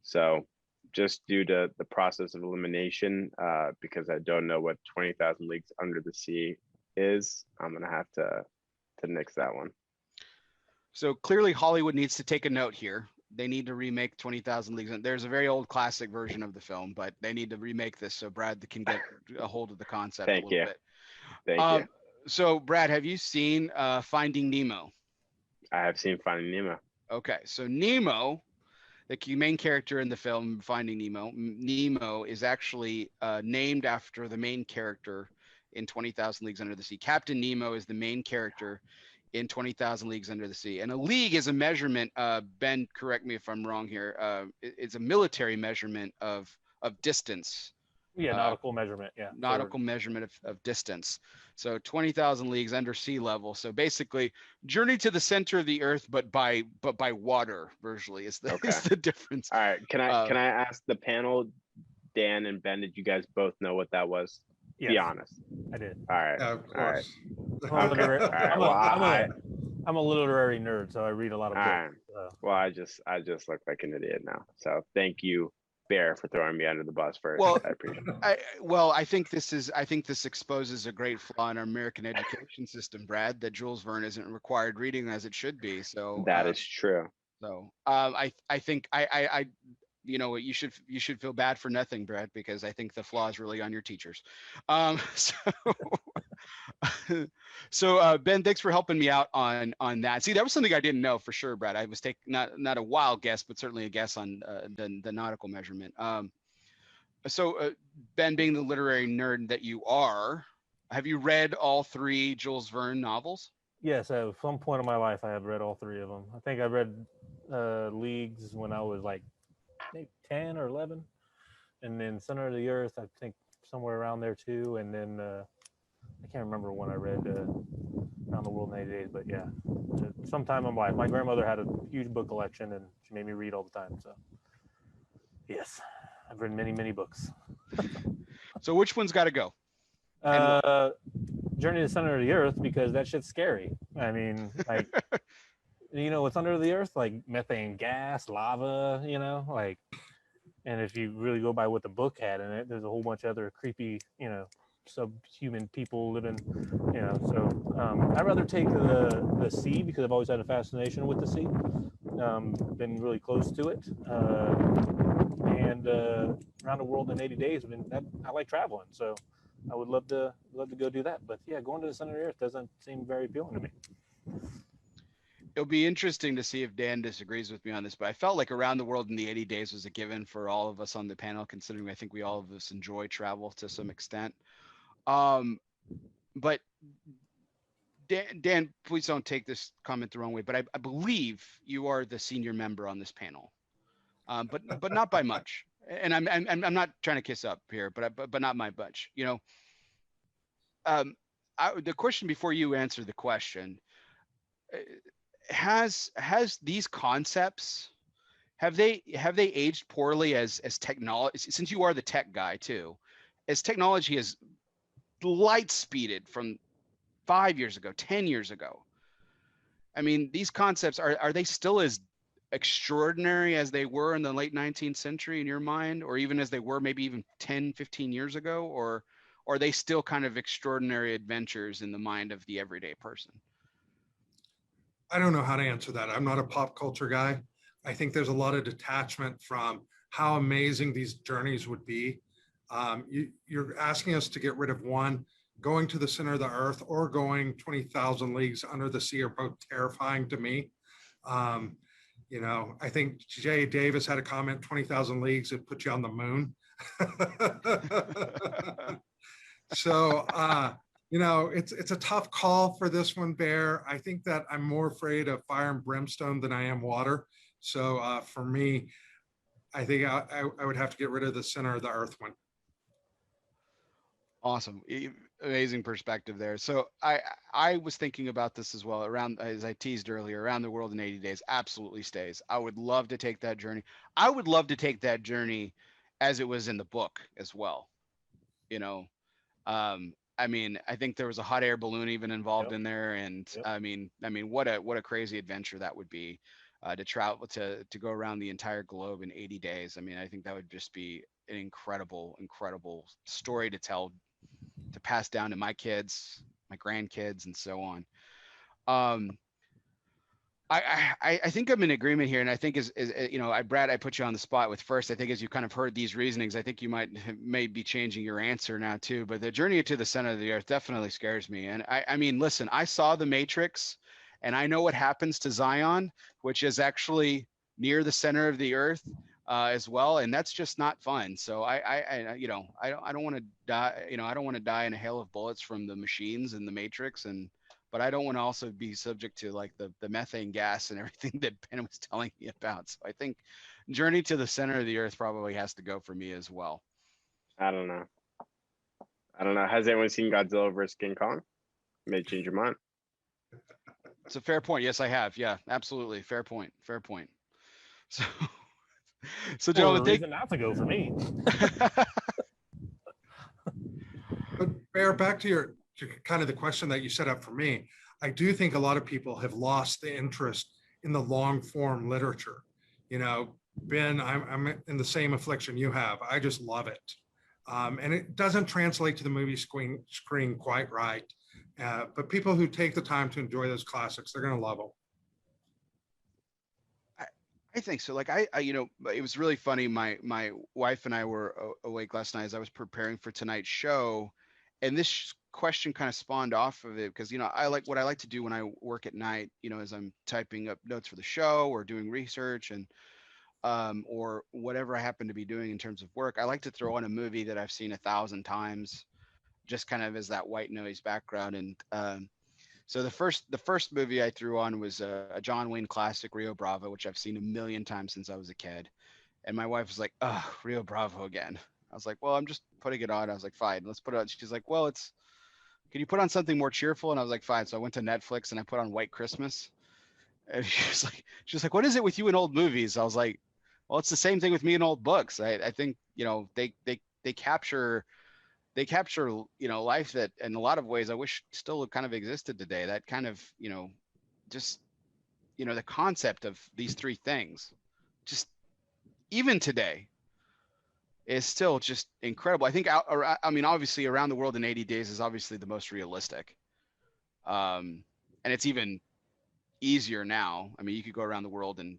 So just due to the process of elimination, because I don't know what 20,000 Leagues Under the Sea is, I'm going to have to nix that one. So clearly Hollywood needs to take a note here. They need to remake 20,000 Leagues. There's a very old classic version of the film, but they need to remake this so Brad can get a hold of the concept a little bit. Thank you. So Brad, have you seen Finding Nemo? I have seen Finding Nemo. Okay, so Nemo, the main character in the film Finding Nemo, Nemo is actually named after the main character in 20,000 Leagues Under the Sea. Captain Nemo is the main character in 20,000 Leagues Under the Sea. And a league is a measurement, Ben, correct me if I'm wrong here, it's a military measurement of distance. Yeah, nautical measurement, yeah. Nautical measurement of distance. So 20,000 leagues under sea level. So basically, journey to the center of the earth, but by water, virtually, is the difference. All right, can I ask the panel, Dan and Ben, did you guys both know what that was? Yes, be honest. I did. All right. Yeah, of course. I'm a literary nerd, so I read a lot of books. Right. So. Well, I just look like an idiot now. So thank you, Bear, for throwing me under the bus first. Well, I appreciate it. I think this exposes a great flaw in our American education system, Brad, that Jules Verne isn't required reading as it should be. So that is true. So I think I you know, you should feel bad for nothing, Brad, because I think the flaw is really on your teachers. So Ben, thanks for helping me out on that. See, that was something I didn't know for sure, Brad. I was taking not a wild guess, but certainly a guess on the nautical measurement. So Ben, being the literary nerd that you are, have you read all 3 Jules Verne novels? Yes, at some point in my life, I have read all 3 of them. I think I read Leagues when I was like maybe 10 or 11, and then Center of the Earth, I think somewhere around there too, and then I can't remember when I read Around the World in 80 Days, but yeah, sometime in my life. My grandmother had a huge book collection, and she made me read all the time. So yes, I've read many books. So which one's got to go? Journey to the Center of the Earth, because that shit's scary. I mean, like, you know what's under the earth? Like methane gas, lava, you know, like, and if you really go by what the book had in it, there's a whole bunch of other creepy, you know, subhuman people living, you know. So I'd rather take the sea, because I've always had a fascination with the sea. Been really close to it. And Around the World in 80 Days, I like traveling, so I would love to go do that. But yeah, going to the center of the earth doesn't seem very appealing to me. It'll be interesting to see if Dan disagrees with me on this, but I felt like Around the World in the 80 Days was a given for all of us on the panel, considering I think we all of us enjoy travel to some extent. but Dan, please don't take this comment the wrong way, but I believe you are the senior member on this panel, but not by much. And I'm not trying to kiss up here, but not by much. You know, the question before you answer the question, has these concepts, have they aged poorly as technology, since you are the tech guy too, as technology has light speeded from 5 years ago, 10 years ago? I mean, these concepts, are they still as extraordinary as they were in the late 19th century in your mind, or even as they were maybe even 10, 15 years ago, or are they still kind of extraordinary adventures in the mind of the everyday person? I don't know how to answer that. I'm not a pop culture guy. I think there's a lot of detachment from how amazing these journeys would be. You're asking us to get rid of one. Going to the center of the earth or going 20,000 leagues under the sea are both terrifying to me. You know, I think Jay Davis had a comment, 20,000 leagues, it put you on the moon. So, you know, it's a tough call for this one, Bear. I think that I'm more afraid of fire and brimstone than I am water. So for me, I think I would have to get rid of the center of the earth one. Awesome. Amazing perspective there. So I was thinking about this as well, around, as I teased earlier, around the world in 80 days absolutely stays. I would love to take that journey. I would love to take that journey as it was in the book as well. You know, I mean, I think there was a hot air balloon even involved in there. And I mean, what a crazy adventure that would be, to travel, to go around the entire globe in 80 days. I mean, I think that would just be an incredible story to tell, to pass down to my kids, my grandkids, and so on. I think I'm in agreement here, and I think as you know, Brad, I put you on the spot with first. I think as you kind of heard these reasonings, I think you may be changing your answer now too. But the journey to the center of the earth definitely scares me. And I mean, listen, I saw The Matrix, and I know what happens to Zion, which is actually near the center of the earth. As well, and that's just not fun. So I you know, I don't want to die. You know, I don't want to die in a hail of bullets from the machines in the Matrix, but I don't want to also be subject to like the methane gas and everything that Ben was telling me about. So I think Journey to the Center of the Earth probably has to go for me as well. I don't know. Has anyone seen Godzilla vs. King Kong? May change your mind. It's a fair point. Yes, I have. Yeah, absolutely. Fair point. So gentlemen, reason not to go for me. But Bear, back to kind of the question that you set up for me. I do think a lot of people have lost the interest in the long form literature. You know, Ben, I'm in the same affliction you have. I just love it. And it doesn't translate to the movie screen quite right. But people who take the time to enjoy those classics, they're going to love them. I think so. Like I, you know, it was really funny. My wife and I were awake last night as I was preparing for tonight's show, and this question kind of spawned off of it because, you know, what I like to do when I work at night, you know, as I'm typing up notes for the show or doing research and or whatever I happen to be doing in terms of work, I like to throw on a movie that I've seen 1,000 times, just kind of as that white noise background. And so the first movie I threw on was a John Wayne classic, Rio Bravo, which I've seen 1,000,000 times since I was a kid. And my wife was like, "Oh, Rio Bravo again." I was like, "Well, I'm just putting it on." I was like, "Fine, let's put it on." She's like, "Well, can you put on something more cheerful?" And I was like, "Fine." So I went to Netflix and I put on White Christmas. And she was like, "What is it with you in old movies?" I was like, "Well, it's the same thing with me in old books. I think, you know, they capture, you know, life that in a lot of ways I wish still kind of existed today. That kind of, you know, just, you know, the concept of these three things, just even today, is still just incredible. I think, I mean, obviously Around the World in 80 Days is obviously the most realistic. And it's even easier now. I mean, you could go around the world in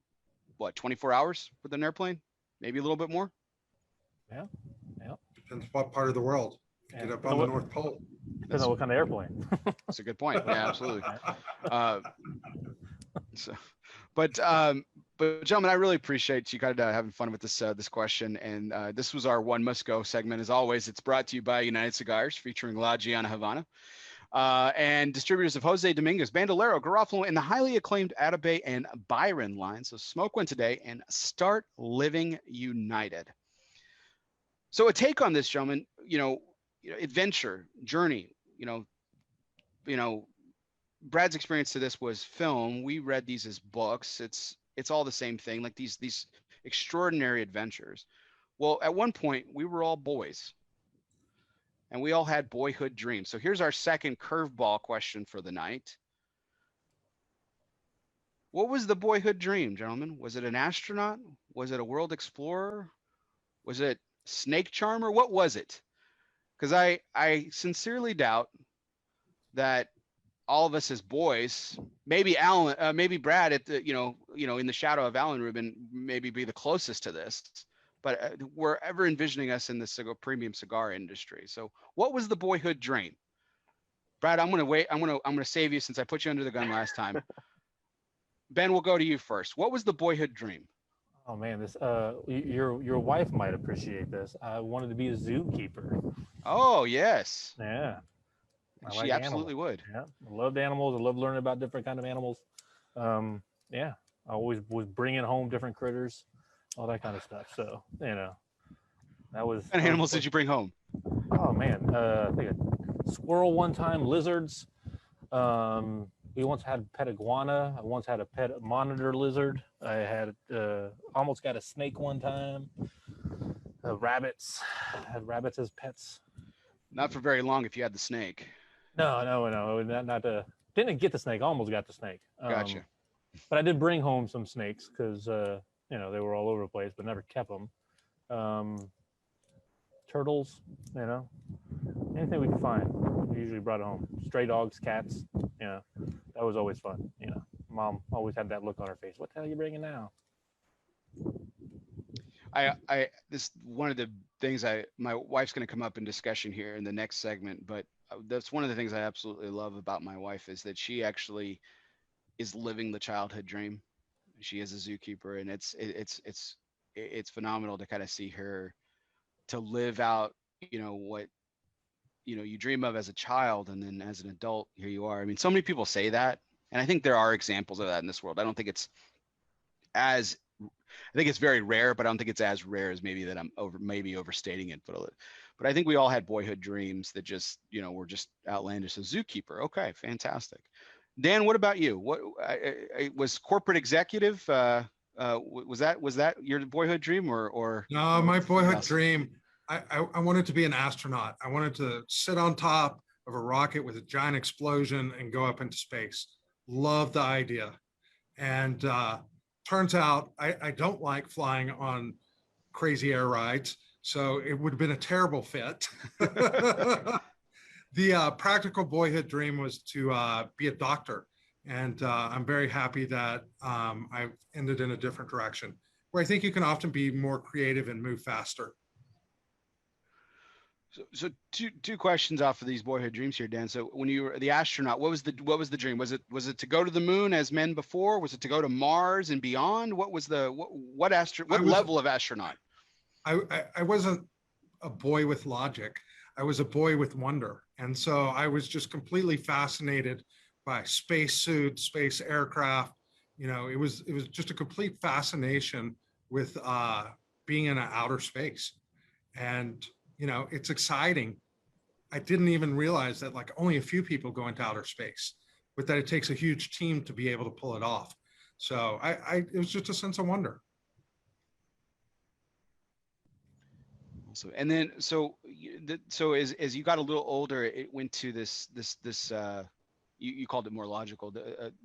what, 24 hours with an airplane, maybe a little bit more. Yeah. Depends what part of the world. Get up on the North Pole. Depends on what kind of airplane. That's a good point. Yeah, absolutely. But gentlemen, I really appreciate you kind of having fun with this question. And this was our One Must Go segment. As always, it's brought to you by United Cigars, featuring La Giana Havana. and distributors of Jose Dominguez, Bandolero, Garofalo, and the highly acclaimed Atabey and Byron line. So smoke one today and start living united. So a take on this, gentlemen, adventure, journey, Brad's experience to this was film. We read these as books. It's all the same thing, like these extraordinary adventures. Well, at one point we were all boys and we all had boyhood dreams. So here's our second curveball question for the night. What was the boyhood dream, gentlemen? Was it an astronaut? Was it a world explorer? Was it snake charmer? What was it? Because I sincerely doubt that all of us as boys, maybe Alan, maybe Brad at the, in the shadow of Alan Rubin, maybe be the closest to this, but we're ever envisioning us in the premium cigar industry. So what was the boyhood dream? Brad, I'm going to wait. I'm going to save you since I put you under the gun last time. Ben, we'll go to you first. What was the boyhood dream? Oh man, this your wife might appreciate this. I wanted to be a zookeeper. Oh yes. Yeah. She absolutely would. Yeah, I loved animals. I loved learning about different kind of animals. Yeah, I always was bringing home different critters, all that kind of stuff. So that was. What kind of animals did you bring home? Oh man, I think a squirrel one time, lizards. We once had a pet iguana. I once had a pet monitor lizard. I had almost got a snake one time. Rabbits. I had rabbits as pets. Not for very long if you had the snake. No, not didn't get the snake. Almost got the snake. Gotcha. But I did bring home some snakes because they were all over the place, but never kept them. Turtles, anything we could find, we usually brought it home. Stray dogs, cats, that was always fun. Mom always had that look on her face. What the hell are you bringing now? This one of the things my wife's going to come up in discussion here in the next segment, but that's one of the things I absolutely love about my wife is that she actually is living the childhood dream. She is a zookeeper, and it's phenomenal to kind of see her to live out, what, you dream of as a child, and then as an adult, here you are. I mean, so many people say that, and I think there are examples of that in this world. I don't think it's I think it's very rare, but I don't think it's as rare as maybe that I'm overstating it. But I think we all had boyhood dreams that just, were just outlandish. So zookeeper. Okay. Fantastic. Dan, what about you? What was corporate executive? Was that your boyhood dream or? No, my boyhood dream, I wanted to be an astronaut. I wanted to sit on top of a rocket with a giant explosion and go up into space. Loved the idea. And, turns out I don't like flying on crazy air rides, so it would have been a terrible fit. The practical boyhood dream was to be a doctor, and I'm very happy that I've ended in a different direction, where I think you can often be more creative and move faster. So two questions off of these boyhood dreams here, Dan. So when you were the astronaut, what was the dream? Was it to go to the moon as men before? Was it to go to Mars and beyond? What was what level of astronaut? I wasn't a boy with logic. I was a boy with wonder. And so I was just completely fascinated by space suits, space aircraft. It was just a complete fascination with being in outer space. And it's exciting. I didn't even realize that only a few people go into outer space, but that it takes a huge team to be able to pull it off. So it was just a sense of wonder. So, and then, so as you got a little older, it went to this you called it more logical,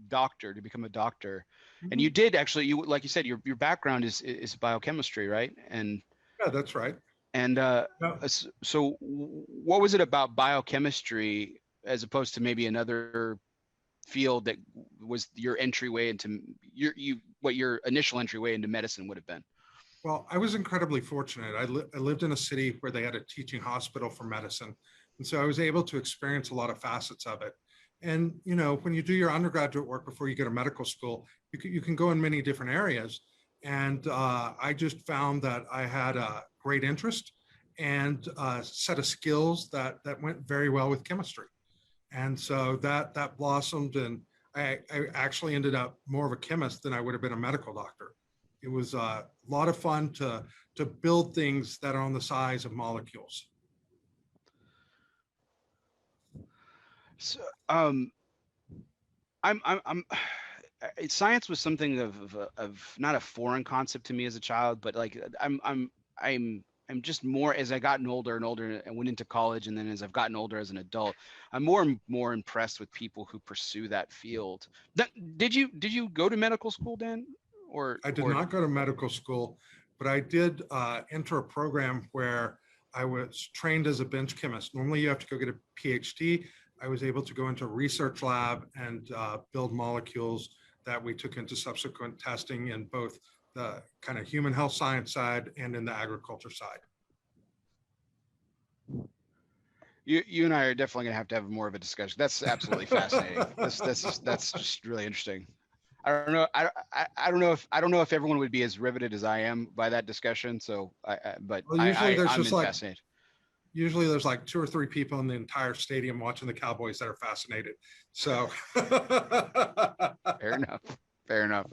doctor, to become a doctor. Mm-hmm. And you did actually, like you said, your background is biochemistry, right? And yeah, that's right. And so what was it about biochemistry as opposed to maybe another field that was your entryway into what your initial entryway into medicine would have been? Well, I was incredibly fortunate. I lived in a city where they had a teaching hospital for medicine. And so I was able to experience a lot of facets of it. And, when you do your undergraduate work before you go to medical school, you can go in many different areas. And I just found that I had a great interest and a set of skills that went very well with chemistry. And so that blossomed, and I actually ended up more of a chemist than I would have been a medical doctor. It was a lot of fun to build things that are on the size of molecules. So, science was something of not a foreign concept to me as a child, but like I'm just more, as I gotten older and older and went into college, and then as I've gotten older as an adult, I'm more and more impressed with people who pursue that field. Did you go to medical school, Dan? I did not go to medical school, but I did enter a program where I was trained as a bench chemist. Normally you have to go get a PhD. I was able to go into a research lab and build molecules that we took into subsequent testing in both the kind of human health science side and in the agriculture side. You and I are definitely gonna have to have more of a discussion. That's absolutely fascinating. That's just really interesting. I don't know. I don't know if everyone would be as riveted as I am by that discussion. So, but well, usually I'm fascinated. Usually there's like 2 or 3 people in the entire stadium watching the Cowboys that are fascinated. So fair enough. Fair enough.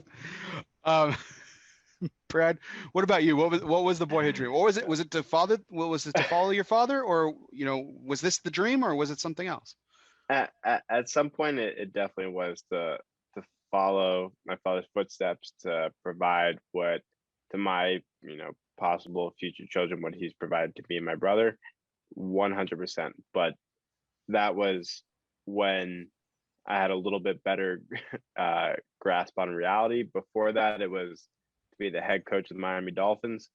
Brad, what about you? What was the boyhood dream? What was it? Was it to follow your father, or was this the dream, or was it something else? At some point, it definitely was to follow my father's footsteps, to provide what to my possible future children what he's provided to me and my brother, 100%. But that was when I had a little bit better grasp on reality. Before that, it was to be the head coach of the Miami Dolphins,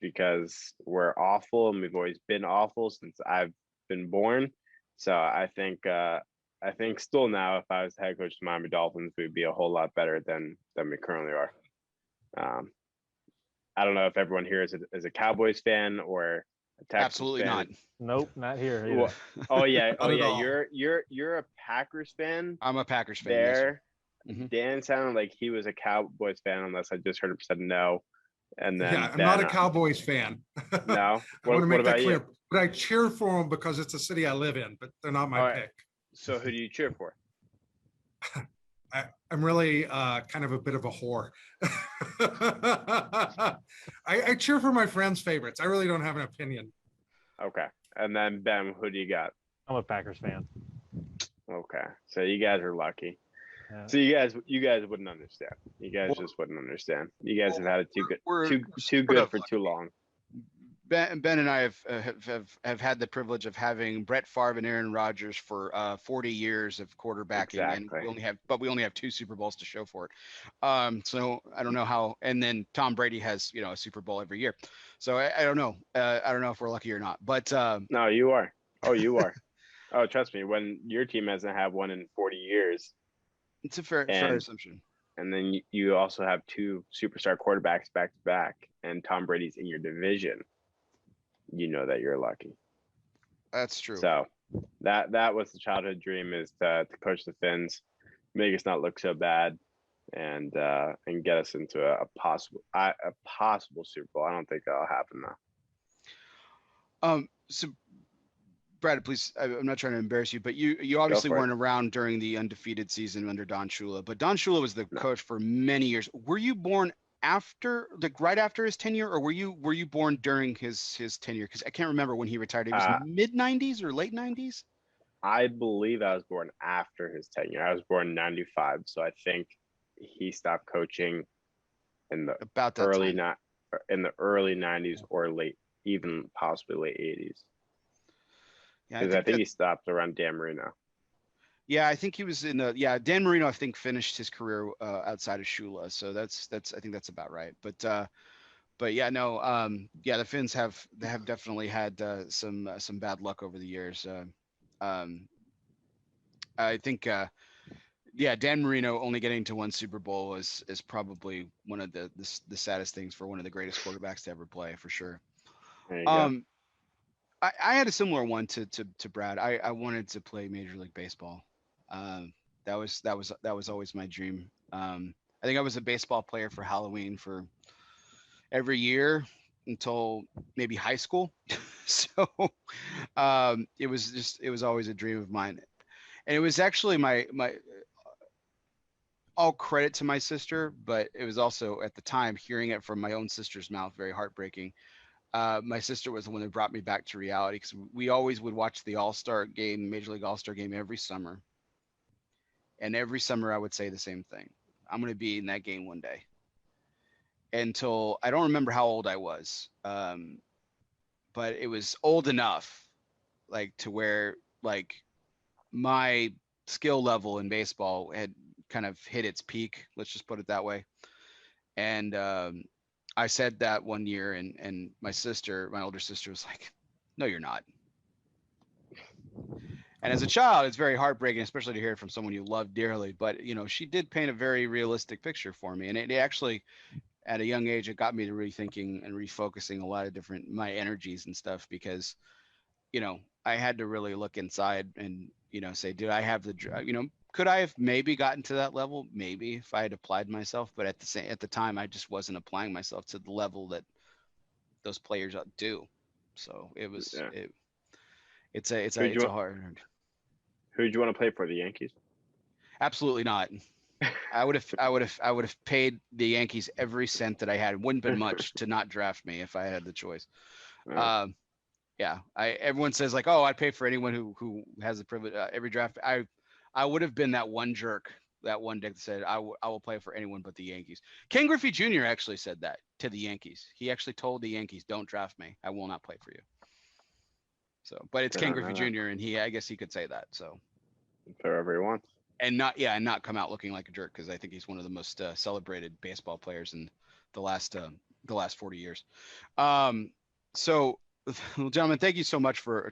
because we're awful and we've always been awful since I've been born. So I think still now, if I was the head coach of the Miami Dolphins, we'd be a whole lot better than we currently are. I don't know if everyone here is a Cowboys fan or a Texas Absolutely fan. not. Nope, not here either. Well, oh yeah. all. You're a Packers fan. I'm a Packers fan. There, yes, Dan sounded like he was a Cowboys fan, unless I just heard him said no. And then yeah, I'm not a Cowboys fan. No, I want to make that clear. You? But I cheer for them because it's a city I live in, but they're not my pick. So who do you cheer for? I'm really kind of a bit of a whore. I cheer for my friends' favorites. I really don't have an opinion. Okay. And then Ben, who do you got? I'm a Packers fan. Okay. So you guys are lucky. Yeah. So you guys wouldn't understand. You guys just wouldn't understand. You guys have had it too good for too long. Ben and I have had the privilege of having Brett Favre and Aaron Rodgers for 40 years of quarterbacking, Exactly. and we only have 2 Super Bowls to show for it. So I don't know how. And then Tom Brady has a Super Bowl every year. So I don't know. I don't know if we're lucky or not. But no, you are. Oh, you are. Oh, trust me. When your team hasn't had one in 40 years, it's a fair assumption. And then you also have 2 superstar quarterbacks back to back, and Tom Brady's in your division. You know that you're lucky. That's true. So that was the childhood dream, is to coach the Finns, make us not look so bad, and get us into a possible Super Bowl. I don't think that'll happen though. So Brad, please, I'm not trying to embarrass you, but you obviously weren't around during the undefeated season under Don Shula, but Don Shula was the coach for many years. Were you born right after his tenure, or were you born during his tenure? Because I can't remember when he retired. It was mid 90s or late 90s. I believe I was born after his tenure. I was born in 95, so I think he stopped coaching in the early 90s or even possibly late 80s. Yeah, because I think he stopped around Dan Marino. Yeah, I think he was Dan Marino, I think, finished his career outside of Shula. So I think that's about right. But yeah, no, the Finns have definitely had some bad luck over the years. I think Dan Marino only getting to 1 Super Bowl is probably one of the saddest things for one of the greatest quarterbacks to ever play, for sure. There you go. I had a similar one to Brad. I wanted to play Major League Baseball. That was always my dream. I think I was a baseball player for Halloween for every year until maybe high school. So it was always a dream of mine. And it was actually my all credit to my sister, but it was also at the time hearing it from my own sister's mouth, very heartbreaking. My sister was the one that brought me back to reality because we always would watch the All-Star game, Major League All-Star game every summer. And every summer I would say the same thing. I'm going to be in that game one day. Until I don't remember how old I was. But it was old enough like to where like my skill level in baseball had kind of hit its peak. Let's just put it that way. And I said that one year, and my older sister was like, "No, you're not." And as a child, it's very heartbreaking, especially to hear it from someone you love dearly. But she did paint a very realistic picture for me, and it actually, at a young age, it got me to rethinking and refocusing a lot of different my energies and stuff because, I had to really look inside and say, did I have could I have maybe gotten to that level? Maybe if I had applied myself, but at the time, I just wasn't applying myself to the level that those players do. So it was Yeah. it's a hard. Who did you want to play for? The Yankees? Absolutely not. I would have paid the Yankees every cent that I had. It wouldn't have been much to not draft me if I had the choice. Yeah. Everyone says like, oh, I'd pay for anyone who has the privilege every draft. I would have been that one jerk, that one dick that said I will play for anyone but the Yankees. Ken Griffey Jr. actually said that to the Yankees. He actually told the Yankees, "Don't draft me. I will not play for you." So, but it's Ken Griffey Jr. and I guess he could say that. So, wherever he wants. And not come out looking like a jerk because I think he's one of the most celebrated baseball players in the last 40 years. So, gentlemen, thank you so much for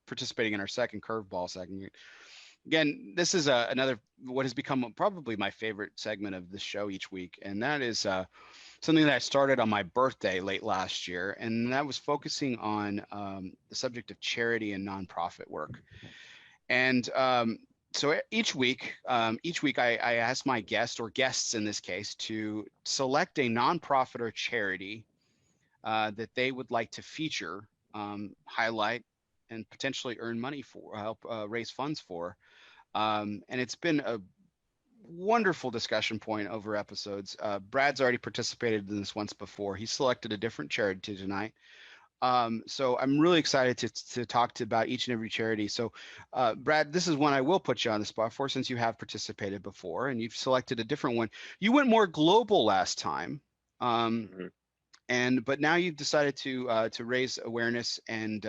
participating in our second curveball segment. Again, this is another what has become probably my favorite segment of the show each week, and that is something that I started on my birthday late last year, and that was focusing on the subject of charity and nonprofit work. And so each week I ask my guest or guests in this case to select a nonprofit or charity that they would like to feature, highlight, and potentially earn money for, help raise funds for. And it's been a wonderful discussion point over episodes. Brad's already participated in this once before. He selected a different charity tonight. So I'm really excited to talk about each and every charity. So, Brad, this is one I will put you on the spot for since you have participated before and you've selected a different one. You went more global last time, but now you've decided to raise awareness and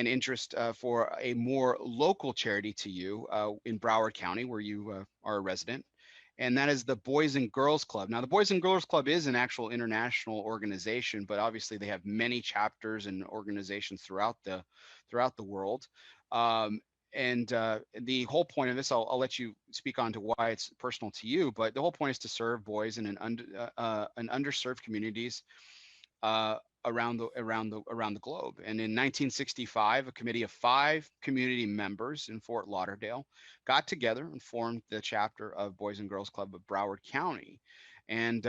interest for a more local charity to you in Broward County, where you are a resident. And that is the Boys and Girls Club. Now, the Boys and Girls Club is an actual international organization, but obviously they have many chapters and organizations throughout the world. And the whole point of this, I'll let you speak on to why it's personal to you, but the whole point is to serve boys in an underserved communities around the globe. And in 1965, a committee of 5 community members in Fort Lauderdale got together and formed the chapter of Boys and Girls Club of Broward County, and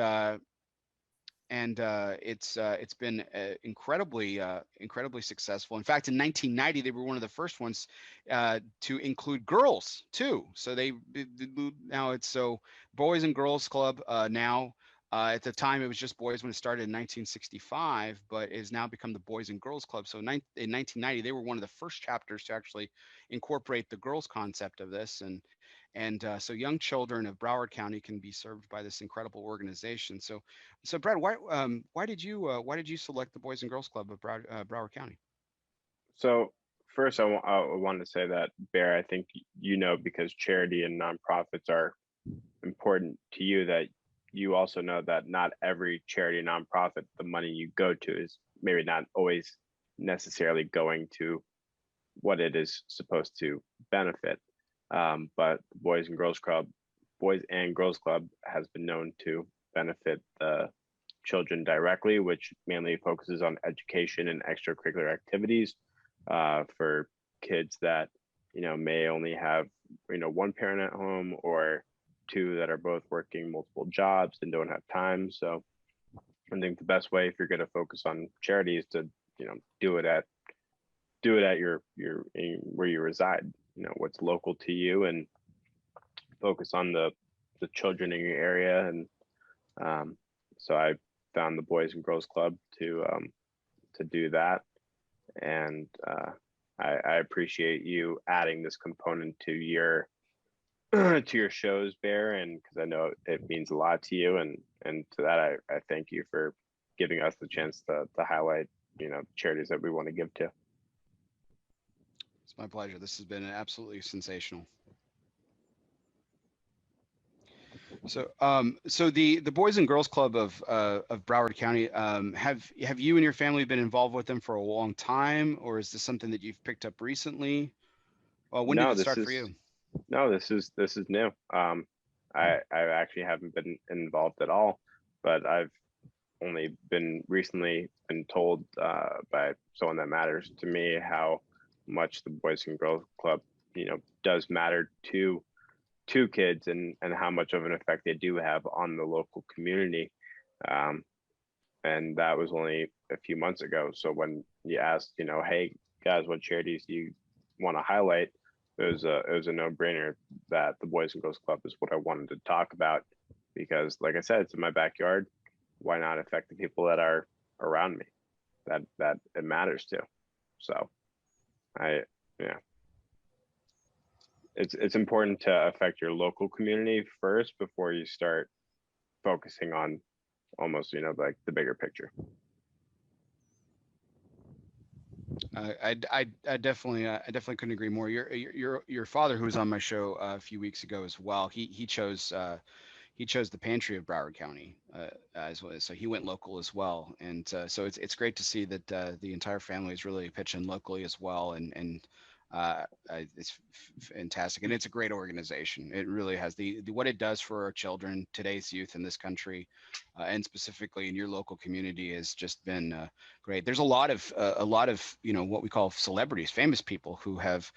it's been incredibly successful. In fact, in 1990, they were one of the first ones to include girls too. So now it's so Boys and Girls Club now. At the time, it was just boys when it started in 1965, but it has now become the Boys and Girls Club. So in 1990, they were one of the first chapters to actually incorporate the girls concept of this, and so young children of Broward County can be served by this incredible organization. So Brad, why did you select the Boys and Girls Club of Broward County? So first, I want to say that, Bear, I think because charity and nonprofits are important to you, that you also know that not every charity and nonprofit, the money you go to is maybe not always necessarily going to what it is supposed to benefit. But Boys and Girls Club has been known to benefit the children directly, which mainly focuses on education and extracurricular activities for kids that may only have one parent at home, or 2 that are both working multiple jobs and don't have time. So I think the best way, if you're going to focus on charity, is to do it at your where you reside, what's local to you, and focus on the children in your area. And so I found the Boys and Girls Club to do that. And I appreciate you adding this component to your to your shows, Bear, and because I know it means a lot to you, and to that I thank you for giving us the chance to highlight charities that we want to give to. It's my pleasure. This has been absolutely sensational. So, so the Boys and Girls Club of Broward County, have you and your family been involved with them for a long time, or is this something that you've picked up recently? When did it start for you? No, this is new. I actually haven't been involved at all, but I've only recently been told by someone that matters to me how much the Boys and Girls Club, does matter to kids, and how much of an effect they do have on the local community. And that was only a few months ago. So when you asked, hey guys, what charities do you want to highlight? It was a no-brainer that the Boys and Girls Club is what I wanted to talk about, because like I said, it's in my backyard. Why not affect the people that are around me that it matters to? So it's important to affect your local community first before you start focusing on almost, like the bigger picture. I definitely couldn't agree more. Your father, who was on my show a few weeks ago as well, he chose the pantry of Broward County as well, so he went local as well. And so it's great to see that the entire family is really pitching locally as well, and it's fantastic, and it's a great organization. It really has the what it does for our children, today's youth in this country, and specifically in your local community, has just been great. There's a lot of what we call celebrities, famous people who have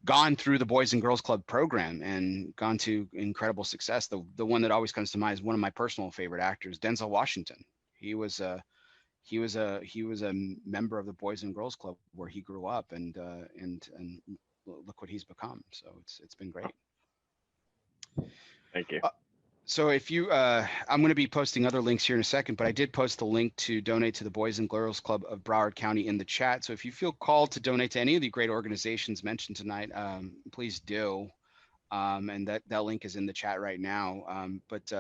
gone through the Boys and Girls Club program and gone to incredible success. The one that always comes to mind is one of my personal favorite actors, Denzel Washington. He was a member of the Boys and Girls Club where he grew up, and look what he's become. So it's been great. Thank you. So if you, I'm going to be posting other links here in a second, but I did post the link to donate to the Boys and Girls Club of Broward County in the chat. So if you feel called to donate to any of the great organizations mentioned tonight, please do. And that link is in the chat right now. But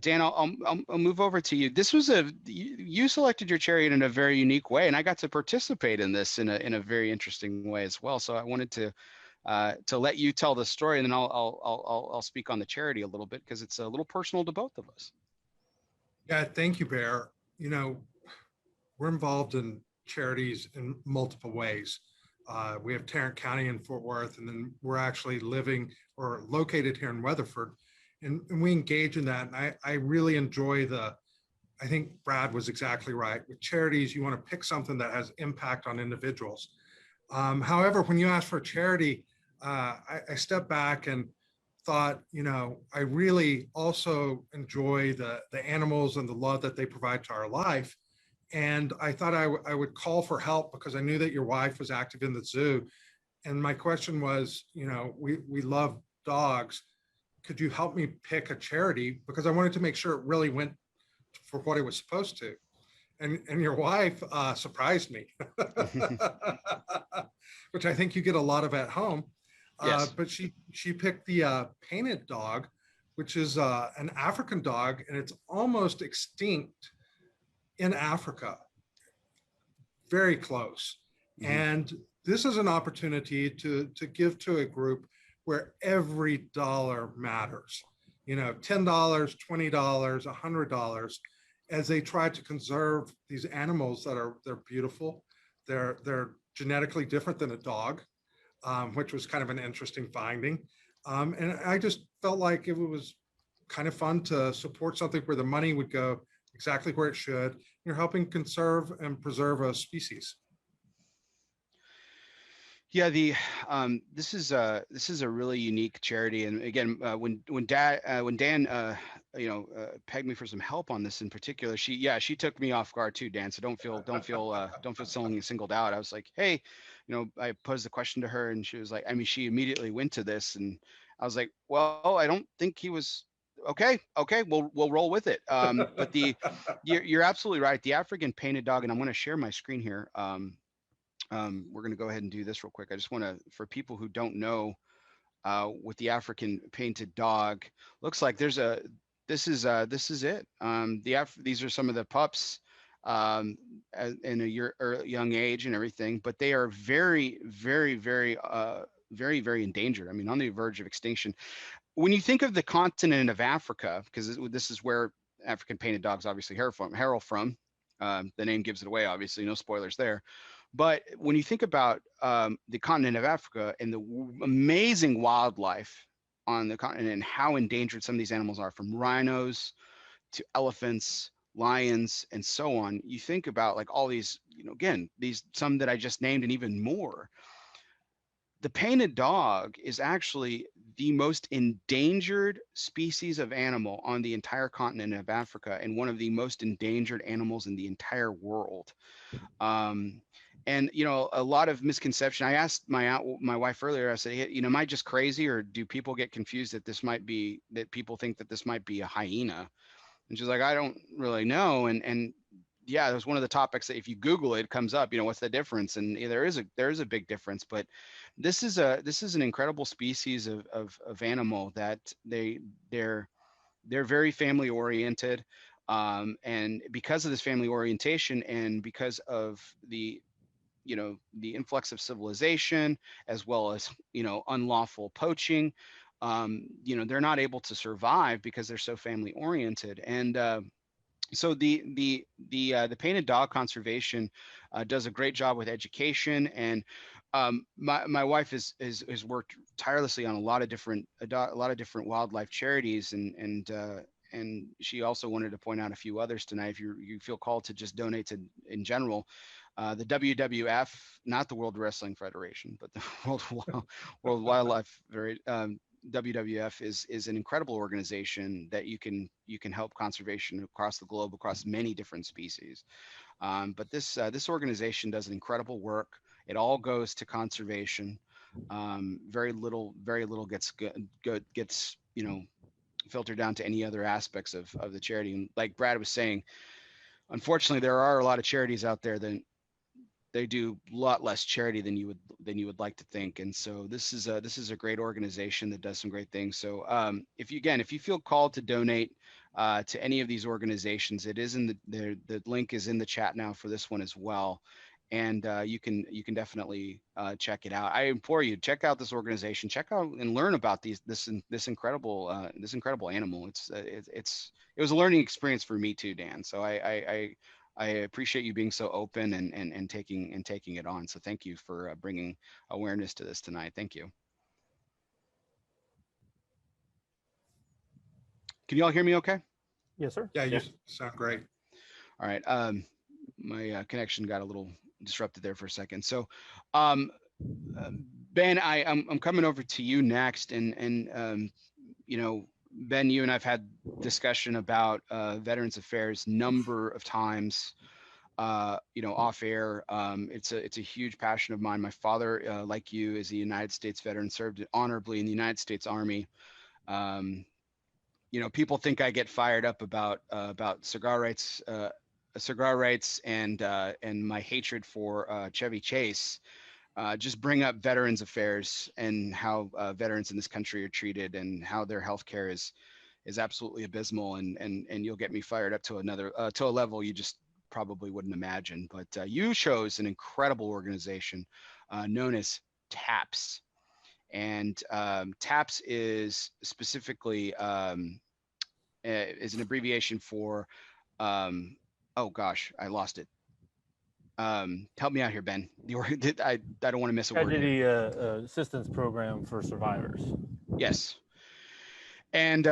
Dan, I'll move over to you. This was you selected your charity in a very unique way, and I got to participate in this in a very interesting way as well. So I wanted to let you tell the story, and then I'll speak on the charity a little bit, because it's a little personal to both of us. Yeah, thank you, Bear. We're involved in charities in multiple ways. We have Tarrant County in Fort Worth, and then we're actually living or located here in Weatherford, and we engage in that. And I really enjoy I think Brad was exactly right. With charities, you want to pick something that has impact on individuals. However, when you ask for a charity, I stepped back and thought, I really also enjoy the animals and the love that they provide to our life. And I thought I would call for help, because I knew that your wife was active in the zoo. And my question was, we love dogs. Could you help me pick a charity? Because I wanted to make sure it really went for what it was supposed to. And your wife surprised me, which I think you get a lot of at home. Yes. But she picked the painted dog, which is an African dog, and it's almost extinct in Africa, very close. Mm-hmm. And this is an opportunity to give to a group where every dollar matters, $10, $20, $100, as they try to conserve these animals they're beautiful. They're genetically different than a dog, which was kind of an interesting finding. And I just felt like it was kind of fun to support something where the money would go exactly where it should. You're helping conserve and preserve a species. Yeah, this is a really unique charity, and again, when Dan pegged me for some help on this in particular, she took me off guard too, Dan. So don't feel singled out. I was like, hey, I posed the question to her, and she was like, I mean, she immediately went to this, and I was like, well, I don't think he was okay. Okay, we'll roll with it. But you're absolutely right. The African painted dog, and I'm going to share my screen here. We're going to go ahead and do this real quick. I just want to, for people who don't know what the African painted dog looks like, this is it. These are some of the pups in a young age and everything, but they are very, very, very, very, very endangered. I mean, on the verge of extinction. When you think of the continent of Africa, because this is where African painted dogs obviously hail from. The name gives it away, obviously, no spoilers there. But when you think about the continent of Africa and the amazing wildlife on the continent and how endangered some of these animals are, from rhinos to elephants, lions, and so on, you think about like all these, again, some that I just named and even more. The painted dog is actually the most endangered species of animal on the entire continent of Africa and one of the most endangered animals in the entire world. And a lot of misconception. I asked my wife earlier. I said, hey, am I just crazy, or do people get confused that people think that this might be a hyena? And she's like, I don't really know. And yeah, it was one of the topics that if you Google it, it comes up. What's the difference? And there is a big difference. But this is an incredible species of animal that they're very family oriented. And because of this family orientation, and because of the influx of civilization, as well as unlawful poaching, they're not able to survive because they're so family oriented. And so the painted dog conservation does a great job with education. And my wife has worked tirelessly on a lot of different wildlife charities, and she also wanted to point out a few others tonight. If you feel called to just donate to in general, the WWF, not the World Wrestling Federation, but the World Wildlife WWF is an incredible organization that you can help conservation across the globe, across many different species. But this organization does an incredible work. It all goes to conservation. Very little gets filtered down to any other aspects of the charity. And like Brad was saying, unfortunately, there are a lot of charities out there that they do a lot less charity than you would like to think. And so this is a great organization that does some great things. So if you feel called to donate to any of these organizations, it is in the link is in the chat now for this one as well. And you can definitely check it out. I implore you, check out this organization, check out and learn about this incredible animal. It was a learning experience for me too, Dan. So I appreciate you being so open and taking it on. So thank you for bringing awareness to this tonight. Thank you. Can you all hear me okay? Yes, sir. Yeah, you sound great. All right. My connection got a little disrupted there for a second. So Ben, I'm coming over to you next, and Ben, you and I've had discussion about Veterans Affairs number of times, off air. It's a huge passion of mine. My father, like you, is a United States veteran, served honorably in the United States Army. People think I get fired up about cigar rights and my hatred for Chevy Chase. Just bring up Veterans Affairs and how veterans in this country are treated and how their health care is absolutely abysmal, and you'll get me fired up to a level you just probably wouldn't imagine. But you chose an incredible organization known as TAPS, and TAPS is specifically is an abbreviation for oh gosh, I lost it. Help me out here, Ben. I don't want to miss a word. Tragedy Assistance Program for Survivors. Yes. And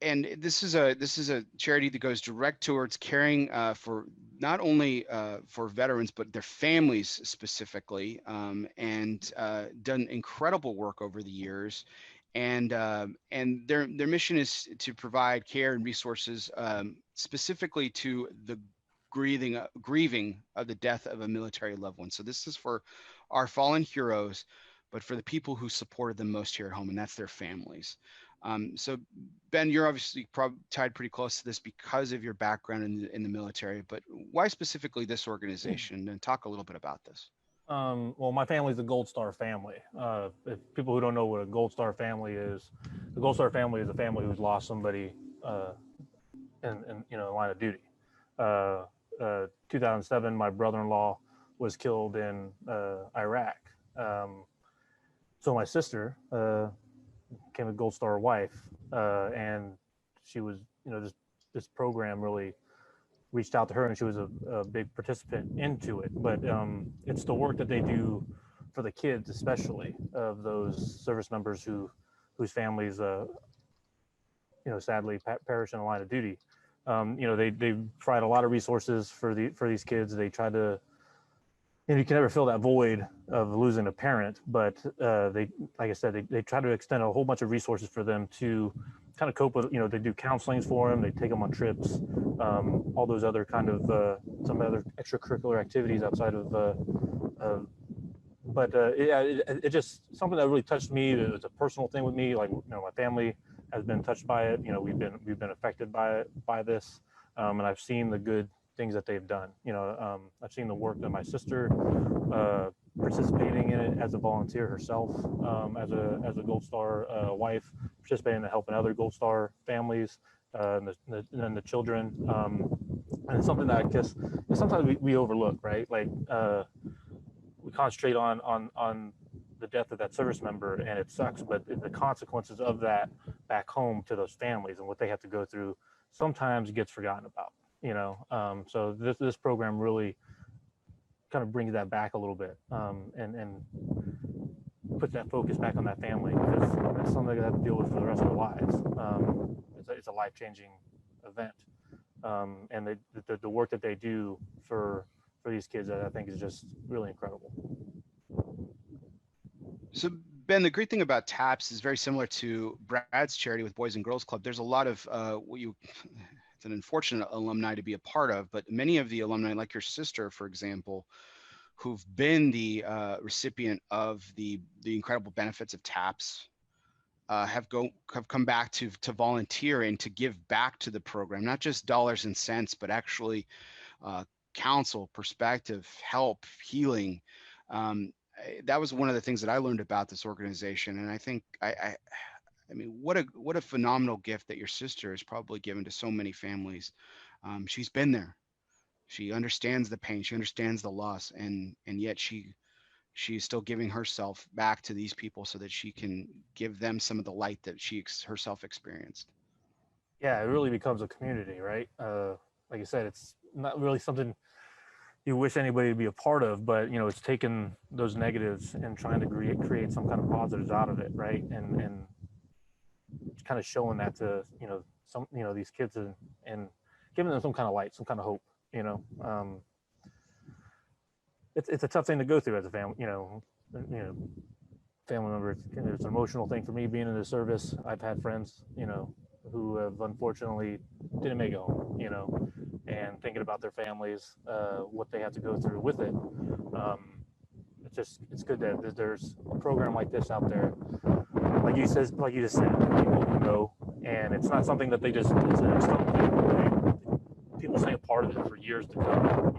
this is a charity that goes direct towards caring for not only for veterans, but their families specifically, and done incredible work over the years. And their mission is to provide care and resources specifically to the grieving of the death of a military loved one. So this is for our fallen heroes, but for the people who supported them most here at home, and that's their families. So Ben, you're obviously tied pretty close to this because of your background in the military, but why specifically this organization? And talk a little bit about this. Well, my family's a Gold Star family. If people who don't know what a Gold Star family is, the Gold Star family is a family who's lost somebody in line of duty. 2007, my brother-in-law was killed in Iraq. So my sister became a Gold Star wife, and she was, this program really reached out to her, and she was a big participant into it. But it's the work that they do for the kids, especially of those service members whose families, sadly perish in the line of duty. They provide a lot of resources for these kids. They try to, you can never fill that void of losing a parent, but they, like I said, they try to extend a whole bunch of resources for them to kind of cope with, they do counselings for them, they take them on trips, all those other kind of, some other extracurricular activities outside of, it just, something that really touched me. It was a personal thing with me. Like, my family has been touched by it. We've been affected by this. And I've seen the good things that they've done. I've seen the work that my sister, participating in it as a volunteer herself, as a Gold Star wife, participating in helping other Gold Star families, and the children. And it's something that I guess sometimes we overlook, right? Like we concentrate on the death of that service member, and it sucks, but the consequences of that back home to those families and what they have to go through sometimes gets forgotten about. So this program really kind of brings that back a little bit, and puts that focus back on that family, because it's something they have to deal with for the rest of their lives. It's a life-changing event, and the work that they do for these kids, I think, is just really incredible. So Ben, the great thing about TAPS is very similar to Brad's charity with Boys and Girls Club. There's a lot of it's an unfortunate alumni to be a part of, but many of the alumni, like your sister, for example, who've been the recipient of the incredible benefits of TAPS, have come back to volunteer and to give back to the program, not just dollars and cents, but actually counsel, perspective, help, healing. That was one of the things that I learned about this organization, and I think I mean, what a phenomenal gift that your sister has probably given to so many families. She's been there. She understands the pain. She understands the loss, and yet she's still giving herself back to these people so that she can give them some of the light that she herself experienced. Yeah, it really becomes a community, right? Like I said, it's not really something you wish anybody to be a part of, but it's taking those negatives and trying to create some kind of positives out of it, right? And kind of showing that to these kids, and giving them some kind of light, some kind of hope. It's a tough thing to go through as a family, family member. It's an emotional thing for me being in the service. I've had friends, who have unfortunately didn't make it home, and thinking about their families, what they have to go through with it. It's good that there's a program like this out there, like you just said, people who know, and it's not something that they just, it's an external thing. People stay a part of it for years to come,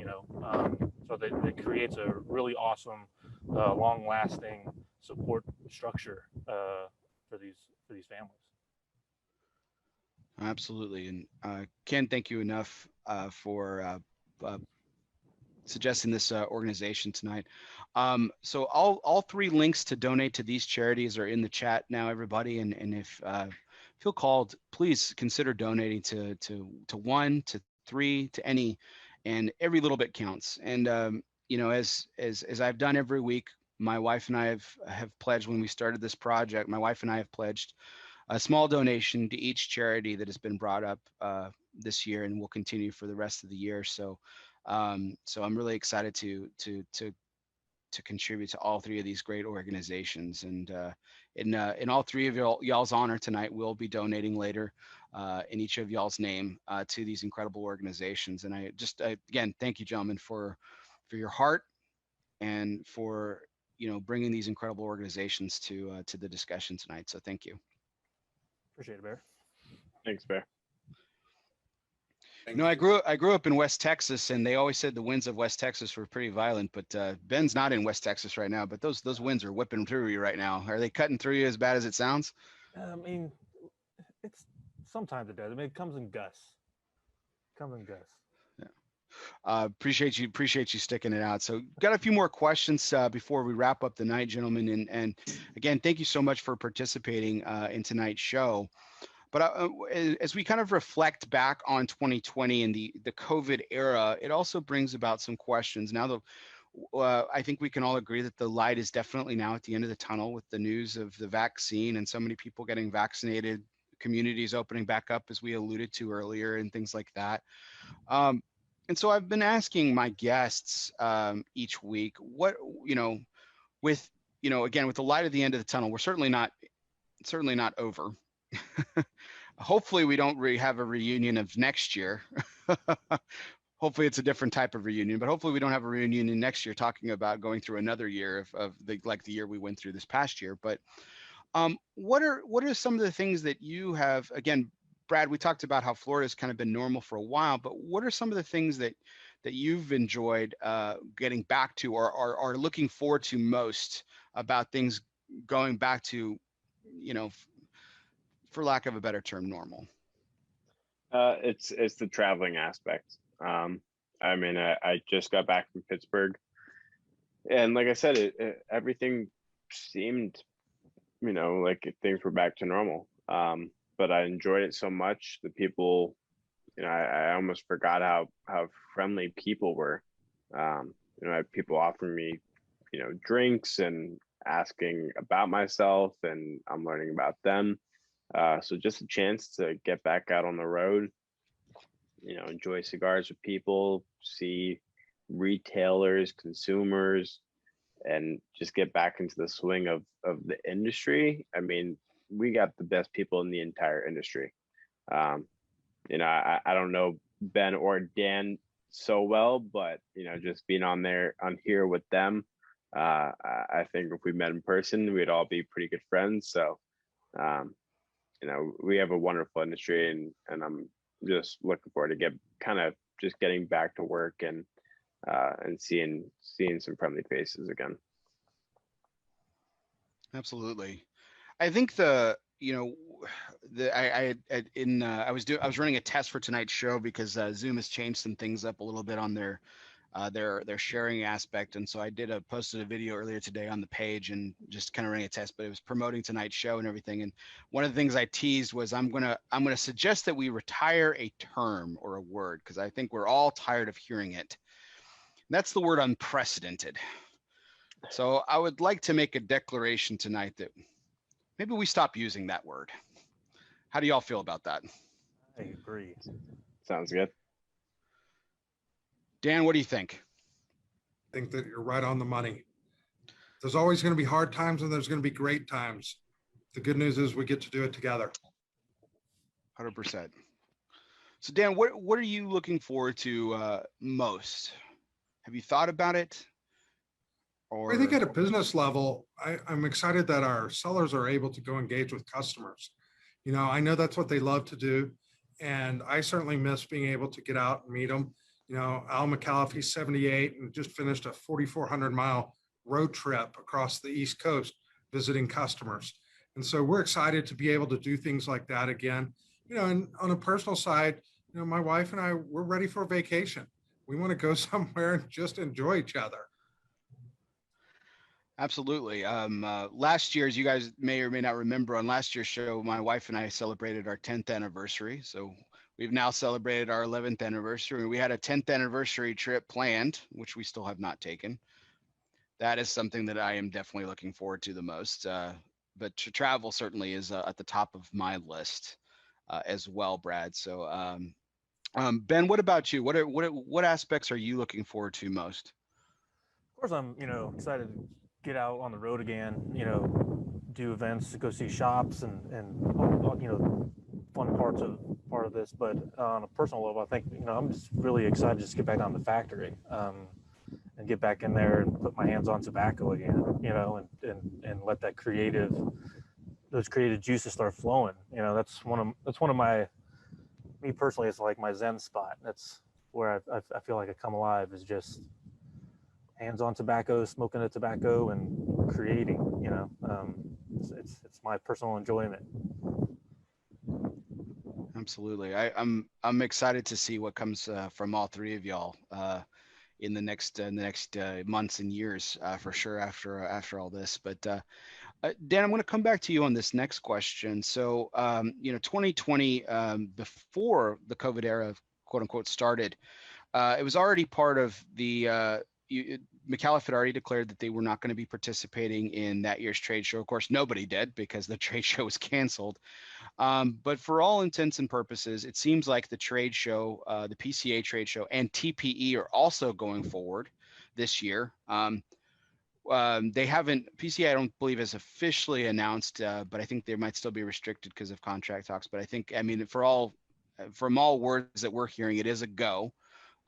so that creates a really awesome, long-lasting support structure for these families. Absolutely. And can't thank you enough for suggesting this organization tonight. So all three links to donate to these charities are in the chat now, everybody. And if feel called, please consider donating to 1, to 3, to any, and every little bit counts. And as I've done every week, my wife and I have pledged, when we started this project, my wife and I have pledged a small donation to each charity that has been brought up this year, and will continue for the rest of the year. So So I'm really excited to contribute to all three of these great organizations. And in all three of y'all's honor tonight, we'll be donating later in each of y'all's name to these incredible organizations. And I just again thank you, gentlemen, for your heart and for bringing these incredible organizations to the discussion tonight. So thank you. Appreciate it, Bear. Thanks, Bear. I grew up in West Texas, and they always said the winds of West Texas were pretty violent. But Ben's not in West Texas right now, but those winds are whipping through you right now. Are they cutting through you as bad as it sounds? I mean, it's sometimes it does. I mean, it comes in gusts. Appreciate you sticking it out. So got a few more questions before we wrap up the night, gentlemen. And again, thank you so much for participating in tonight's show. But as we kind of reflect back on 2020 and the COVID era, it also brings about some questions. Now, I think we can all agree that the light is definitely now at the end of the tunnel with the news of the vaccine and so many people getting vaccinated, communities opening back up, as we alluded to earlier, and things like that. And so I've been asking my guests each week, what, with, again, with the light at the end of the tunnel, we're certainly not over. Hopefully we don't have a reunion of next year. Hopefully it's a different type of reunion, but hopefully we don't have a reunion in next year talking about going through another year of the year we went through this past year. But what are some of the things that you have, again, Brad, we talked about how Florida's kind of been normal for a while, but what are some of the things that you've enjoyed getting back to or are looking forward to most about things going back to, for lack of a better term, normal? It's the traveling aspect. I mean, I just got back from Pittsburgh, and like I said, everything seemed, like things were back to normal. But I enjoyed it so much. The people, I almost forgot how friendly people were. I had people offering me, drinks and asking about myself, and I'm learning about them. So just a chance to get back out on the road, enjoy cigars with people, see retailers, consumers, and just get back into the swing of the industry. I mean, we got the best people in the entire industry. I don't know Ben or Dan so well, but just being on here with them, I think if we met in person, we'd all be pretty good friends. So, we have a wonderful industry, and I'm just looking forward to getting back to work and seeing some friendly faces again. Absolutely. I think I was running a test for tonight's show because Zoom has changed some things up a little bit on their sharing aspect, and so I posted a video earlier today on the page and just kind of running a test, but it was promoting tonight's show and everything. And one of the things I teased was I'm gonna suggest that we retire a term or a word, because I think we're all tired of hearing it. And that's the word unprecedented. So I would like to make a declaration tonight that maybe we stop using that word. How do y'all feel about that? I agree. Sounds good. Dan, what do you think? I think that you're right on the money. There's always going to be hard times and there's going to be great times. The good news is we get to do it together. 100%. So Dan, what are you looking forward to most? Have you thought about it? Or I think at a business level, I'm excited that our sellers are able to go engage with customers. I know that's what they love to do. And I certainly miss being able to get out and meet them. Al Micallef, he's 78 and just finished a 4,400-mile road trip across the East Coast visiting customers. And so we're excited to be able to do things like that again. And on a personal side, my wife and I, we're ready for a vacation. We want to go somewhere and just enjoy each other. Absolutely. Last year, as you guys may or may not remember, on last year's show, my wife and I celebrated our 10th anniversary. So we've now celebrated our 11th anniversary. We had a 10th anniversary trip planned, which we still have not taken. That is something that I am definitely looking forward to the most. But to travel certainly is at the top of my list as well, Brad. So Ben, what about you? What aspects are you looking forward to most? Of course, I'm excited to get out on the road again. Do events, go see shops, and all, fun part of this. But on a personal level, I think I'm just really excited to just get back down to the factory. And get back in there and put my hands on tobacco again, and let those creative juices start flowing. That's one of me personally, it's like my Zen spot. That's where I feel like I come alive, is just hands on tobacco, smoking the tobacco and creating, it's my personal enjoyment. Absolutely. I'm excited to see what comes from all three of y'all in the next months and years for sure after all this. But Dan, I'm going to come back to you on this next question. So 2020 before the COVID era, quote unquote, started, it was already part of the Micallef had already declared that they were not going to be participating in that year's trade show. Of course, nobody did because the trade show was canceled. But for all intents and purposes, it seems like the trade show, the PCA trade show and TPE are also going forward this year. They haven't, PCA I don't believe has officially announced, but I think they might still be restricted because of contract talks. But I think, from all words that we're hearing, it is a go.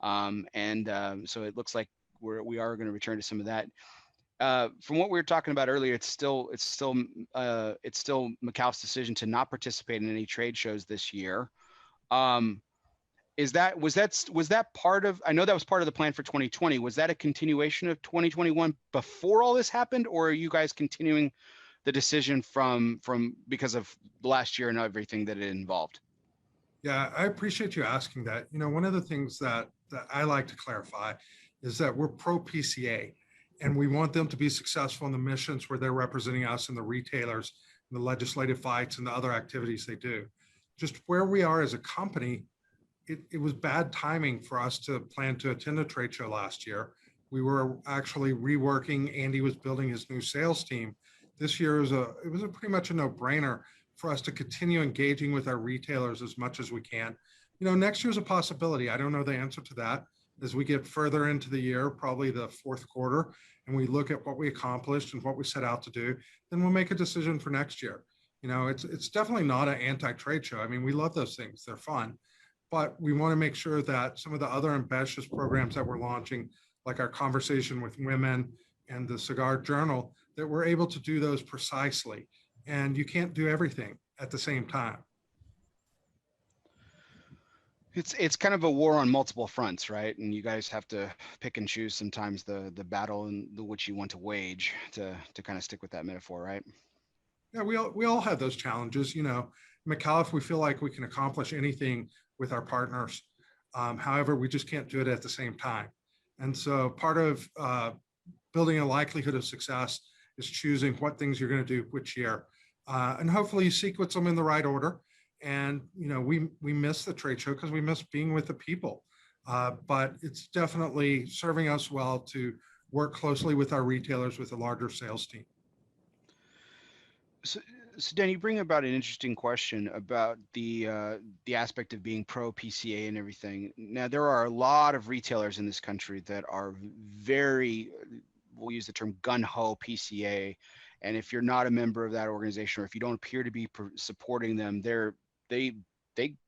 So it looks like we are going to return to some of that. From what we were talking about earlier, it's still Micallef's decision to not participate in any trade shows this year. Was that part of? I know that was part of the plan for 2020. Was that a continuation of 2021 before all this happened, or are you guys continuing the decision from because of last year and everything that it involved? Yeah, I appreciate you asking that. One of the things that I like to clarify is that we're pro PCA, and we want them to be successful in the missions where they're representing us and the retailers and the legislative fights and the other activities they do. Just where we are as a company, it was bad timing for us to plan to attend a trade show last year. We were actually reworking. Andy was building his new sales team. This year it was pretty much a no-brainer for us to continue engaging with our retailers as much as we can. Next year's a possibility. I don't know the answer to that. As we get further into the year, probably the fourth quarter, and we look at what we accomplished and what we set out to do, then we'll make a decision for next year. It's definitely not an anti-trade show. I mean, we love those things. They're fun. But we want to make sure that some of the other ambitious programs that we're launching, like our conversation with women and the Cigar Journal, that we're able to do those precisely. And you can't do everything at the same time. It's kind of a war on multiple fronts, right? And you guys have to pick and choose sometimes the battle and which you want to wage to kind of stick with that metaphor, right? Yeah, we all have those challenges. Micallef, we feel like we can accomplish anything with our partners. However, we just can't do it at the same time. And so part of building a likelihood of success is choosing what things you're going to do which year. And hopefully you sequence them in the right order. And, we miss the trade show because we miss being with the people. But it's definitely serving us well to work closely with our retailers with a larger sales team. So Dan, you bring about an interesting question about the aspect of being pro PCA and everything. Now, there are a lot of retailers in this country that are very, we'll use the term gun-ho PCA. And if you're not a member of that organization, or if you don't appear to be supporting them, they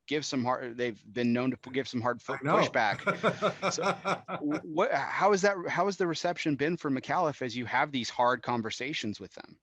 give some hard. They've been known to give some hard pushback. So, how has the reception been for Micallef as you have these hard conversations with them?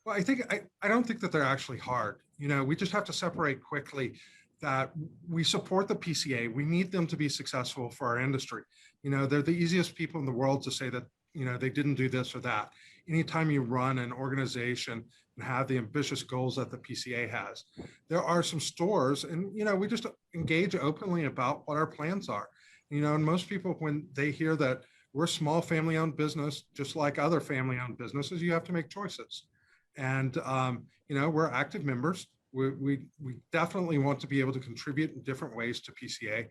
Well, I don't think that they're actually hard. We just have to separate quickly that we support the PCA. We need them to be successful for our industry. They're the easiest people in the world to say that, they didn't do this or that. Anytime you run an organization and have the ambitious goals that the PCA has, there are some stores, and, we just engage openly about what our plans are. And most people, when they hear that we're a small family-owned business, just like other family-owned businesses, you have to make choices. And, we're active members. We definitely want to be able to contribute in different ways to PCA,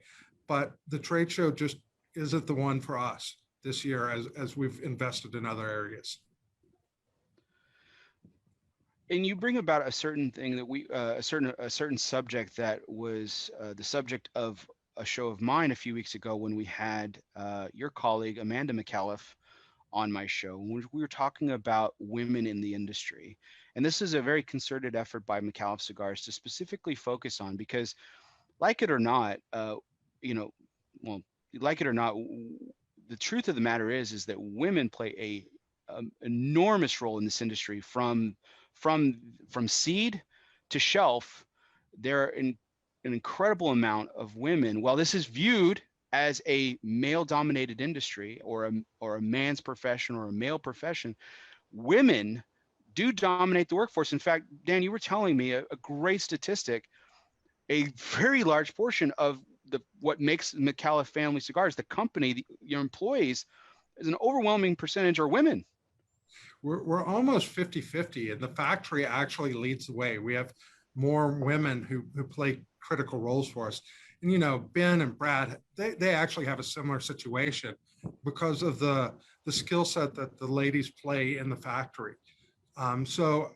but the trade show just isn't the one for us this year as we've invested in other areas. And you bring about a certain thing that a certain subject that was the subject of a show of mine a few weeks ago when we had your colleague Amanda Micallef on my show. We were talking about women in the industry, and this is a very concerted effort by Micallef Cigars to specifically focus on, because, like it or not, you know, well, like it or not, the truth of the matter is that women play a enormous role in this industry from seed to shelf. There are an incredible amount of women. While this is viewed as a male-dominated industry, or a man's profession, or a male profession, women do dominate the workforce. In fact, Dan, you were telling me a great statistic. A very large portion of what makes Micallef Family Cigars, the company, your employees, is an overwhelming percentage are women. We're almost 50-50, and the factory actually leads the way. We have more women who play critical roles for us. And, you know, Ben and Brad, they actually have a similar situation because of the skill set that the ladies play in the factory. So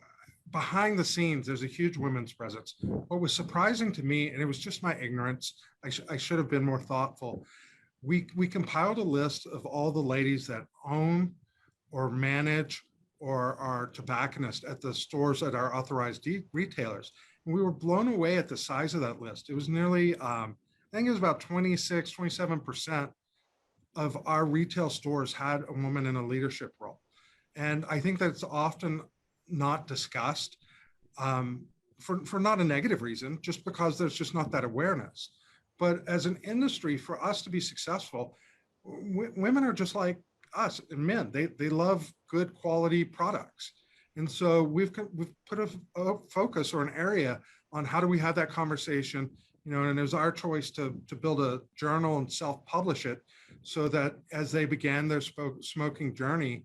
behind the scenes, there's a huge women's presence. What was surprising to me, and it was just my ignorance, I should have been more thoughtful. We compiled a list of all the ladies that own or manage or are tobacconists at the stores that are authorized retailers. And we were blown away at the size of that list. It was nearly, I think it was about 26, 27% of our retail stores had a woman in a leadership role. And I think that's often not discussed for not a negative reason, just because there's just not that awareness. But as an industry, for us to be successful, women are just like us and men. They love good quality products. And so we've put a focus or an area on how do we have that conversation, you know, and it was our choice to build a journal and self-publish it so that as they began their smoking journey,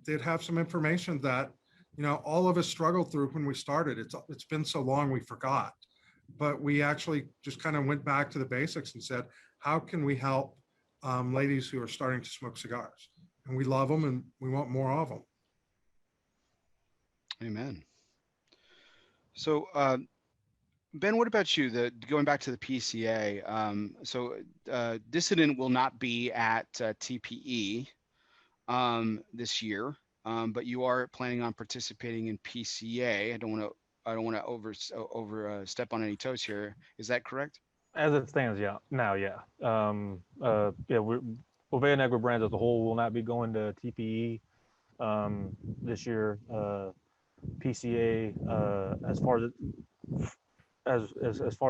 they'd have some information that, you know, all of us struggled through when we started. It's been so long we forgot, but we actually just kind of went back to the basics and said, how can we help ladies who are starting to smoke cigars? And we love them and we want more of them. Amen. So, Ben, what about you? Going back to the PCA, Dissident will not be at TPE this year, but you are planning on participating in PCA. I don't want to overstep on any toes here. Is that correct? As it stands, yeah. Now, yeah. Oveja Negra brands as a whole will not be going to TPE this year. PCA, as far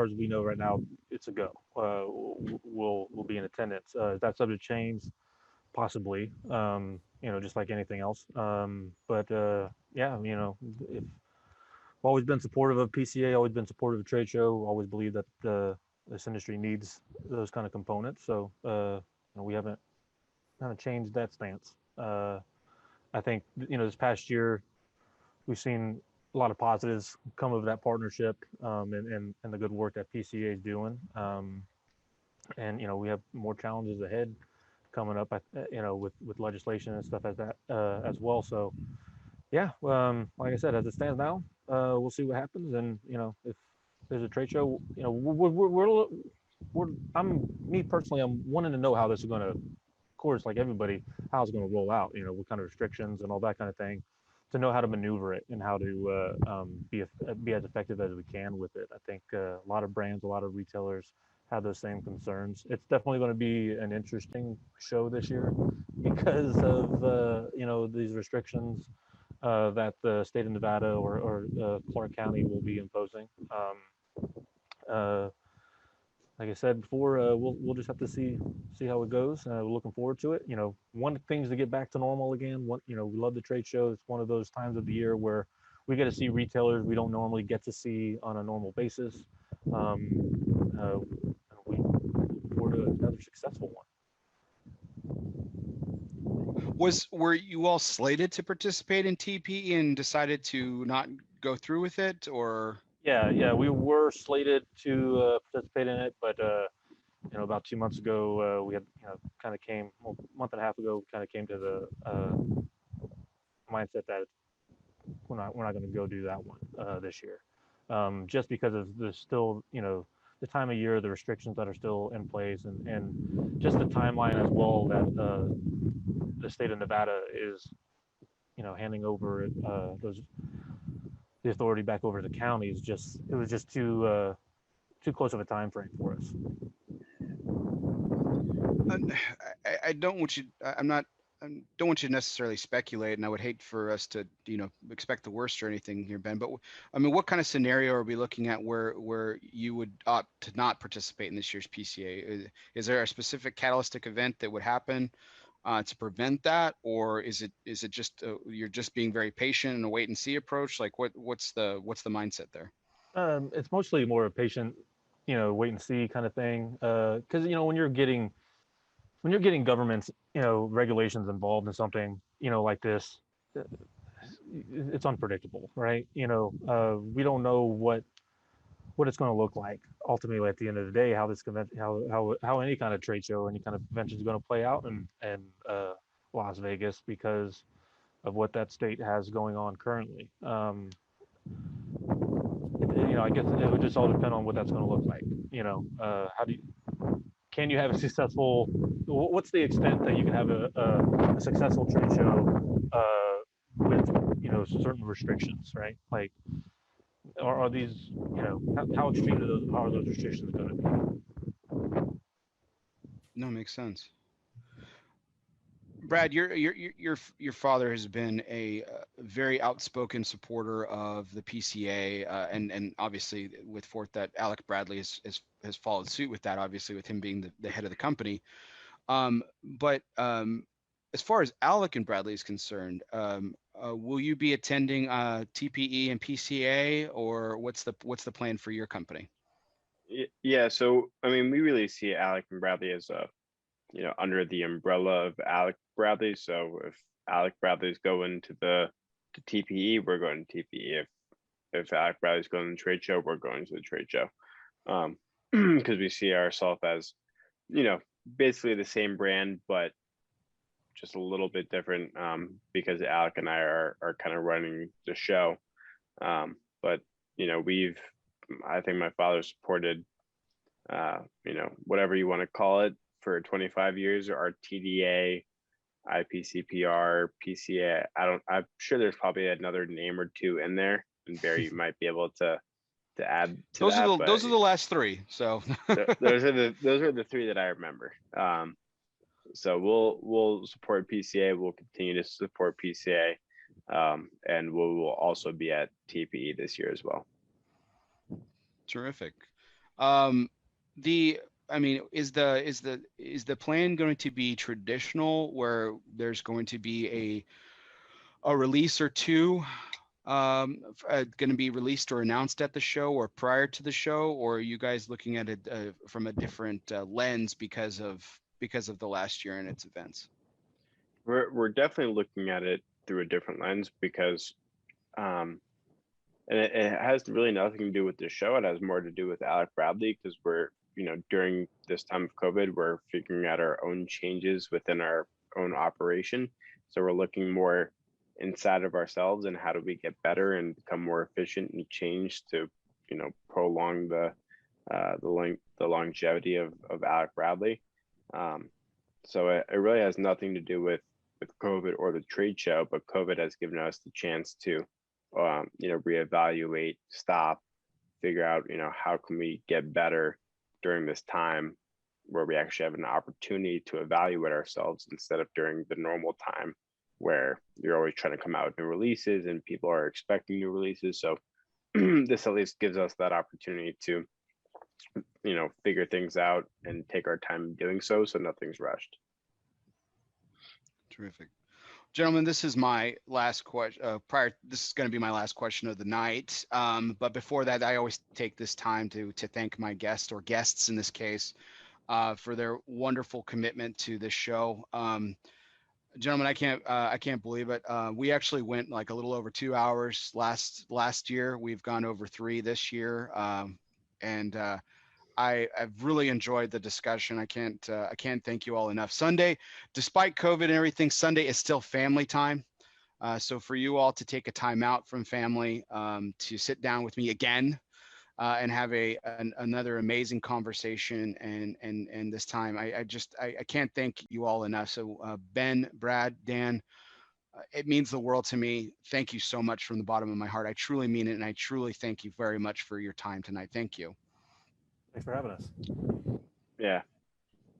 as we know right now, it's a go. We'll be in attendance. Is that subject to change? Possibly. Just like anything else. I've always been supportive of PCA. Always been supportive of trade show. Always believe that this industry needs those kind of components. So we haven't changed that stance. I think this past year we've seen a lot of positives come of that partnership and the good work that PCA is doing. We have more challenges ahead coming up, with legislation and stuff as that as well. So, yeah, like I said, as it stands now, we'll see what happens. And if there's a trade show, me personally, I'm wanting to know how this is going to, of course, like everybody, how it's going to roll out. What kind of restrictions and all that kind of thing, to know how to maneuver it and how to be as effective as we can with it. I think a lot of brands, a lot of retailers have those same concerns. It's definitely going to be an interesting show this year because of these restrictions that the state of Nevada or Clark County will be imposing. Like I said before, we'll just have to see how it goes. We're looking forward to it. One thing is to get back to normal again. We love the trade show. It's one of those times of the year where we get to see retailers we don't normally get to see on a normal basis. We look forward to another successful one. Were you all slated to participate in TP and decided to not go through with it, or? Yeah, we were slated to participate in it, but about 2 months ago, we had a month and a half ago, kind of came to the mindset that we're not going to go do that one this year, just because of there's still the time of year, the restrictions that are still in place, and just the timeline as well that the state of Nevada is, handing over the authority back over to the counties. It was just too close of a time frame for us. I don't want you. I'm not. I don't want you to necessarily speculate, and I would hate for us to, expect the worst or anything here, Ben. But I mean, what kind of scenario are we looking at where you would opt to not participate in this year's PCA? Is there a specific catalytic event that would happen to prevent that, or is it just you're just being very patient and a wait and see approach? Like what's the mindset there? It's mostly more a patient, wait and see kind of thing. Because when you're getting governments, regulations involved in something, like this, it's unpredictable, right? We don't know what it's going to look like ultimately at the end of the day, how this how any kind of trade show, any kind of convention is going to play out in Las Vegas because of what that state has going on currently. I guess it would just all depend on what that's going to look like. Can you have a successful, what's the extent that you can have a successful trade show with, certain restrictions, right? Like, are these, how extreme are those restrictions going to be? No, makes sense. Brad, your father has been a very outspoken supporter of the PCA, and obviously with forth that Alec Bradley has followed suit with that, obviously with him being the head of the company. But as far as Alec and Bradley is concerned, will you be attending TPE and PCA, or what's the plan for your company? Yeah, so I mean, we really see Alec and Bradley as under the umbrella of Alec Bradley. So if Alec Bradley's going to TPE, we're going to TPE. If Alec Bradley's going to the trade show, we're going to the trade show. Because we see ourselves as, basically the same brand, but just a little bit different, because Alec and I are kind of running the show. But I think my father supported, whatever you want to call it, for 25 years, our TDA, IPCPR, PCA. I'm sure there's probably another name or two in there, and Barry, you might be able to add to those that. Those are the last three. So those are the three that I remember. So we'll support PCA. We'll continue to support PCA, and we will also be at TPE this year as well. Terrific. Is the plan going to be traditional, where there's going to be a release or two going to be released or announced at the show or prior to the show, or are you guys looking at it from a different lens because of the last year and its events? We're definitely looking at it through a different lens because, and it has really nothing to do with the show. It has more to do with Alec Bradley, because we're, during this time of COVID, we're figuring out our own changes within our own operation. So we're looking more inside of ourselves and how do we get better and become more efficient and change to, prolong the longevity of Alec Bradley. So it really has nothing to do with COVID or the trade show, but COVID has given us the chance to, reevaluate, stop, figure out, how can we get better during this time where we actually have an opportunity to evaluate ourselves instead of during the normal time where you're always trying to come out with new releases and people are expecting new releases. So this at least gives us that opportunity to, figure things out and take our time doing so nothing's rushed. Terrific. Gentlemen, this is my last question. This is going to be my last question of the night. But before that, I always take this time to thank my guest, or guests in this case, for their wonderful commitment to this show. Gentlemen, I can't believe it. We actually went like a little over 2 hours last year. We've gone over 3 this year, and I've really enjoyed the discussion. I can't thank you all enough. Sunday, despite COVID and everything, Sunday is still family time. So for you all to take a time out from family to sit down with me again and have another amazing conversation. And this time, I can't thank you all enough. So Ben, Brad, Dan, it means the world to me. Thank you so much from the bottom of my heart. I truly mean it, and I truly thank you very much for your time tonight. Thank you. Thanks for having us. Yeah.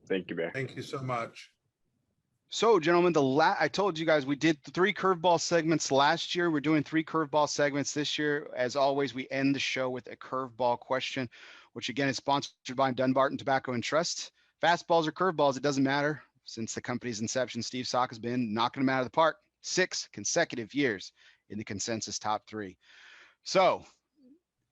Thank you, Bear. Thank you so much. So, gentlemen, I told you guys we did 3 curveball segments last year. We're doing 3 curveball segments this year. As always, we end the show with a curveball question, which again is sponsored by Dunbarton Tobacco and Trust. Fastballs or curveballs, it doesn't matter. Since the company's inception, Steve Sock has been knocking them out of the park 6 consecutive years in the consensus top 3. So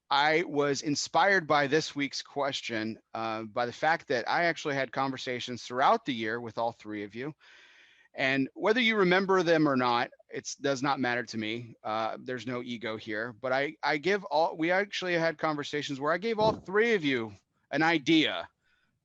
I was inspired by this week's question by the fact that I actually had conversations throughout the year with all 3 of you. And whether you remember them or not, it does not matter to me. There's no ego here, but we actually had conversations where I gave all 3 of you an idea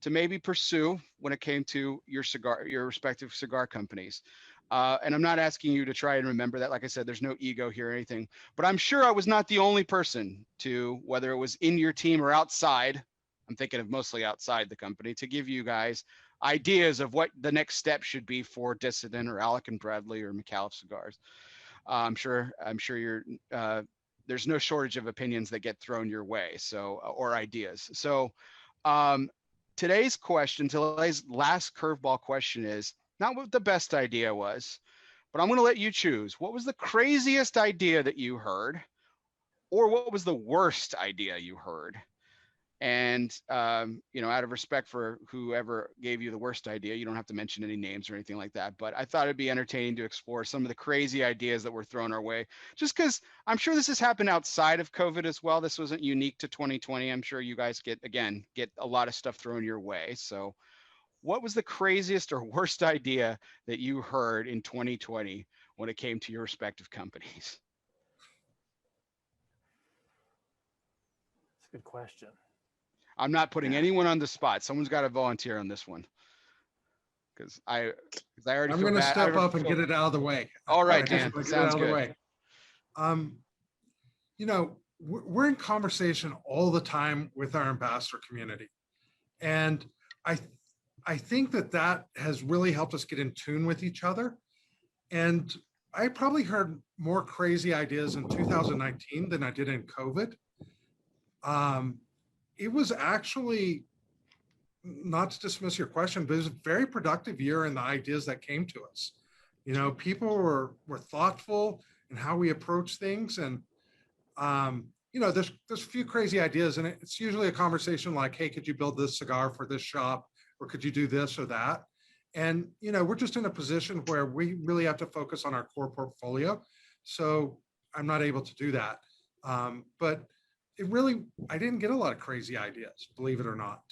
to maybe pursue when it came to your respective cigar companies. And I'm not asking you to try and remember that. Like I said, there's no ego here or anything, but I'm sure I was not the only person to, whether it was in your team or outside, I'm thinking of mostly outside the company, to give you guys ideas of what the next step should be for Dissident or Alec and Bradley or Micallef Cigars. I'm sure you're, there's no shortage of opinions that get thrown your way. So, or ideas. So today's last curveball question is not what the best idea was, but I'm going to let you choose. What was the craziest idea that you heard, or what was the worst idea you heard? And, out of respect for whoever gave you the worst idea, you don't have to mention any names or anything like that. But I thought it'd be entertaining to explore some of the crazy ideas that were thrown our way, just because I'm sure this has happened outside of COVID as well. This wasn't unique to 2020. I'm sure you guys get a lot of stuff thrown your way. So what was the craziest or worst idea that you heard in 2020 when it came to your respective companies? That's a good question. I'm not putting anyone on the spot. Someone's got to volunteer on this one. Because I already. I'm going to step up and get it out of the way. All right, Dan. Sounds good. We're in conversation all the time with our ambassador community, and I think that has really helped us get in tune with each other. And I probably heard more crazy ideas in 2019 than I did in COVID. It was actually, not to dismiss your question, but it was a very productive year in the ideas that came to us. People were thoughtful in how we approach things. And, there's a few crazy ideas, and it's usually a conversation like, hey, could you build this cigar for this shop? Or could you do this or that? And, we're just in a position where we really have to focus on our core portfolio. So I'm not able to do that. But I didn't get a lot of crazy ideas, believe it or not.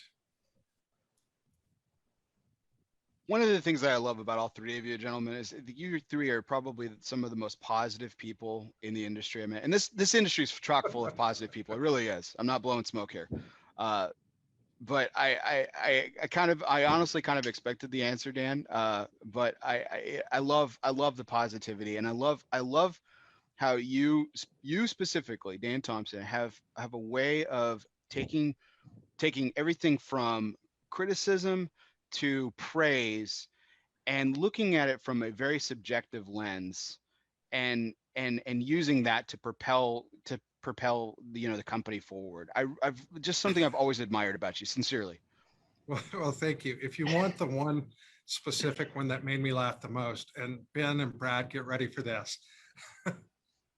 One of the things that I love about all 3 of you gentlemen is that you 3 are probably some of the most positive people in the industry. I mean, and this industry is chock full of positive people. It really is. I'm not blowing smoke here. But I honestly kind of expected the answer, Dan. But I love the positivity, and I love how you specifically, Dan Thompson, have a way of taking everything from criticism to praise and looking at it from a very subjective lens and using that to propel the company forward. I've just something I've always admired about you, sincerely. Well, thank you. If you want the one specific one that made me laugh the most, and Ben and Brad, get ready for this.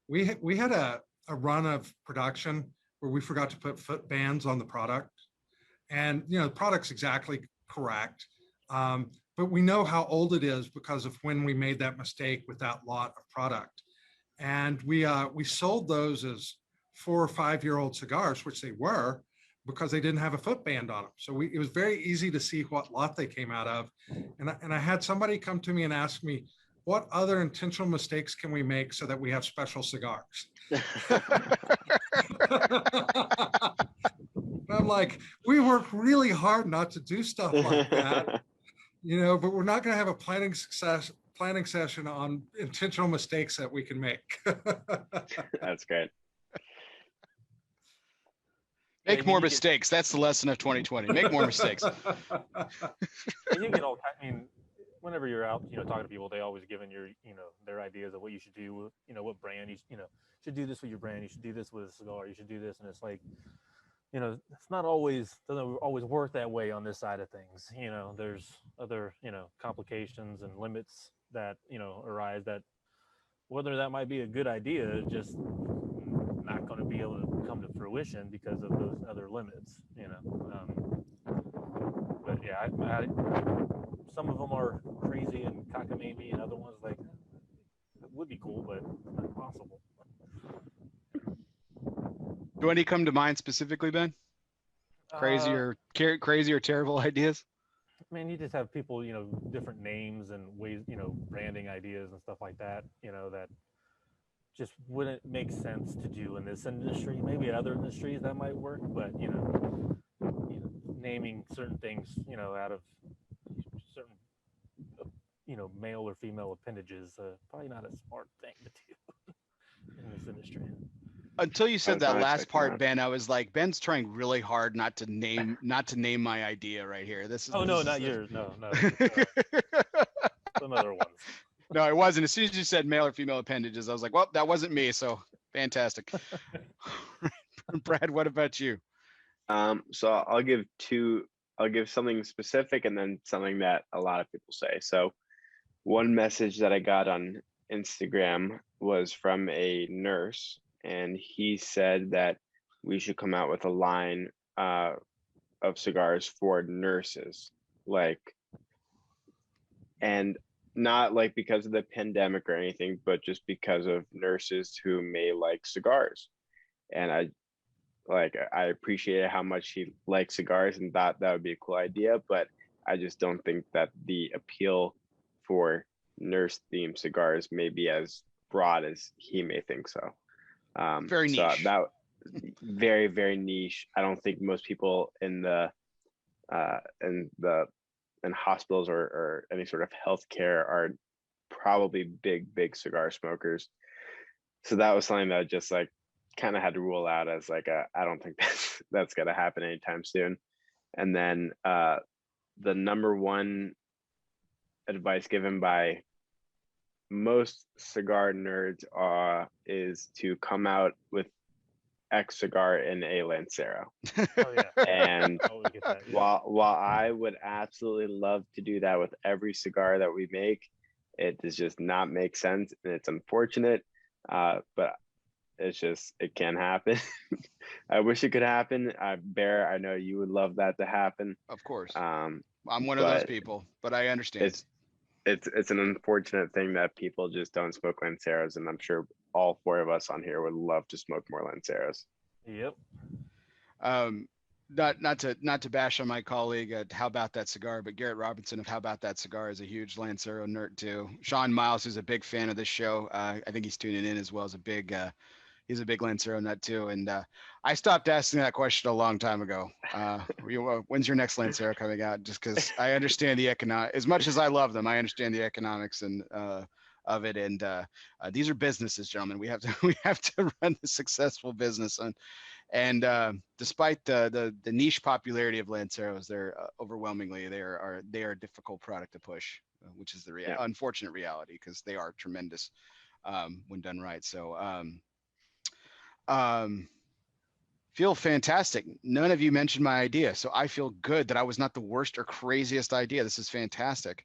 We had a run of production where we forgot to put foot bands on the product, and the product's exactly correct, but we know how old it is because of when we made that mistake with that lot of product, and we sold those as 4 or 5 year old cigars, which they were, because they didn't have a foot band on them. So it was very easy to see what lot they came out of, and I had somebody come to me and ask me, what other intentional mistakes can we make so that we have special cigars? I'm like, we work really hard not to do stuff like that, but we're not going to have a planning session on intentional mistakes that we can make. That's great. Make I mean, more you get- mistakes. That's the lesson of 2020. Make more mistakes. and you get all I mean, whenever you're out, talking to people, they always giving their ideas of what you should do, what brand you should do this with your brand, you should do this with a cigar, you should do this, and it's like, it's not always doesn't always work that way on this side of things. There's other, complications and limits that, arise that whether that might be a good idea, just not going to be able to come to fruition because of those other limits, but yeah, some of them are crazy and cockamamie, and other ones like it would be cool, but it's not possible. Do any come to mind specifically, Ben? Crazy or terrible ideas? Man, you just have people, different names and ways, branding ideas and stuff like that, that just wouldn't make sense to do in this industry. Maybe in other industries that might work, but naming certain things, out of certain, male or female appendages, probably not a smart thing to do in this industry. Until you said that last part, that. Ben, I was like, Ben's trying really hard not to name my idea right here. This is. Oh, no, this not is yours. No. Some other ones. No, it wasn't. As soon as you said male or female appendages, I was like, well, that wasn't me. So fantastic. Brad, what about you? So I'll give something specific and then something that a lot of people say. So one message that I got on Instagram was from a nurse, and he said that we should come out with a line of cigars for nurses, and not like because of the pandemic or anything, but just because of nurses who may like cigars. And I appreciated how much he liked cigars and thought that would be a cool idea, but I just don't think that the appeal for nurse themed cigars may be as broad as he may think so. Very niche. So that very, very niche. I don't think most people in hospitals or any sort of healthcare are probably big cigar smokers. So that was something that I just kind of had to rule out as I don't think that's gonna happen anytime soon. And then the number one advice given by most cigar nerds is to come out with X cigar in a Lancero. Oh, yeah. And Always get that, yeah. while I would absolutely love to do that with every cigar that we make, it does just not make sense, and it's unfortunate, but it can happen. I wish it could happen. Bear, I know you would love that to happen. Of course. I'm one of those people, but I understand. It's an unfortunate thing that people just don't smoke Lanceros, and I'm sure all four of us on here would love to smoke more Lanceros. Yep. Not to bash on my colleague at How About That Cigar, but Garrett Robinson of How About That Cigar is a huge Lancero nerd too. Sean Miles, who's a big fan of this show, I think he's tuning in as well, as he's a big Lancero nut too. And I stopped asking that question a long time ago. When's your next Lancero coming out? Just because I understand the economic, as much as I love them, I understand the economics and of it. And these are businesses, gentlemen. We have to run a successful business. And despite the niche popularity of Lanceros, they're overwhelmingly they are a difficult product to push, which is the unfortunate reality, because they are tremendous when done right. So feel fantastic. None of you mentioned my idea, so I feel good that I was not the worst or craziest idea. This is fantastic.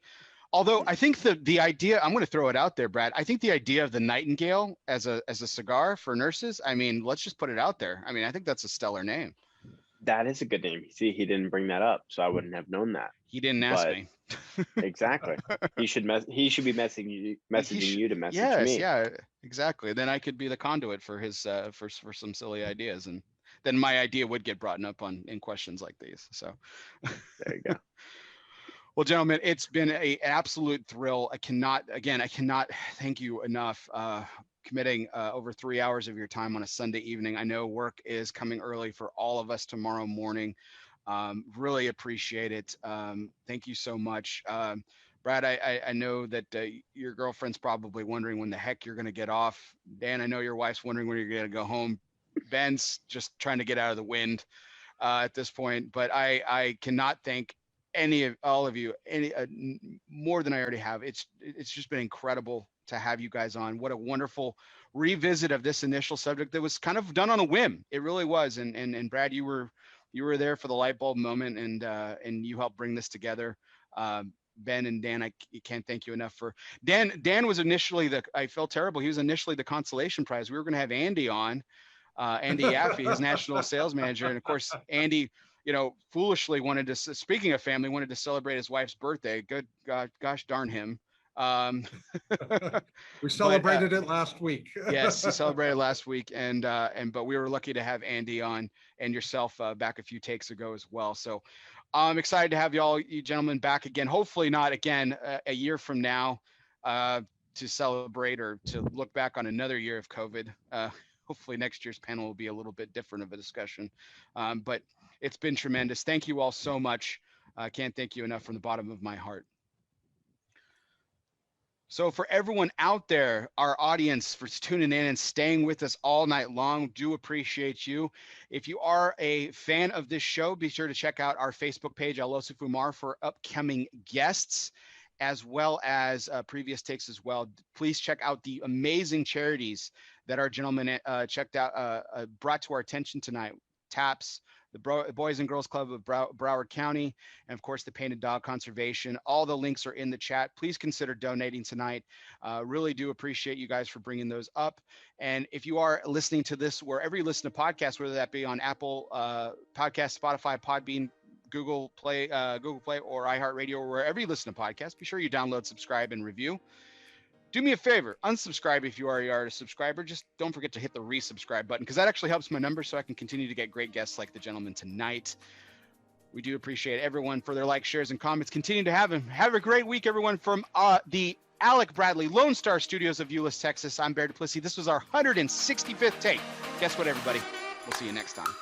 Although I think the idea, I'm going to throw it out there, Brad. I think the idea of the Nightingale as a cigar for nurses, I mean, let's just put it out there. I mean, I think that's a stellar name. That is a good name. See, he didn't bring that up, so I wouldn't have known that. He didn't ask me. Exactly. He should be messaging you to message me. Yeah, exactly. Then I could be the conduit for his for some silly ideas, and then my idea would get brought up in questions like these. So there you go. Well, gentlemen, it's been an absolute thrill. I cannot thank you enough. Committing over 3 hours of your time on a Sunday evening. I know work is coming early for all of us tomorrow morning. Really appreciate it. Thank you so much. Brad, I know that your girlfriend's probably wondering when the heck you're going to get off. Dan, I know your wife's wondering when you're going to go home. Ben's just trying to get out of the wind at this point, but I cannot thank all of you more than I already have. It's just been incredible to have you guys on. What a wonderful revisit of this initial subject that was kind of done on a whim. It really was. And Brad, you were there for the light bulb moment, and you helped bring this together. Ben and Dan, I can't thank you enough for Dan was initially I felt terrible. He was initially the consolation prize. We were going to have Andy on, Andy Yaffe, his national sales manager. And of course, Andy, foolishly wanted to, speaking of family, wanted to celebrate his wife's birthday. Good God, gosh darn him. We celebrated it last week. Yes, we celebrated last week, but we were lucky to have Andy on, and yourself back a few takes ago as well. So I'm excited to have you gentlemen back again. Hopefully not again a year from now to celebrate or to look back on another year of COVID. Hopefully next year's panel will be a little bit different of a discussion. But it's been tremendous. Thank you all so much. I can't thank you enough from the bottom of my heart. So for everyone out there, our audience, for tuning in and staying with us all night long, do appreciate you. If you are a fan of this show, be sure to check out our Facebook page, ELOSOFUMAR, for upcoming guests, as well as previous takes as well. Please check out the amazing charities that our gentlemen brought to our attention tonight. TAPS, the Boys and Girls Club of Broward County, and of course the Painted Dog Conservation. All the links are in the chat. Please consider donating tonight. Really do appreciate you guys for bringing those up. And if you are listening to this wherever you listen to podcasts, whether that be on Apple Podcasts, Spotify, Podbean, Google Play, or iHeartRadio, or wherever you listen to podcasts, be sure you download, subscribe, and review. Do me a favor, unsubscribe if you already are a subscriber. Just don't forget to hit the resubscribe button, because that actually helps my numbers so I can continue to get great guests like the gentleman tonight. We do appreciate everyone for their likes, shares, and comments. Continue to have a great week, everyone, from the Alec Bradley Lone Star Studios of Euless, Texas. I'm Bear Duplessis. This was our 165th take. Guess what, everybody? We'll see you next time.